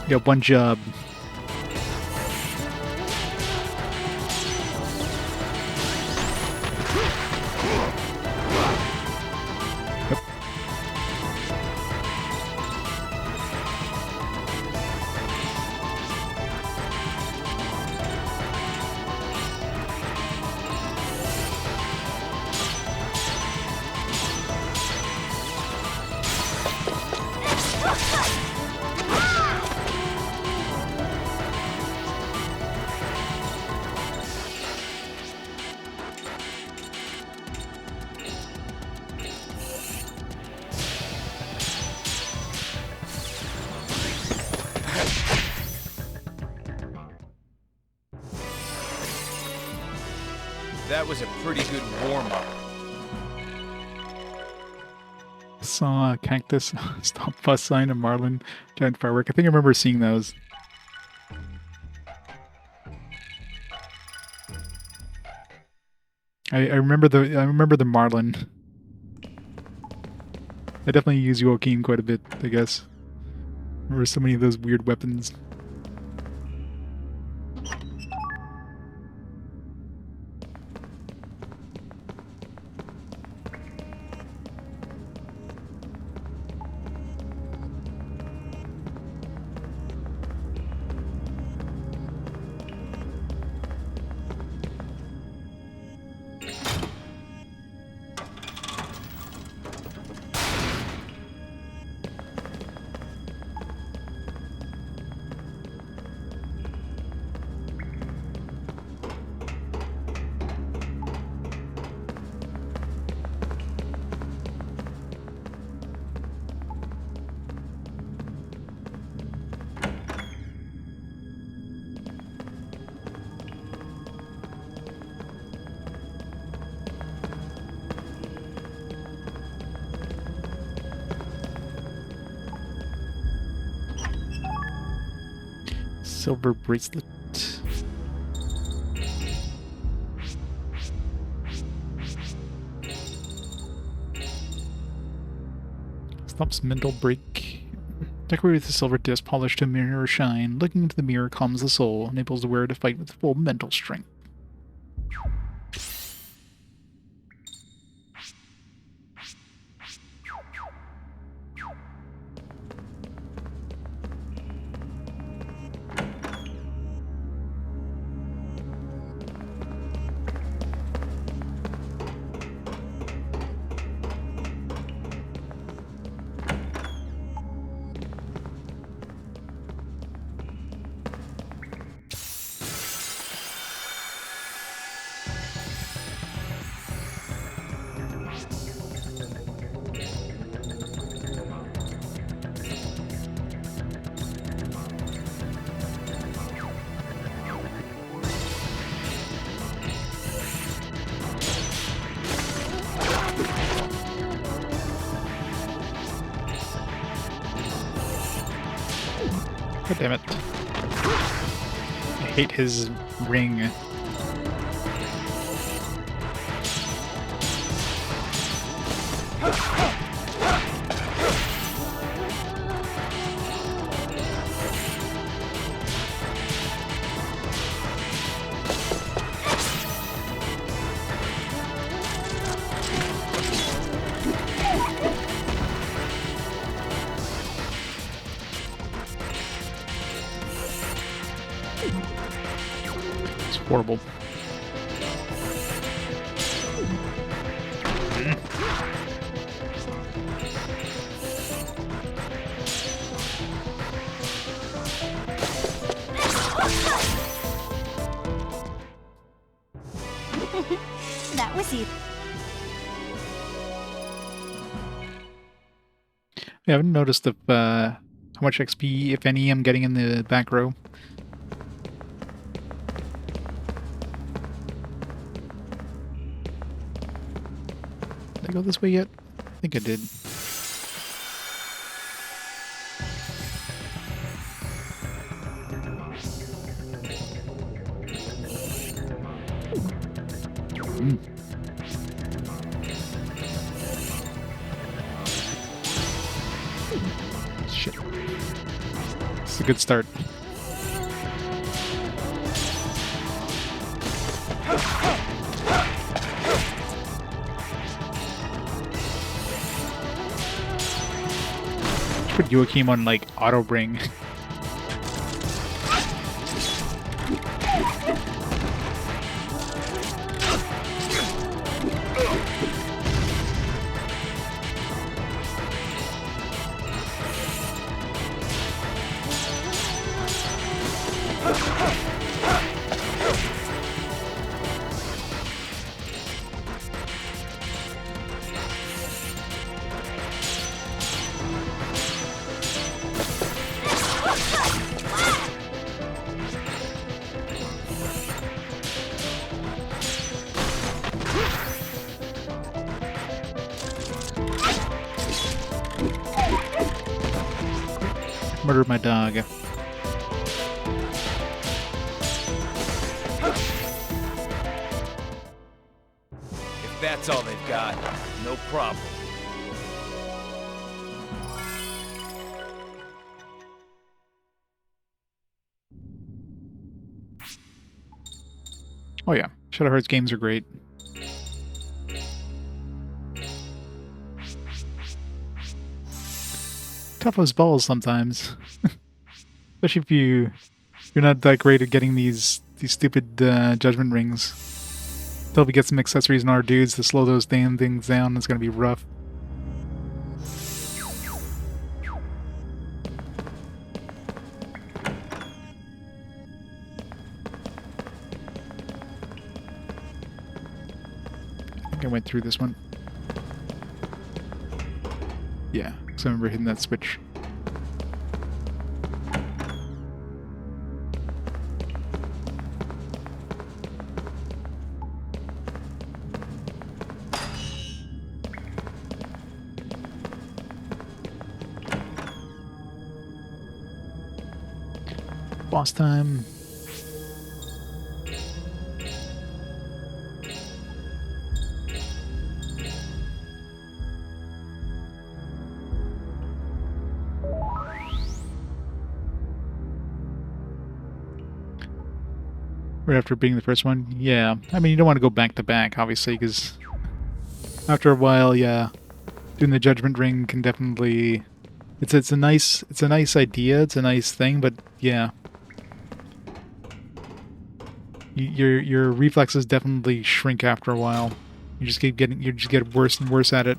you got one job. Yep. That was a pretty good warm-up. Saw a cactus, stop bus sign, a marlin, giant firework. I think I remember seeing those. I remember the marlin. I definitely use Joachim quite a bit, I guess. Remember so many of those weird weapons. Silver bracelet. Stops mental break. Decorated with a silver disc polished to mirror shine. Looking into the mirror calms the soul, enables the wearer to fight with full mental strength. God damn it. I hate his ring. It's horrible. That was it. I haven't noticed if, how much XP, if any, I'm getting in the back row. Did I go this way yet? I think I did. Shit. It's a good start. Put Joachim on like auto bring. Murdered my dog. If that's all they've got, no problem. Oh yeah, Shadow Hearts games are great. Tough as balls sometimes, especially if you're not that great at getting these stupid judgment rings. Until we get some accessories in our dudes to slow those damn things down, it's gonna be rough. I think I went through this one. Yeah, because I remember hitting that switch. Boss time. Right after being the first one? Yeah. I mean, you don't want to go back to back, obviously, because after a while, yeah, doing the Judgment Ring can definitely... It's a nice idea, it's a nice thing, but yeah. Your reflexes definitely shrink after a while. You just get worse and worse at it.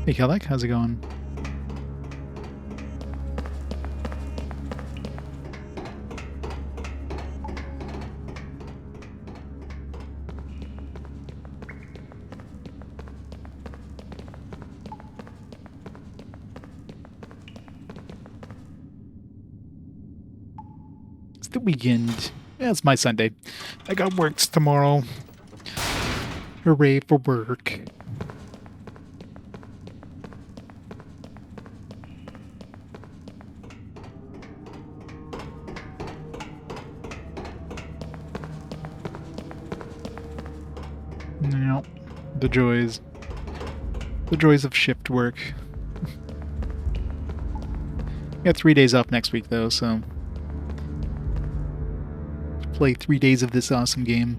Hey Kellic, how's it going? It's the weekend. Yeah, it's my Sunday. I got works tomorrow. Hooray for work. No, the joys. The joys of shift work. Got 3 days off next week though, so play 3 days of this awesome game.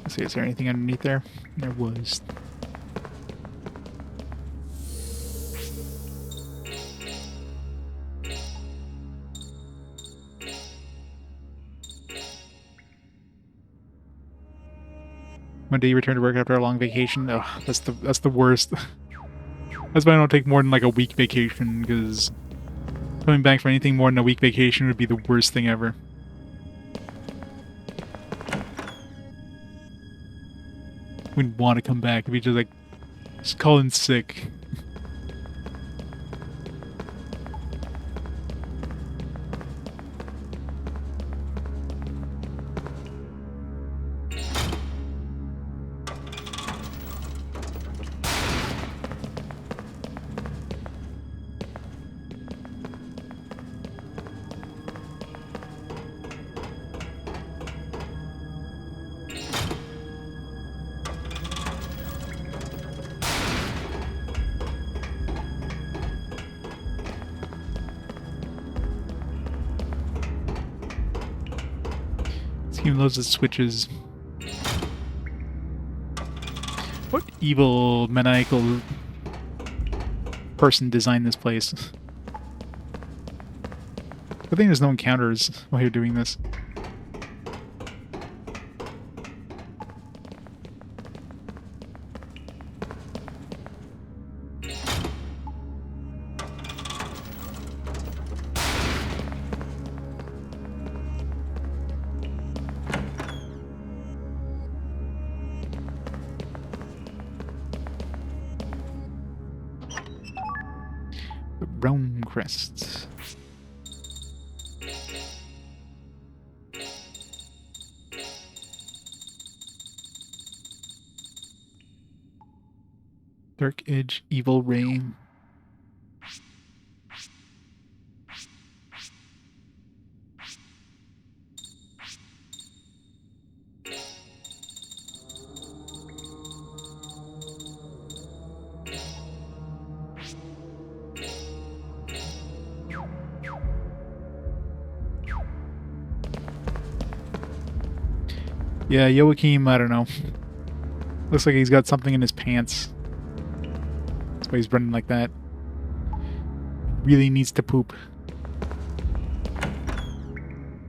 Let's see, is there anything underneath there? There was. Monday you return to work after a long vacation. Oh, that's the worst. That's why I don't take more than like a week vacation, because coming back for anything more than a week vacation would be the worst thing ever. Wouldn't want to come back if you just call in sick. He loves his switches. What evil, maniacal person designed this place? I think there's no encounters while you're doing this. The Realm Crest. Dark Edge, Evil Ray. Yeah, Joachim, I don't know. Looks like he's got something in his pants. That's why he's running like that. Really needs to poop.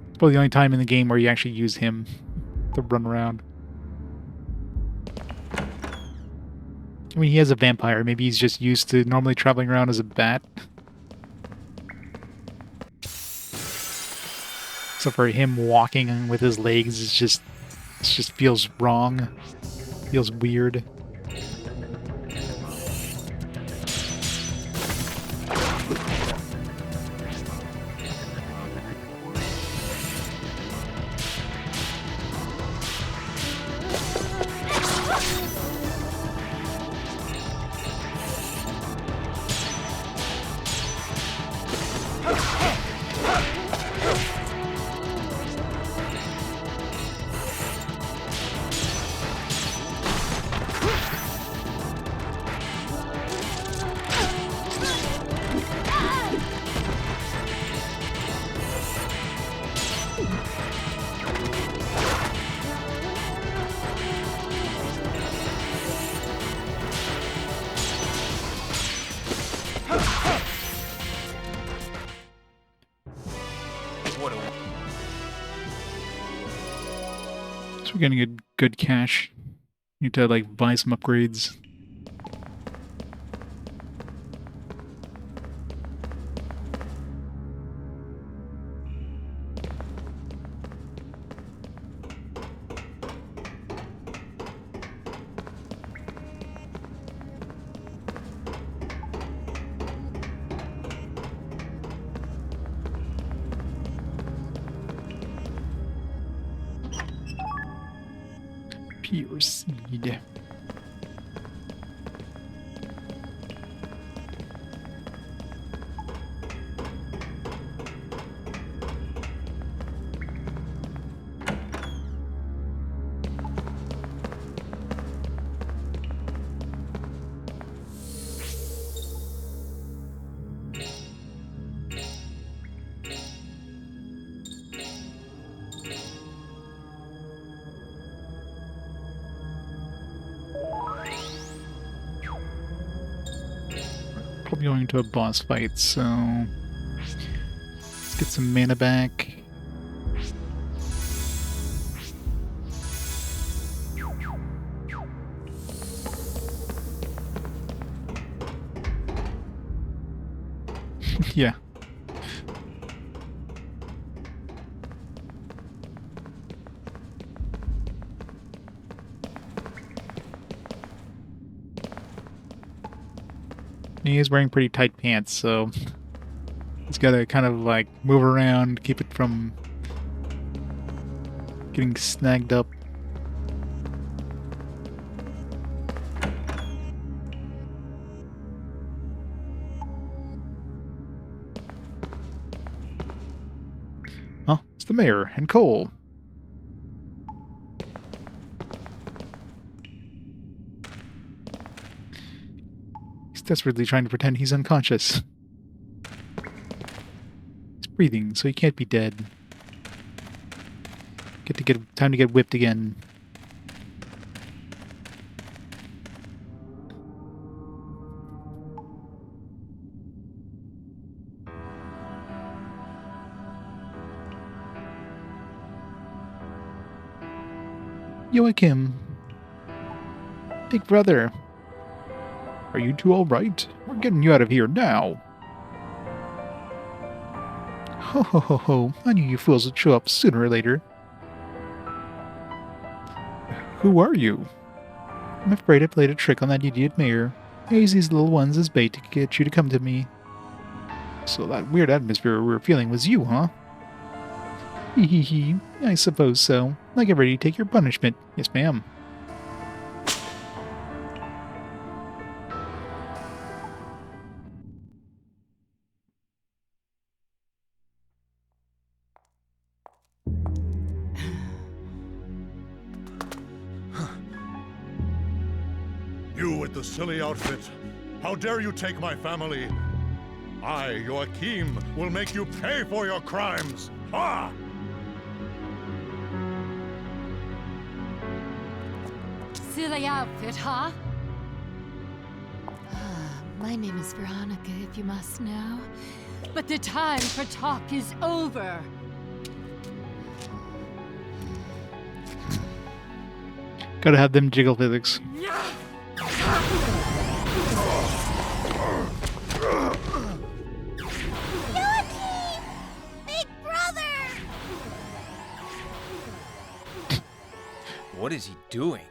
It's probably the only time in the game where you actually use him to run around. I mean, he has a vampire. Maybe he's just used to normally traveling around as a bat. So for him walking with his legs, it just feels wrong. Feels weird. So we're getting a good cash. Need to like buy some upgrades. Pure seed. Probably going to a boss fight, so let's get some mana back. Yeah. He is wearing pretty tight pants, so he's got to kind of like move around, keep it from getting snagged up. Oh, it's the mayor and Cole. Desperately trying to pretend he's unconscious. He's breathing, so he can't be dead. Time to get whipped again. Joachim. Big brother. Are you two alright? We're getting you out of here now. Ho ho ho ho. I knew you fools would show up sooner or later. Who are you? I'm afraid I played a trick on that idiot mayor. I used these little ones as bait to get you to come to me. So that weird atmosphere we were feeling was you, huh? Hee hee hee. I suppose so. Now get ready to take your punishment. Yes, ma'am. You with the silly outfit. How dare you take my family? I, Joachim, will make you pay for your crimes. Ha! Silly outfit, huh? My name is Veronica, if you must know. But the time for talk is over. Gotta have them jiggle physics. Yuri! Big brother! What is he doing?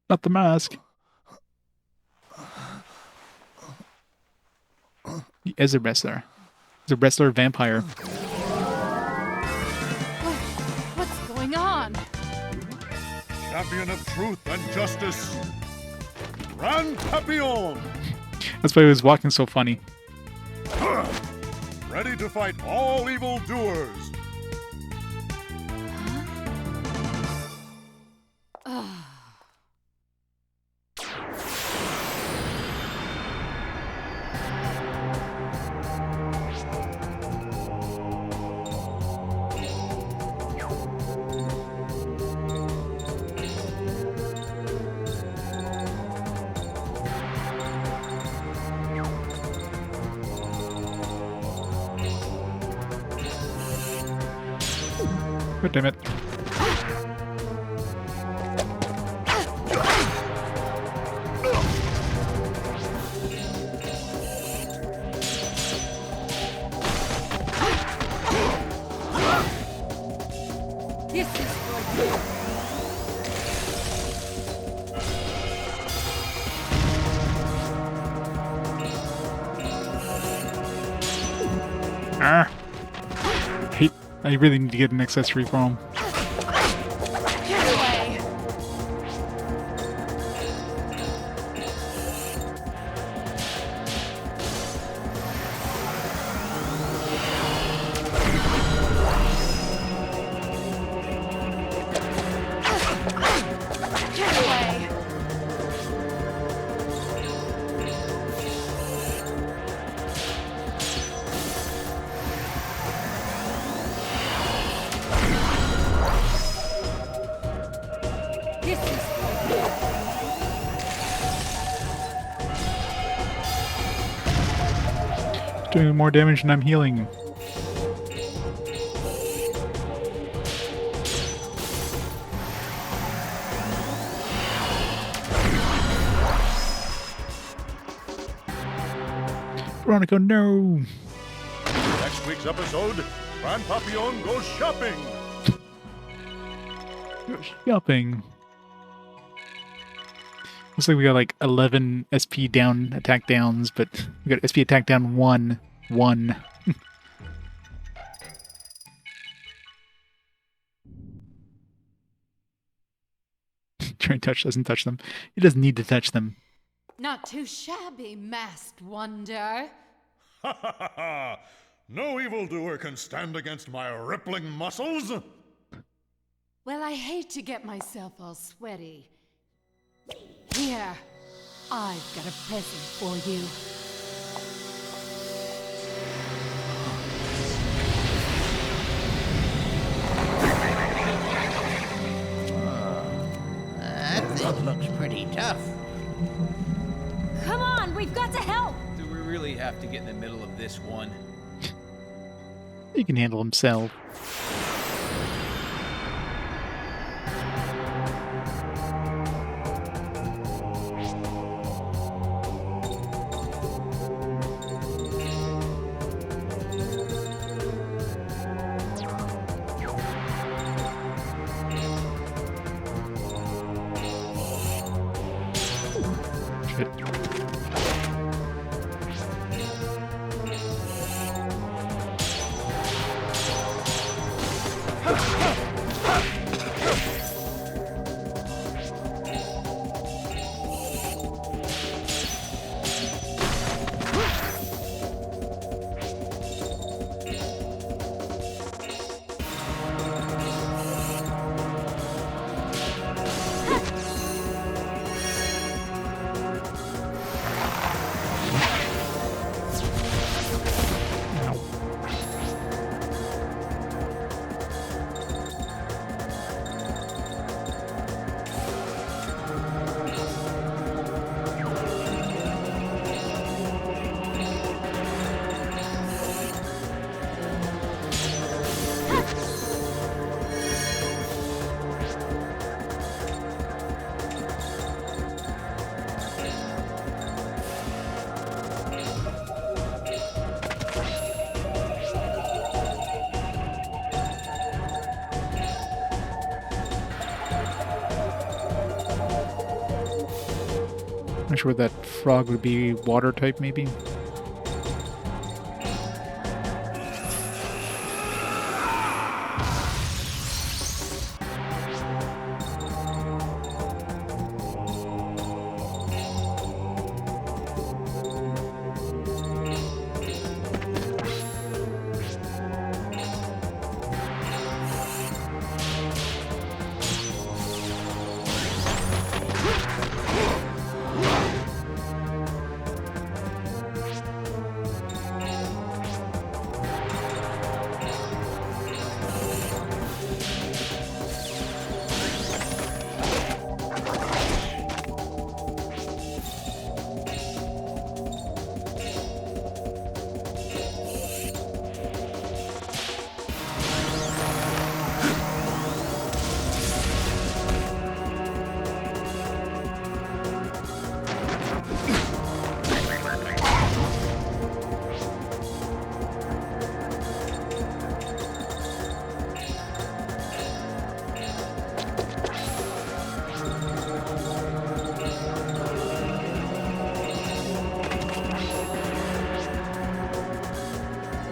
Not the mask. He is a wrestler. He's a wrestler vampire. What's going on? Champion of truth and justice. Grand Papillon! That's why he was walking so funny. Ready to fight all evil doers. God damn it. This is for you. Ah. I really need to get an accessory for him. Get away. Get away. This is for you. Doing more damage than I'm healing. Veronica, no! Next week's episode, Grand Papillon goes shopping. Shopping. Looks like we got like 11 SP down attack downs, but we got SP attack down 1. Try and touch, doesn't touch them. He doesn't need to touch them. Not too shabby, masked wonder. Ha ha ha ha! No evildoer can stand against my rippling muscles. Well, I hate to get myself all sweaty. Here, I've got a present for you. That thing looks pretty tough. Come on, we've got to help! Do we really have to get in the middle of this one? He can handle himself. Shit. Not sure what that frog would be. Water type, maybe?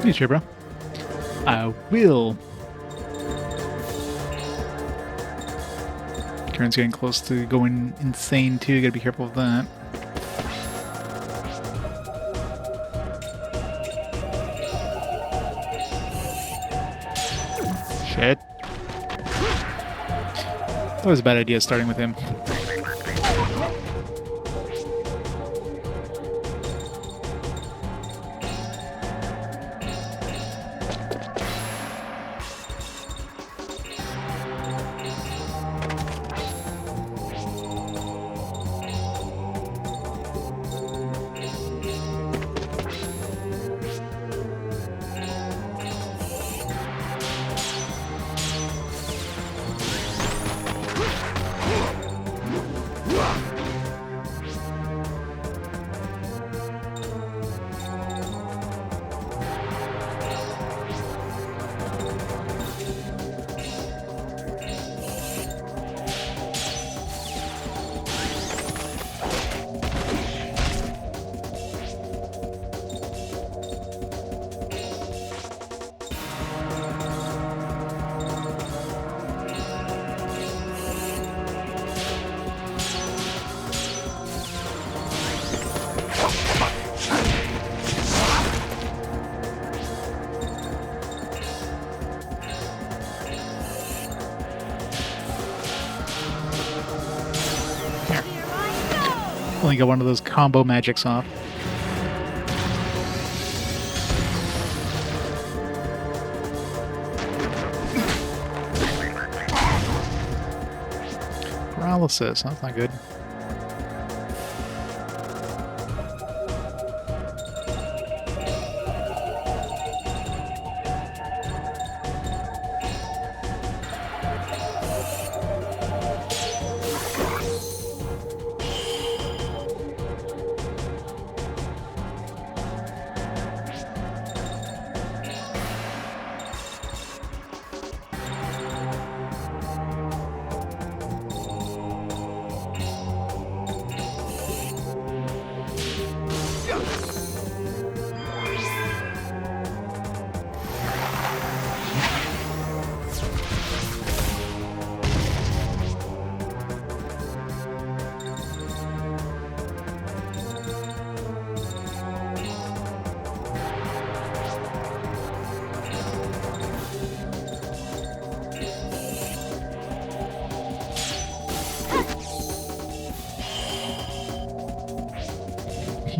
Hey, sure, bro. I will. Karen's getting close to going insane too. You gotta be careful of that. Shit. That was a bad idea starting with him. Only got one of those combo magics off. Paralysis, that's not good.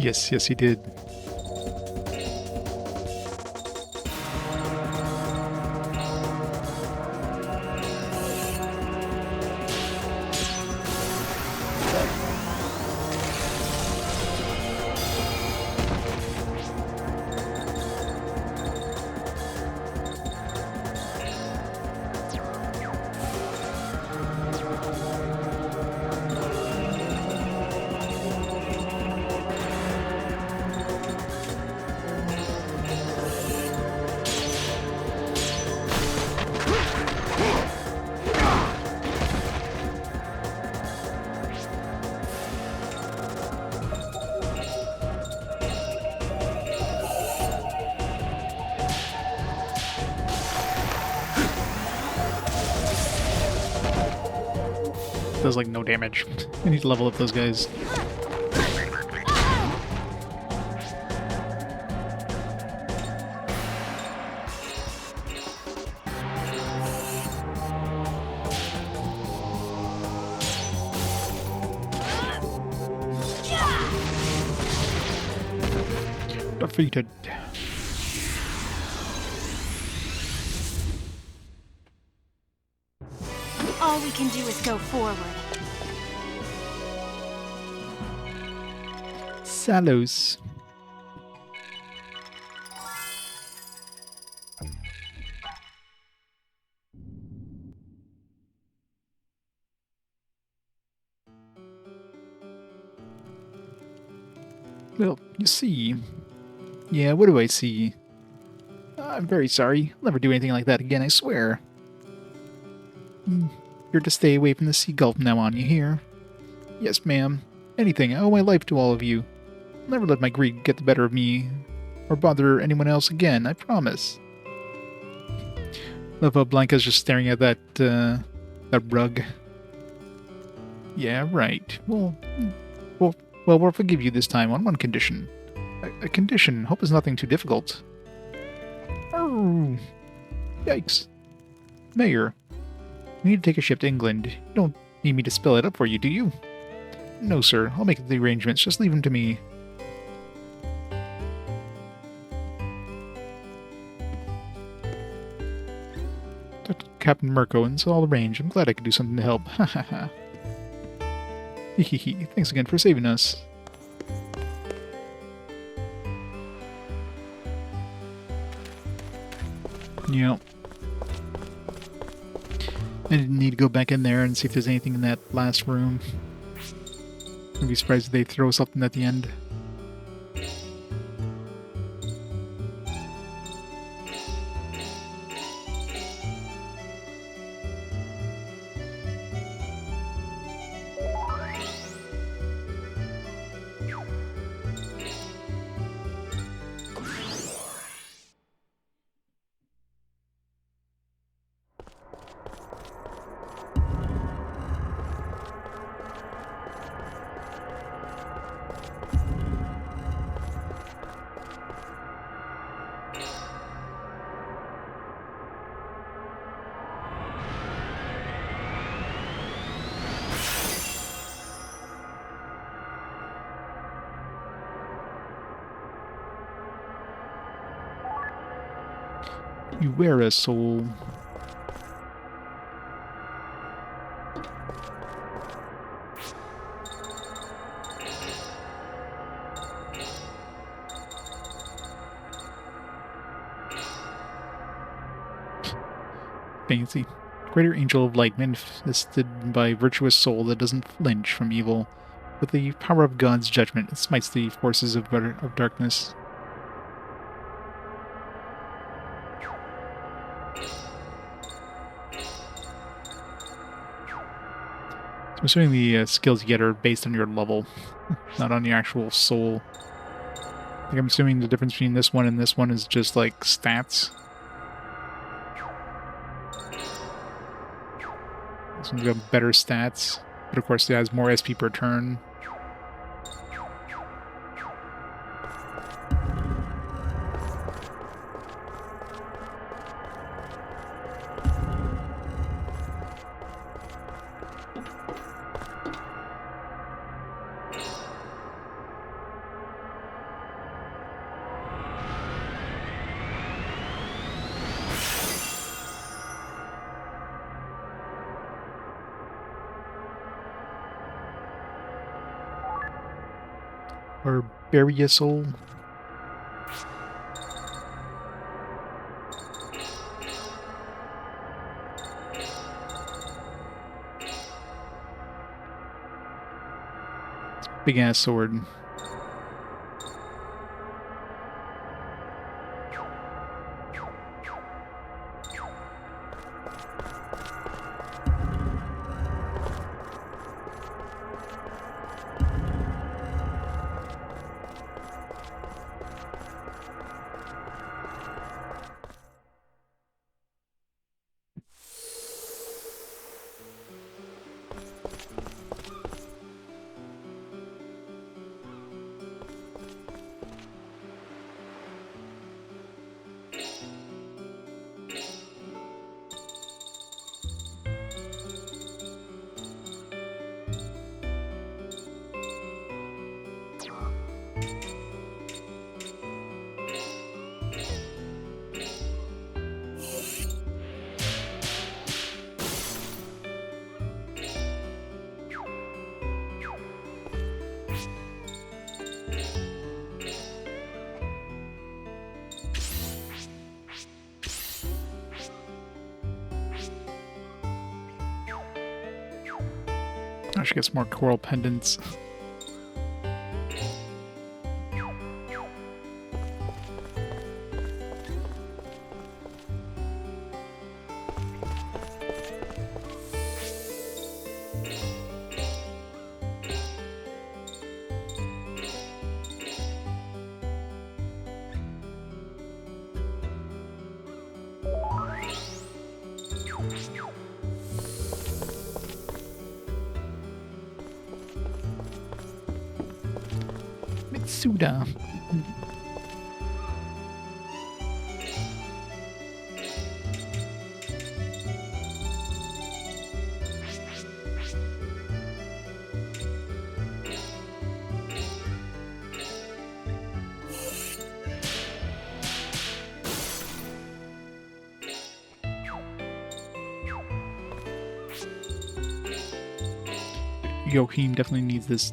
Yes, he did. Does like no damage. We need to level up those guys. Defeated. All we can do is go forward. Salos. Well, you see. Yeah, what do I see? I'm very sorry. I'll never do anything like that again, I swear. You're to stay away from the Sea Gulf from now on, you hear? Yes, ma'am. Anything. I owe my life to all of you. I'll never let my greed get the better of me or bother anyone else again, I promise. Love how Blanca's just staring at that rug. Yeah, right. Well, we'll forgive you this time on one condition. A condition. Hope it's nothing too difficult. Oh, yikes. Mayor, we need to take a ship to England. You don't need me to spell it up for you, do you? No, sir. I'll make the arrangements. Just leave them to me. Talk to Captain Mirko, and it's all arranged. I'm glad I could do something to help. Ha ha ha. Hehehe. Thanks again for saving us. Yeah. I didn't need to go back in there and see if there's anything in that last room. I'd be surprised if they throw something at the end. You wear a soul. Fancy. Greater angel of light, manifested by virtuous soul that doesn't flinch from evil. With the power of God's judgment, it smites the forces of darkness. I'm assuming the skills you get are based on your level, not on your actual soul. Like, I'm assuming the difference between this one and this one is just like stats. This one's got better stats, but of course it has more SP per turn. Or bury a soul. Big ass sword. I should get some more coral pendants. Mitsuda. Joachim definitely needs this.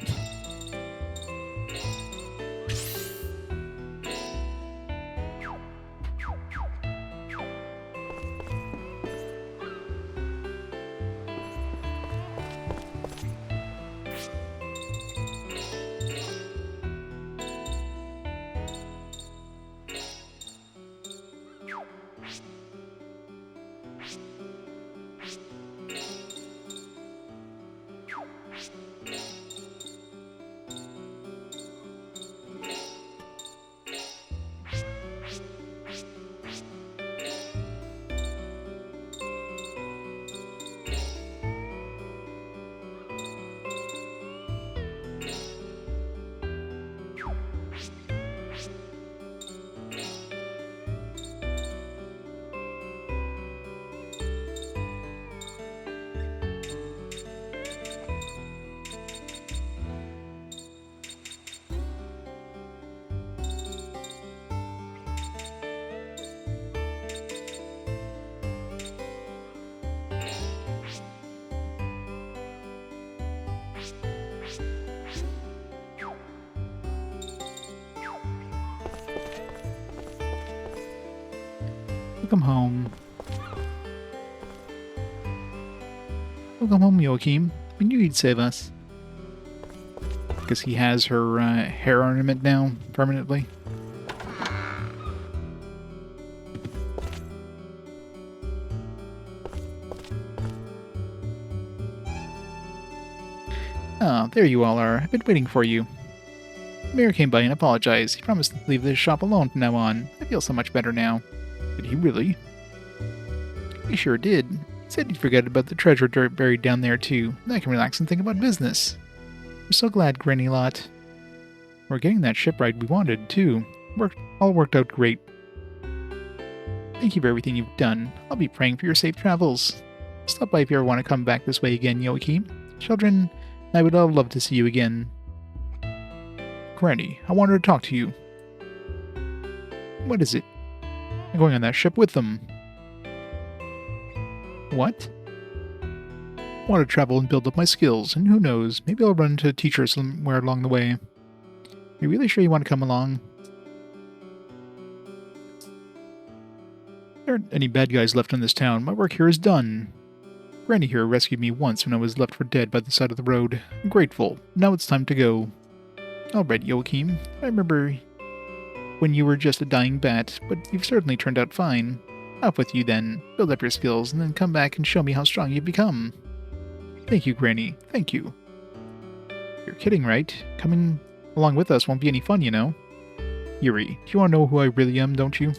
Welcome home. Welcome home, Joachim. We knew you'd save us. Guess he has her hair ornament now, permanently. Ah, there you all are. I've been waiting for you. Mayor came by and apologized. He promised to leave this shop alone from now on. I feel so much better now. Did he really? He sure did. He said he'd forget about the treasure buried down there too, and I can relax and think about business. We're so glad, Granny Lot. We're getting that ship ride we wanted, too. All worked out great. Thank you for everything you've done. I'll be praying for your safe travels. Stop by if you ever want to come back this way again, Joachim. Children, I would all love to see you again. Granny, I wanted to talk to you. What is it? I'm going on that ship with them. What? I want to travel and build up my skills, and who knows, maybe I'll run into a teacher somewhere along the way. Are you really sure you want to come along? There aren't any bad guys left in this town. My work here is done. Granny here rescued me once when I was left for dead by the side of the road. I'm grateful. Now it's time to go. All right, Joachim. I remember when you were just a dying bat, but you've certainly turned out fine. Off with you then. Build up your skills, and then come back and show me how strong you've become. Thank you, Granny. Thank you. You're kidding, right? Coming along with us won't be any fun, you know. Yuri, do you want to know who I really am, don't you?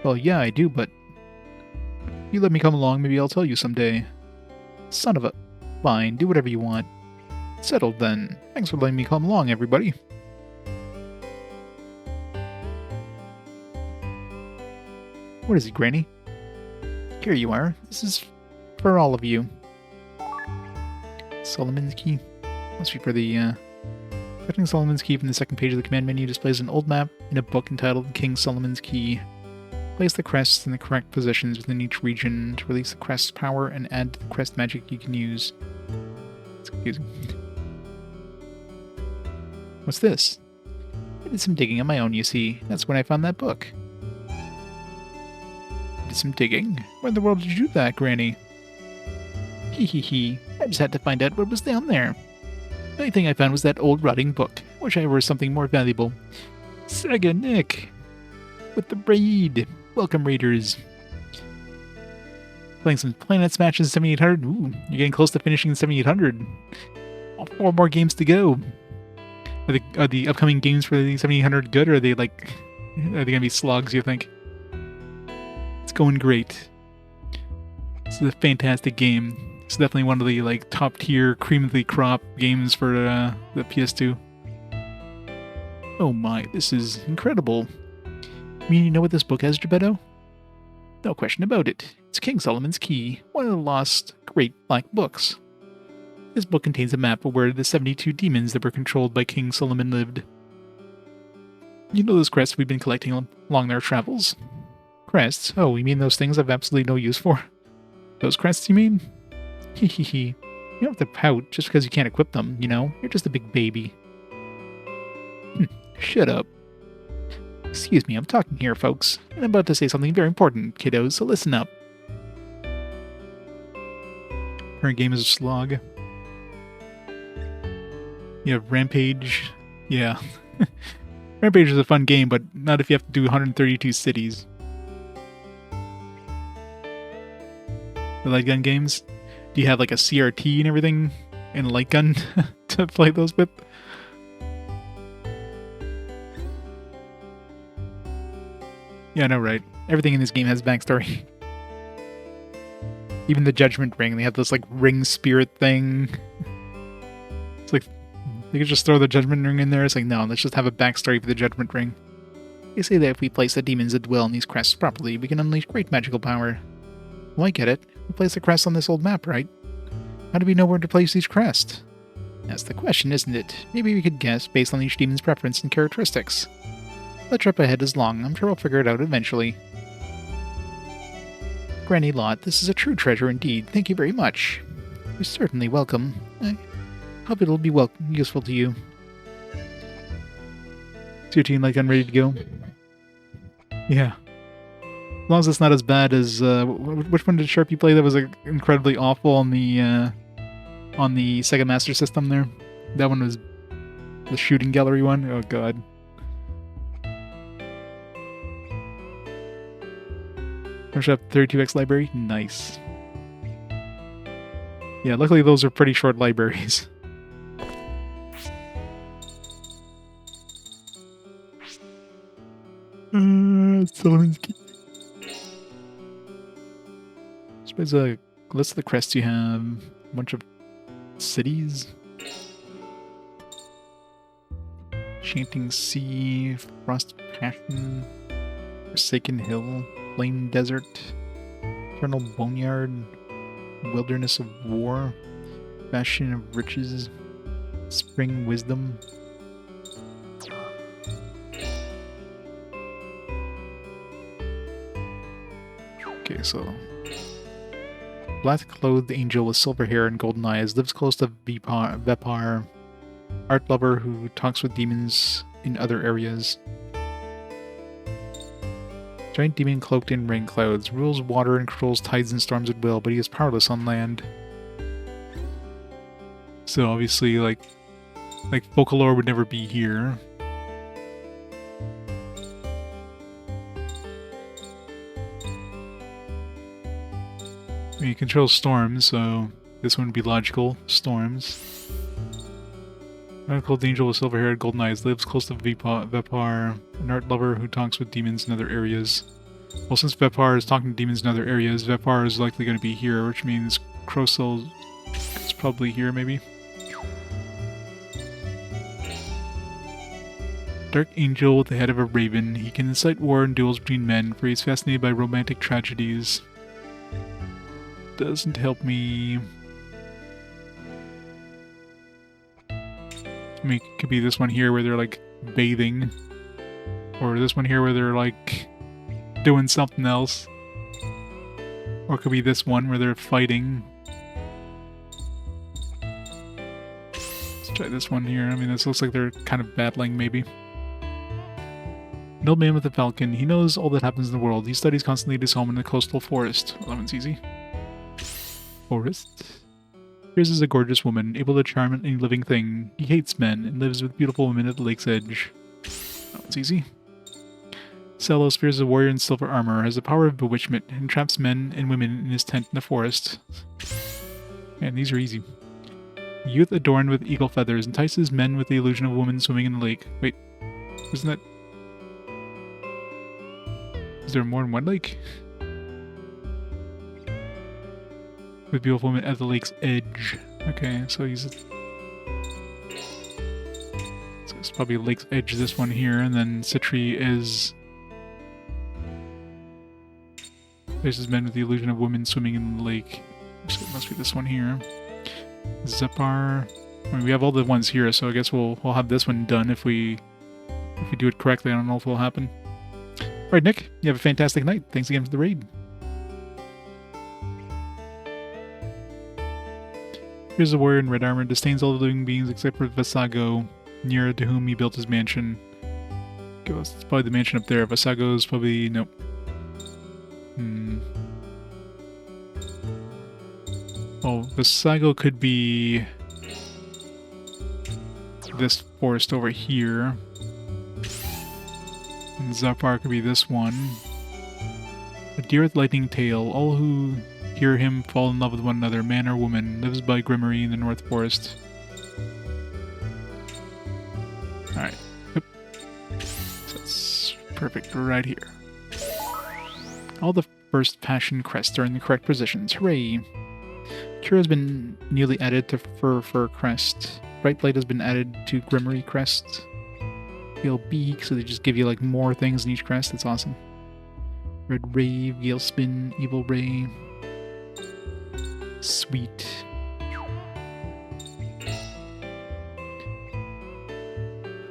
Well, yeah, I do, but... you let me come along, maybe I'll tell you someday. Son of a... Fine, do whatever you want. Settled then. Thanks for letting me come along, everybody. What is it, Granny? Here you are. This is for all of you. Solomon's Key. Must be for the, Selecting Solomon's Key from the second page of the command menu displays an old map in a book entitled King Solomon's Key. Place the crests in the correct positions within each region to release the crest's power and add to the crest magic you can use. It's confusing. What's this? I did some digging on my own, you see. That's when I found that book. Did some digging? Where in the world did you do that, Granny? Hee hee hee. I just had to find out what was down there. The only thing I found was that old rotting book. Wish I were something more valuable. Sega Nick! With the raid! Welcome, raiders. Playing some Planet Smashes 7800. Ooh, you're getting close to finishing 7800. 4 more games to go. Are the upcoming games for the 7800 good, or are they gonna be slogs, you think? It's going great. This is a fantastic game. It's definitely one of the top tier, cream of the crop games for the PS2. Oh my, this is incredible. You mean you know what this book has, Geppetto? No question about it. It's King Solomon's Key, one of the lost great black books. This book contains a map of where the 72 demons that were controlled by King Solomon lived. You know those crests we've been collecting along their travels? Crests? Oh, you mean those things I've absolutely no use for? Those crests, you mean? Hee hee hee. You don't have to pout just because you can't equip them, you know? You're just a big baby. Shut up. Excuse me, I'm talking here, folks. And I'm about to say something very important, kiddos, so listen up. Current game is a slog. You have Rampage. Yeah. Rampage is a fun game, but not if you have to do 132 cities. The light gun games? Do you have a CRT and everything? And a light gun to play those with? Yeah, I know, right? Everything in this game has backstory. Even the Judgment Ring, they have this ring spirit thing. It's like they could just throw the Judgment Ring in there. It's like, no, let's just have a backstory for the Judgment Ring. They say that if we place the demons that dwell in these crests properly, we can unleash great magical power. Well, I get it. We place the crest on this old map, right? How do we know where to place each crest? That's the question, isn't it? Maybe we could guess based on each demon's preference and characteristics. The trip ahead is long. I'm sure we'll figure it out eventually. Granny Lot, this is a true treasure indeed. Thank you very much. You're certainly welcome. I hope it'll be useful to you. Is your team light gun ready to go? Yeah. As long as it's not as bad as which one did Sharpie play that was incredibly awful on the Sega Master System there? That one was the shooting gallery one. Oh god. Finish up 32X library. Nice. Yeah, luckily those are pretty short libraries. Solomon's Key. Suppose a list of the crests you have. A bunch of cities. Chanting Sea, Frost Passion, Forsaken Hill, Flame Desert, Eternal Boneyard, Wilderness of War, Bastion of Riches, Spring Wisdom. Okay, so black-clothed angel with silver hair and golden eyes lives close to Vepar, art lover who talks with demons in other areas. Giant demon cloaked in rain clouds, rules water and controls tides and storms at will, but he is powerless on land. So obviously, like Folklore would never be here. I mean, he controls storms, so this wouldn't be logical. Storms. Called Angel with silver hair, golden eyes, lives close to Vepar, an art lover who talks with demons in other areas. Well, since Vepar is talking to demons in other areas, Vepar is likely going to be here, which means Crocel is probably here, maybe. Dark Angel with the head of a raven. He can incite war and duels between men, for he is fascinated by romantic tragedies. Doesn't help me. I mean, it could be this one here where they're like bathing, or this one here where they're like doing something else, or it could be this one where they're fighting. Let's try this one here. I mean, this looks like they're kind of battling, maybe. An old man with a falcon. He knows all that happens in the world. He studies constantly at his home in the coastal forest. Well, that one's easy. Forest. Here's is a gorgeous woman, able to charm any living thing. He hates men and lives with beautiful women at the lake's edge. That one's easy. Celos fears a warrior in silver armor, has the power of bewitchment, and traps men and women in his tent in the forest. Man, these are easy. Youth adorned with eagle feathers entices men with the illusion of a woman swimming in the lake. Wait, isn't that... Is there more than one lake? With beautiful women at the lake's edge. Okay, so he's... So it's probably lake's edge, this one here, and then Citri is... There's men with the illusion of women swimming in the lake. So it must be this one here. Zepar... I mean, we have all the ones here, so I guess we'll have this one done if we do it correctly. I don't know if it will happen. Alright, Nick, you have a fantastic night. Thanks again for the raid. Here's a warrior in red armor, disdains all the living beings except for Vasago, near to whom he built his mansion. It's probably the mansion up there. Vasago's probably... nope. Oh, Vasago could be... this forest over here. And Zapar could be this one. A deer with lightning tail. All who hear him fall in love with one another, man or woman. Lives by Grimmery in the North Forest. Alright. Yep. So that's perfect right here. All the first passion crests are in the correct positions. Hooray! Cure has been newly added to Fur crest. Bright light has been added to Grimmery crest. Gale beak, so they just give you like more things in each crest. That's awesome. Red rave, Gale spin, evil ray. Sweet.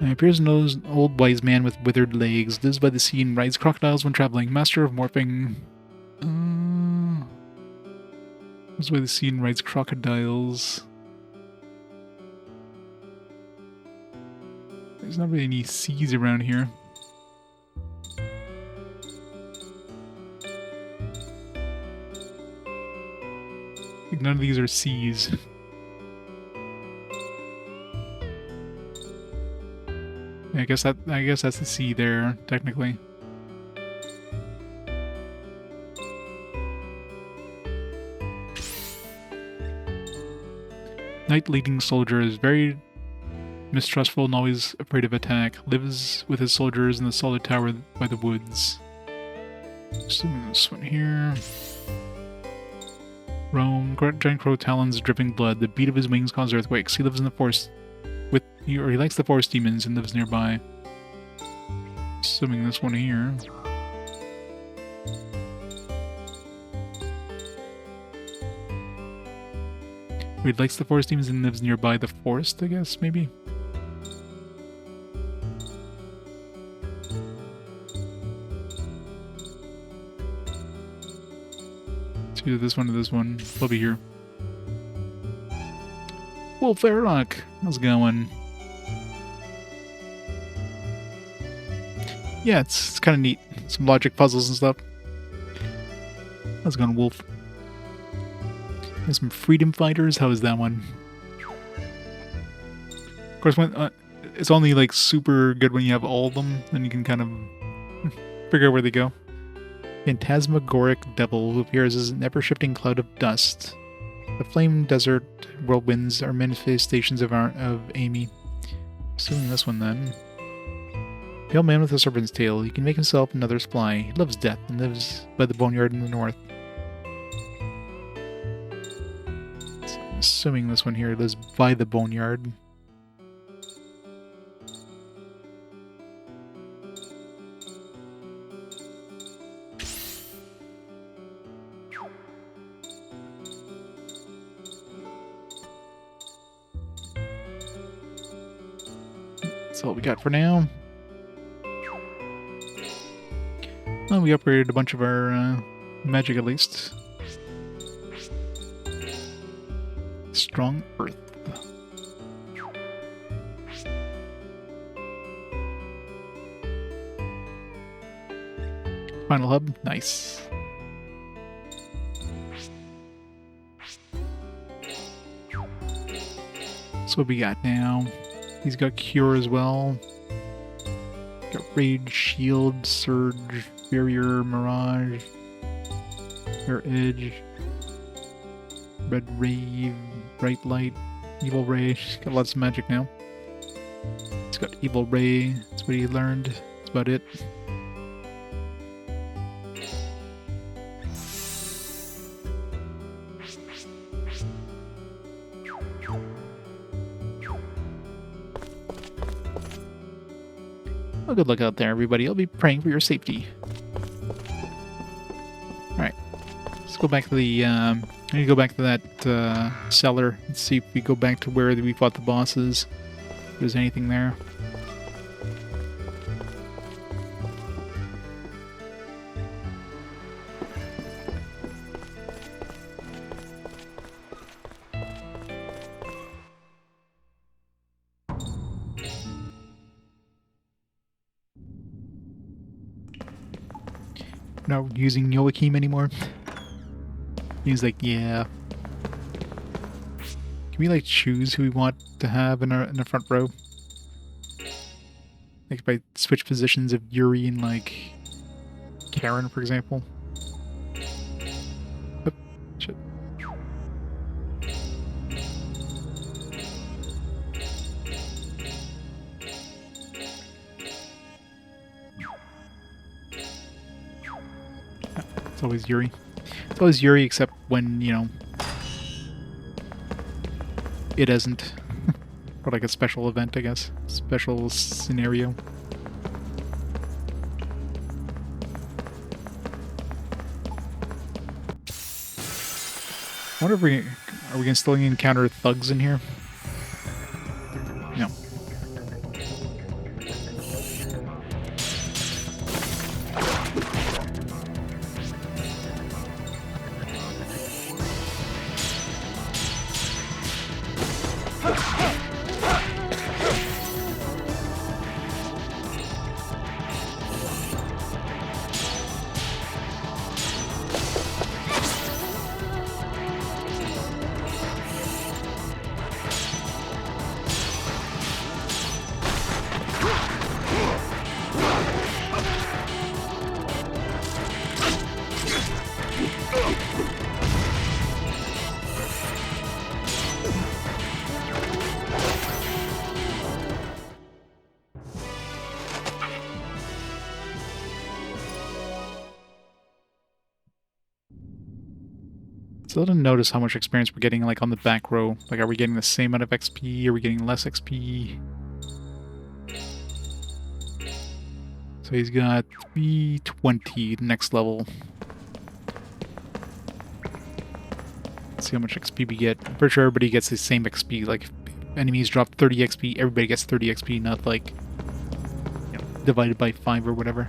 Appears an old wise man with withered legs. Lives by the sea and rides crocodiles when traveling. Master of morphing. Lives by the sea and rides crocodiles. There's not really any seas around here. none of these are C's. I guess that's the C there, technically. Knight leading soldier is very mistrustful and always afraid of attack. Lives with his soldiers in the solid tower by the woods. Assuming this one here. Rome, giant crow talons dripping blood. The beat of his wings causes earthquakes. He lives in the forest he likes the forest demons and lives nearby. Assuming this one here. He likes the forest demons and lives nearby the forest, I guess, maybe? It's either this one or this one. They'll be here. Wolf Airlock, how's it going? Yeah, it's kind of neat. Some logic puzzles and stuff. How's it going, Wolf? There's some freedom fighters. How is that one? Of course, when it's only like super good when you have all of them, then you can kind of figure out where they go. Phantasmagoric devil who appears as an ever-shifting cloud of dust. The flame desert whirlwinds are manifestations of Amy. Assuming this one then. Pale man with a serpent's tail. He can make himself and others fly. He loves death and lives by the boneyard in the north. So I'm assuming this one here lives by the boneyard. That's all we got for now. Well, we upgraded a bunch of our magic at least. Strong Earth. Final hub, nice. So what we got now? He's got Cure as well. Got Rage, Shield, Surge, Barrier, Mirage, Fair Edge, Red Rave, Bright Light, Evil Ray. He's got lots of magic now. He's got Evil Ray. That's what he learned. That's about it. Well, good luck out there, everybody. I'll be praying for your safety. Alright. Let's go back to the, I need to go back to that, cellar and see if we go back to where we fought the bosses. If there's anything there. Not using Joachim anymore. He's like, yeah. Can we like choose who we want to have in the front row? Like if I switch positions of Yuri and like Karin, for example. Oop, shit. It's always Yuri. It's always Yuri except when, you know, it isn't. Or like a special event, I guess. Special scenario. I wonder if are we gonna still encounter thugs in here? No. Still didn't notice how much experience we're getting, like, on the back row. Like, are we getting the same amount of XP? Are we getting less XP? So he's got 320 next level. Let's see how much XP we get. I'm pretty sure everybody gets the same XP. Like, if enemies drop 30 XP, everybody gets 30 XP, not like, you know, divided by 5 or whatever.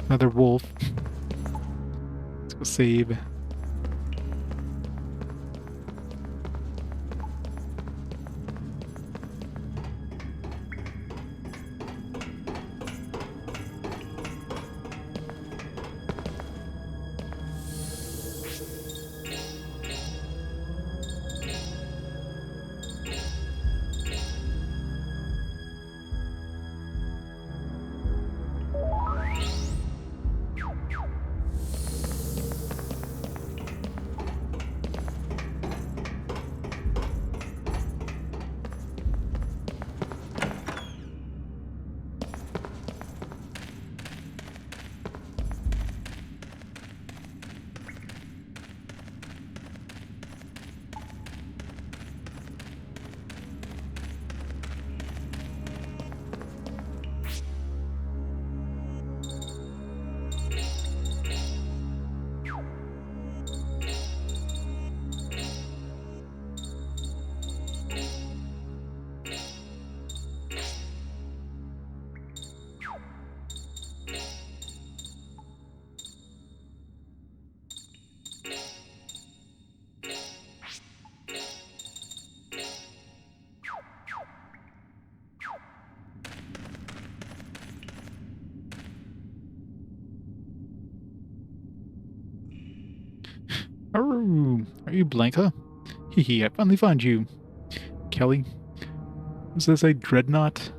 Another wolf. Let's go save. Oh, are you Blanca? Hehe, I finally found you. Kelly? Is this a dreadnought?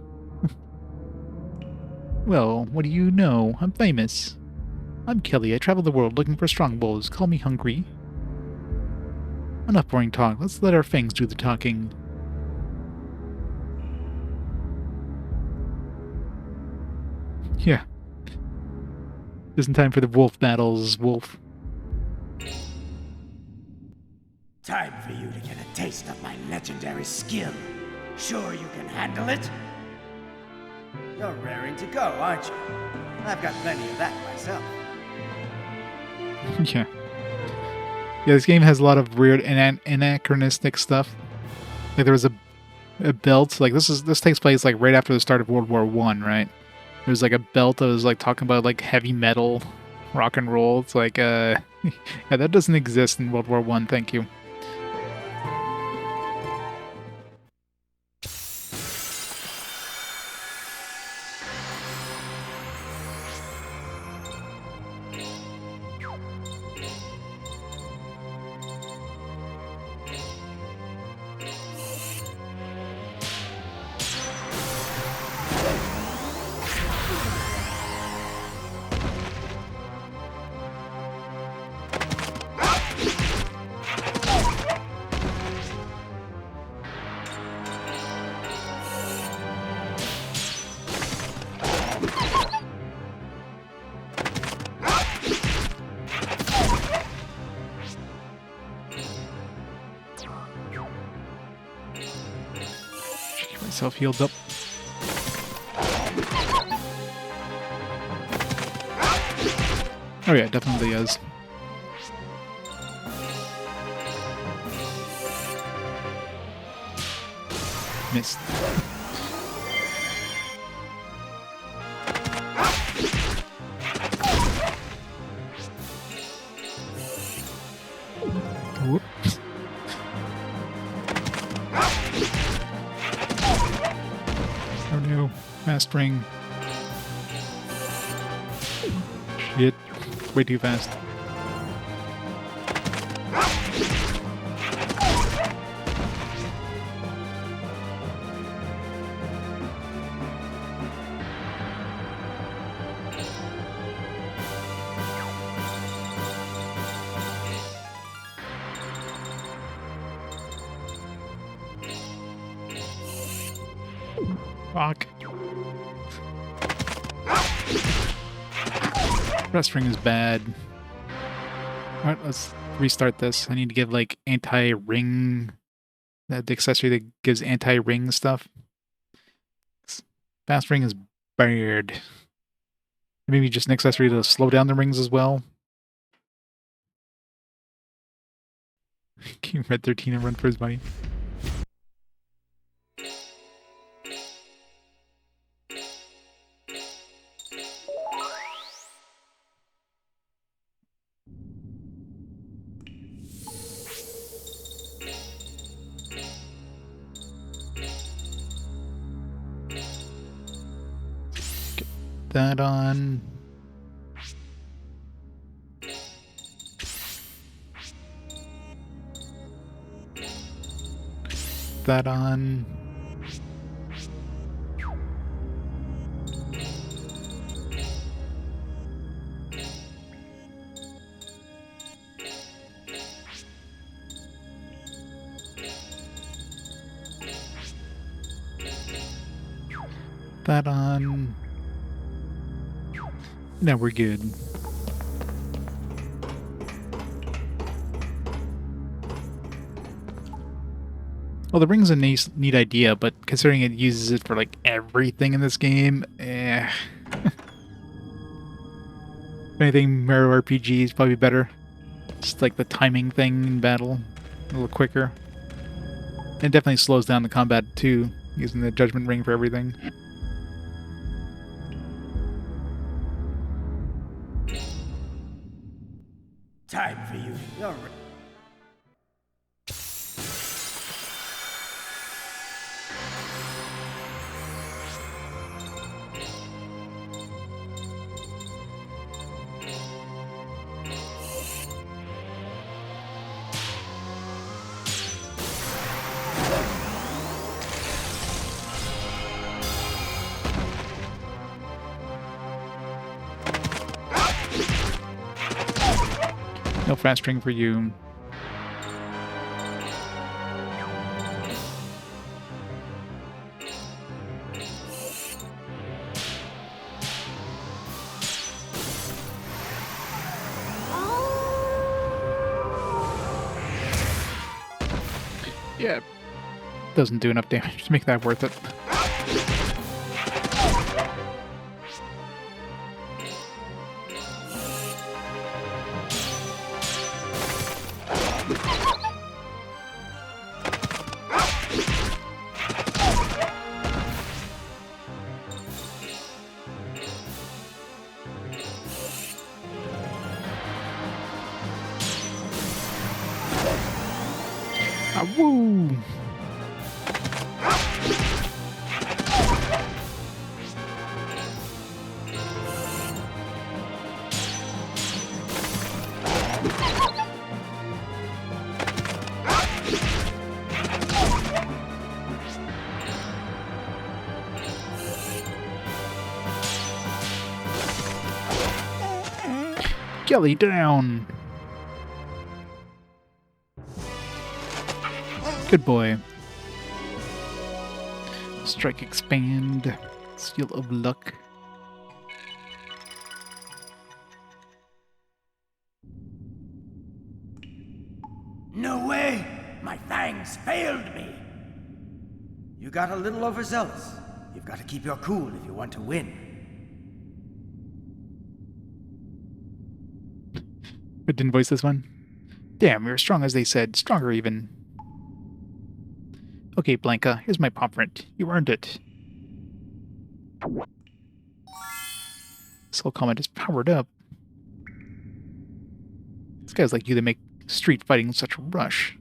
Well, what do you know? I'm famous. I'm Kelly. I travel the world looking for strong bulls. Call me hungry. Enough boring talk. Let's let our fangs do the talking. Yeah. Isn't time for the wolf battles, wolf. Time for you to get a taste of my legendary skill. Sure you can handle it? You're raring to go, aren't you? I've got plenty of that myself. Yeah. Yeah, this game has a lot of weird anachronistic stuff. Like there was a belt, like this takes place like right after the start of World War I, right? There's like a belt that was like talking about like heavy metal, rock and roll. It's like yeah, that doesn't exist in World War I, thank you. Myself healed up. Oh yeah, definitely is. Missed. Whoops. Oh no, fast ring. Shit, way too fast. Fuck. Rest ring is bad. Alright, let's restart this. I need to give like anti-ring, the accessory that gives anti-ring stuff. Fast ring is bad. Maybe just an accessory to slow down the rings as well. King Red 13 and run for his money. Get that on. That on. That on. Now we're good. Well, the ring's a neat idea, but considering it uses it for like everything in this game, If anything, Mario RPG is probably better. Just like the timing thing in battle, a little quicker. It definitely slows down the combat too, using the Judgment Ring for everything. Time for you. You're No fast string for you. Yeah, doesn't do enough damage to make that worth it. Woo! Jelly down! Good boy. Strike expand. Seal of luck. No way! My fangs failed me! You got a little overzealous. You've got to keep your cool if you want to win. I didn't voice this one. Damn, you're as strong as they said. Stronger even. Okay, Blanca, here's my pop print. You earned it. Soul Comet is powered up. It's guys like you that make street fighting such a rush.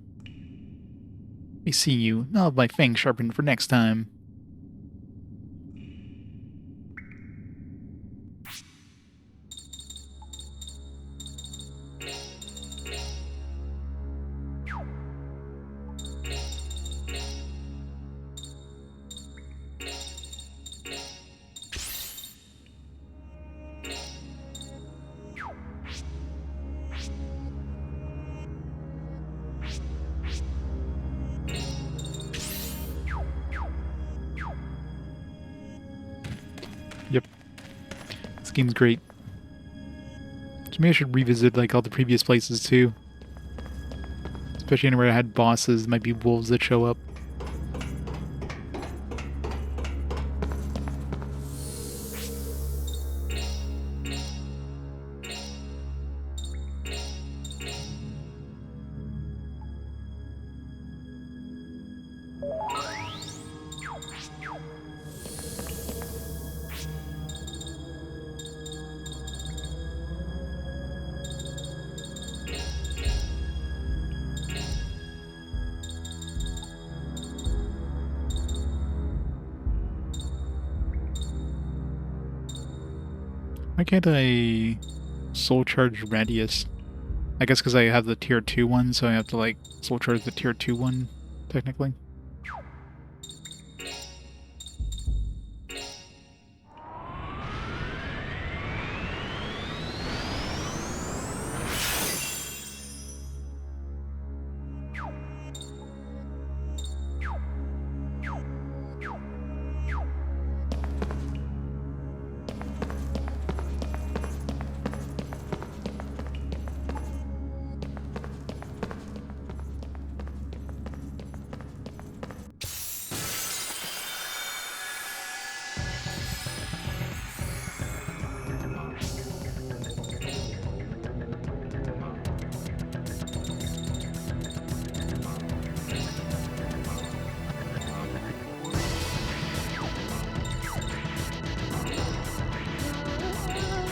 I see you. I'll have my fangs sharpened for next time. Yep. This game's great. So maybe I should revisit like all the previous places too. Especially anywhere I had bosses, might be wolves that show up. Why can't I soul charge Radius? I guess because I have the tier 2 one, so I have to like soul charge the tier 2 one, technically.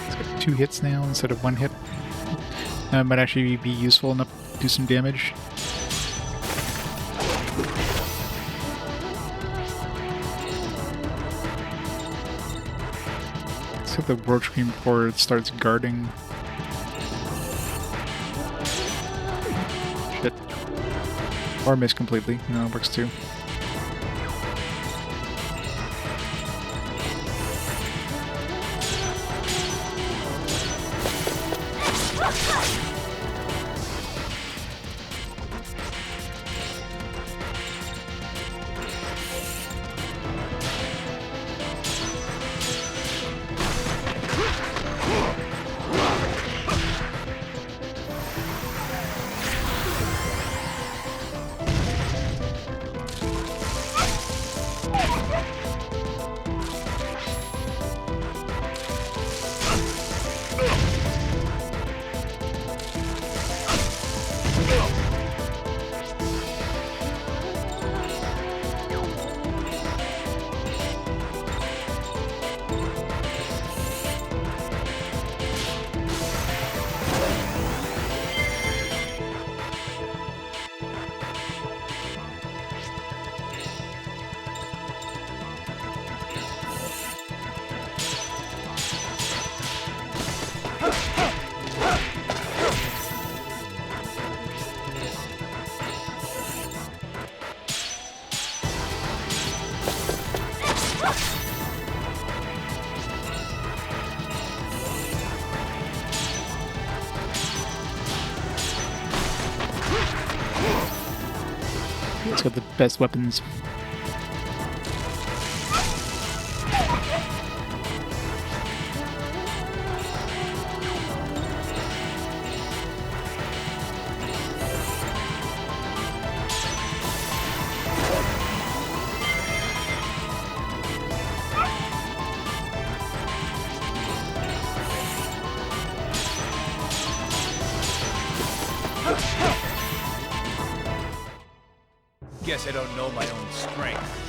It's got 2 hits now instead of 1 hit. That might actually be useful enough to do some damage. Let's hit the World Screen before it starts guarding. Shit. Or miss completely, you know, it works too. It's got the best weapons. Guess I don't know my own strength.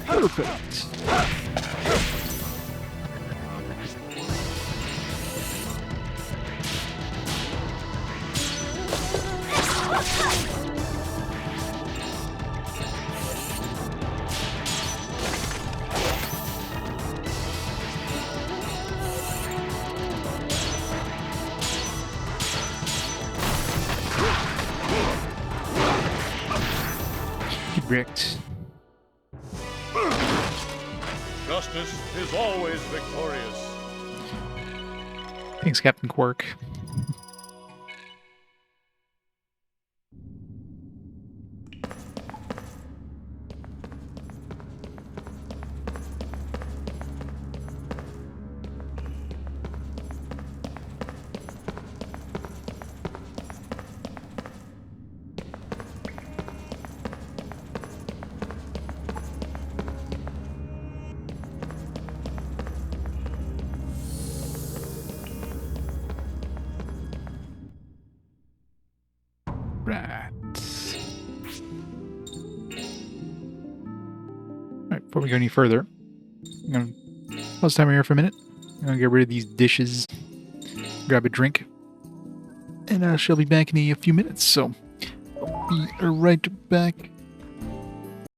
Perfect. bricked. Justice is always victorious. Thanks, Captain Quark. Right. Alright, before we go any further, I'm gonna pause time here for a minute. I'm gonna get rid of these dishes, grab a drink, and I shall be back in a few minutes, so I'll be right back.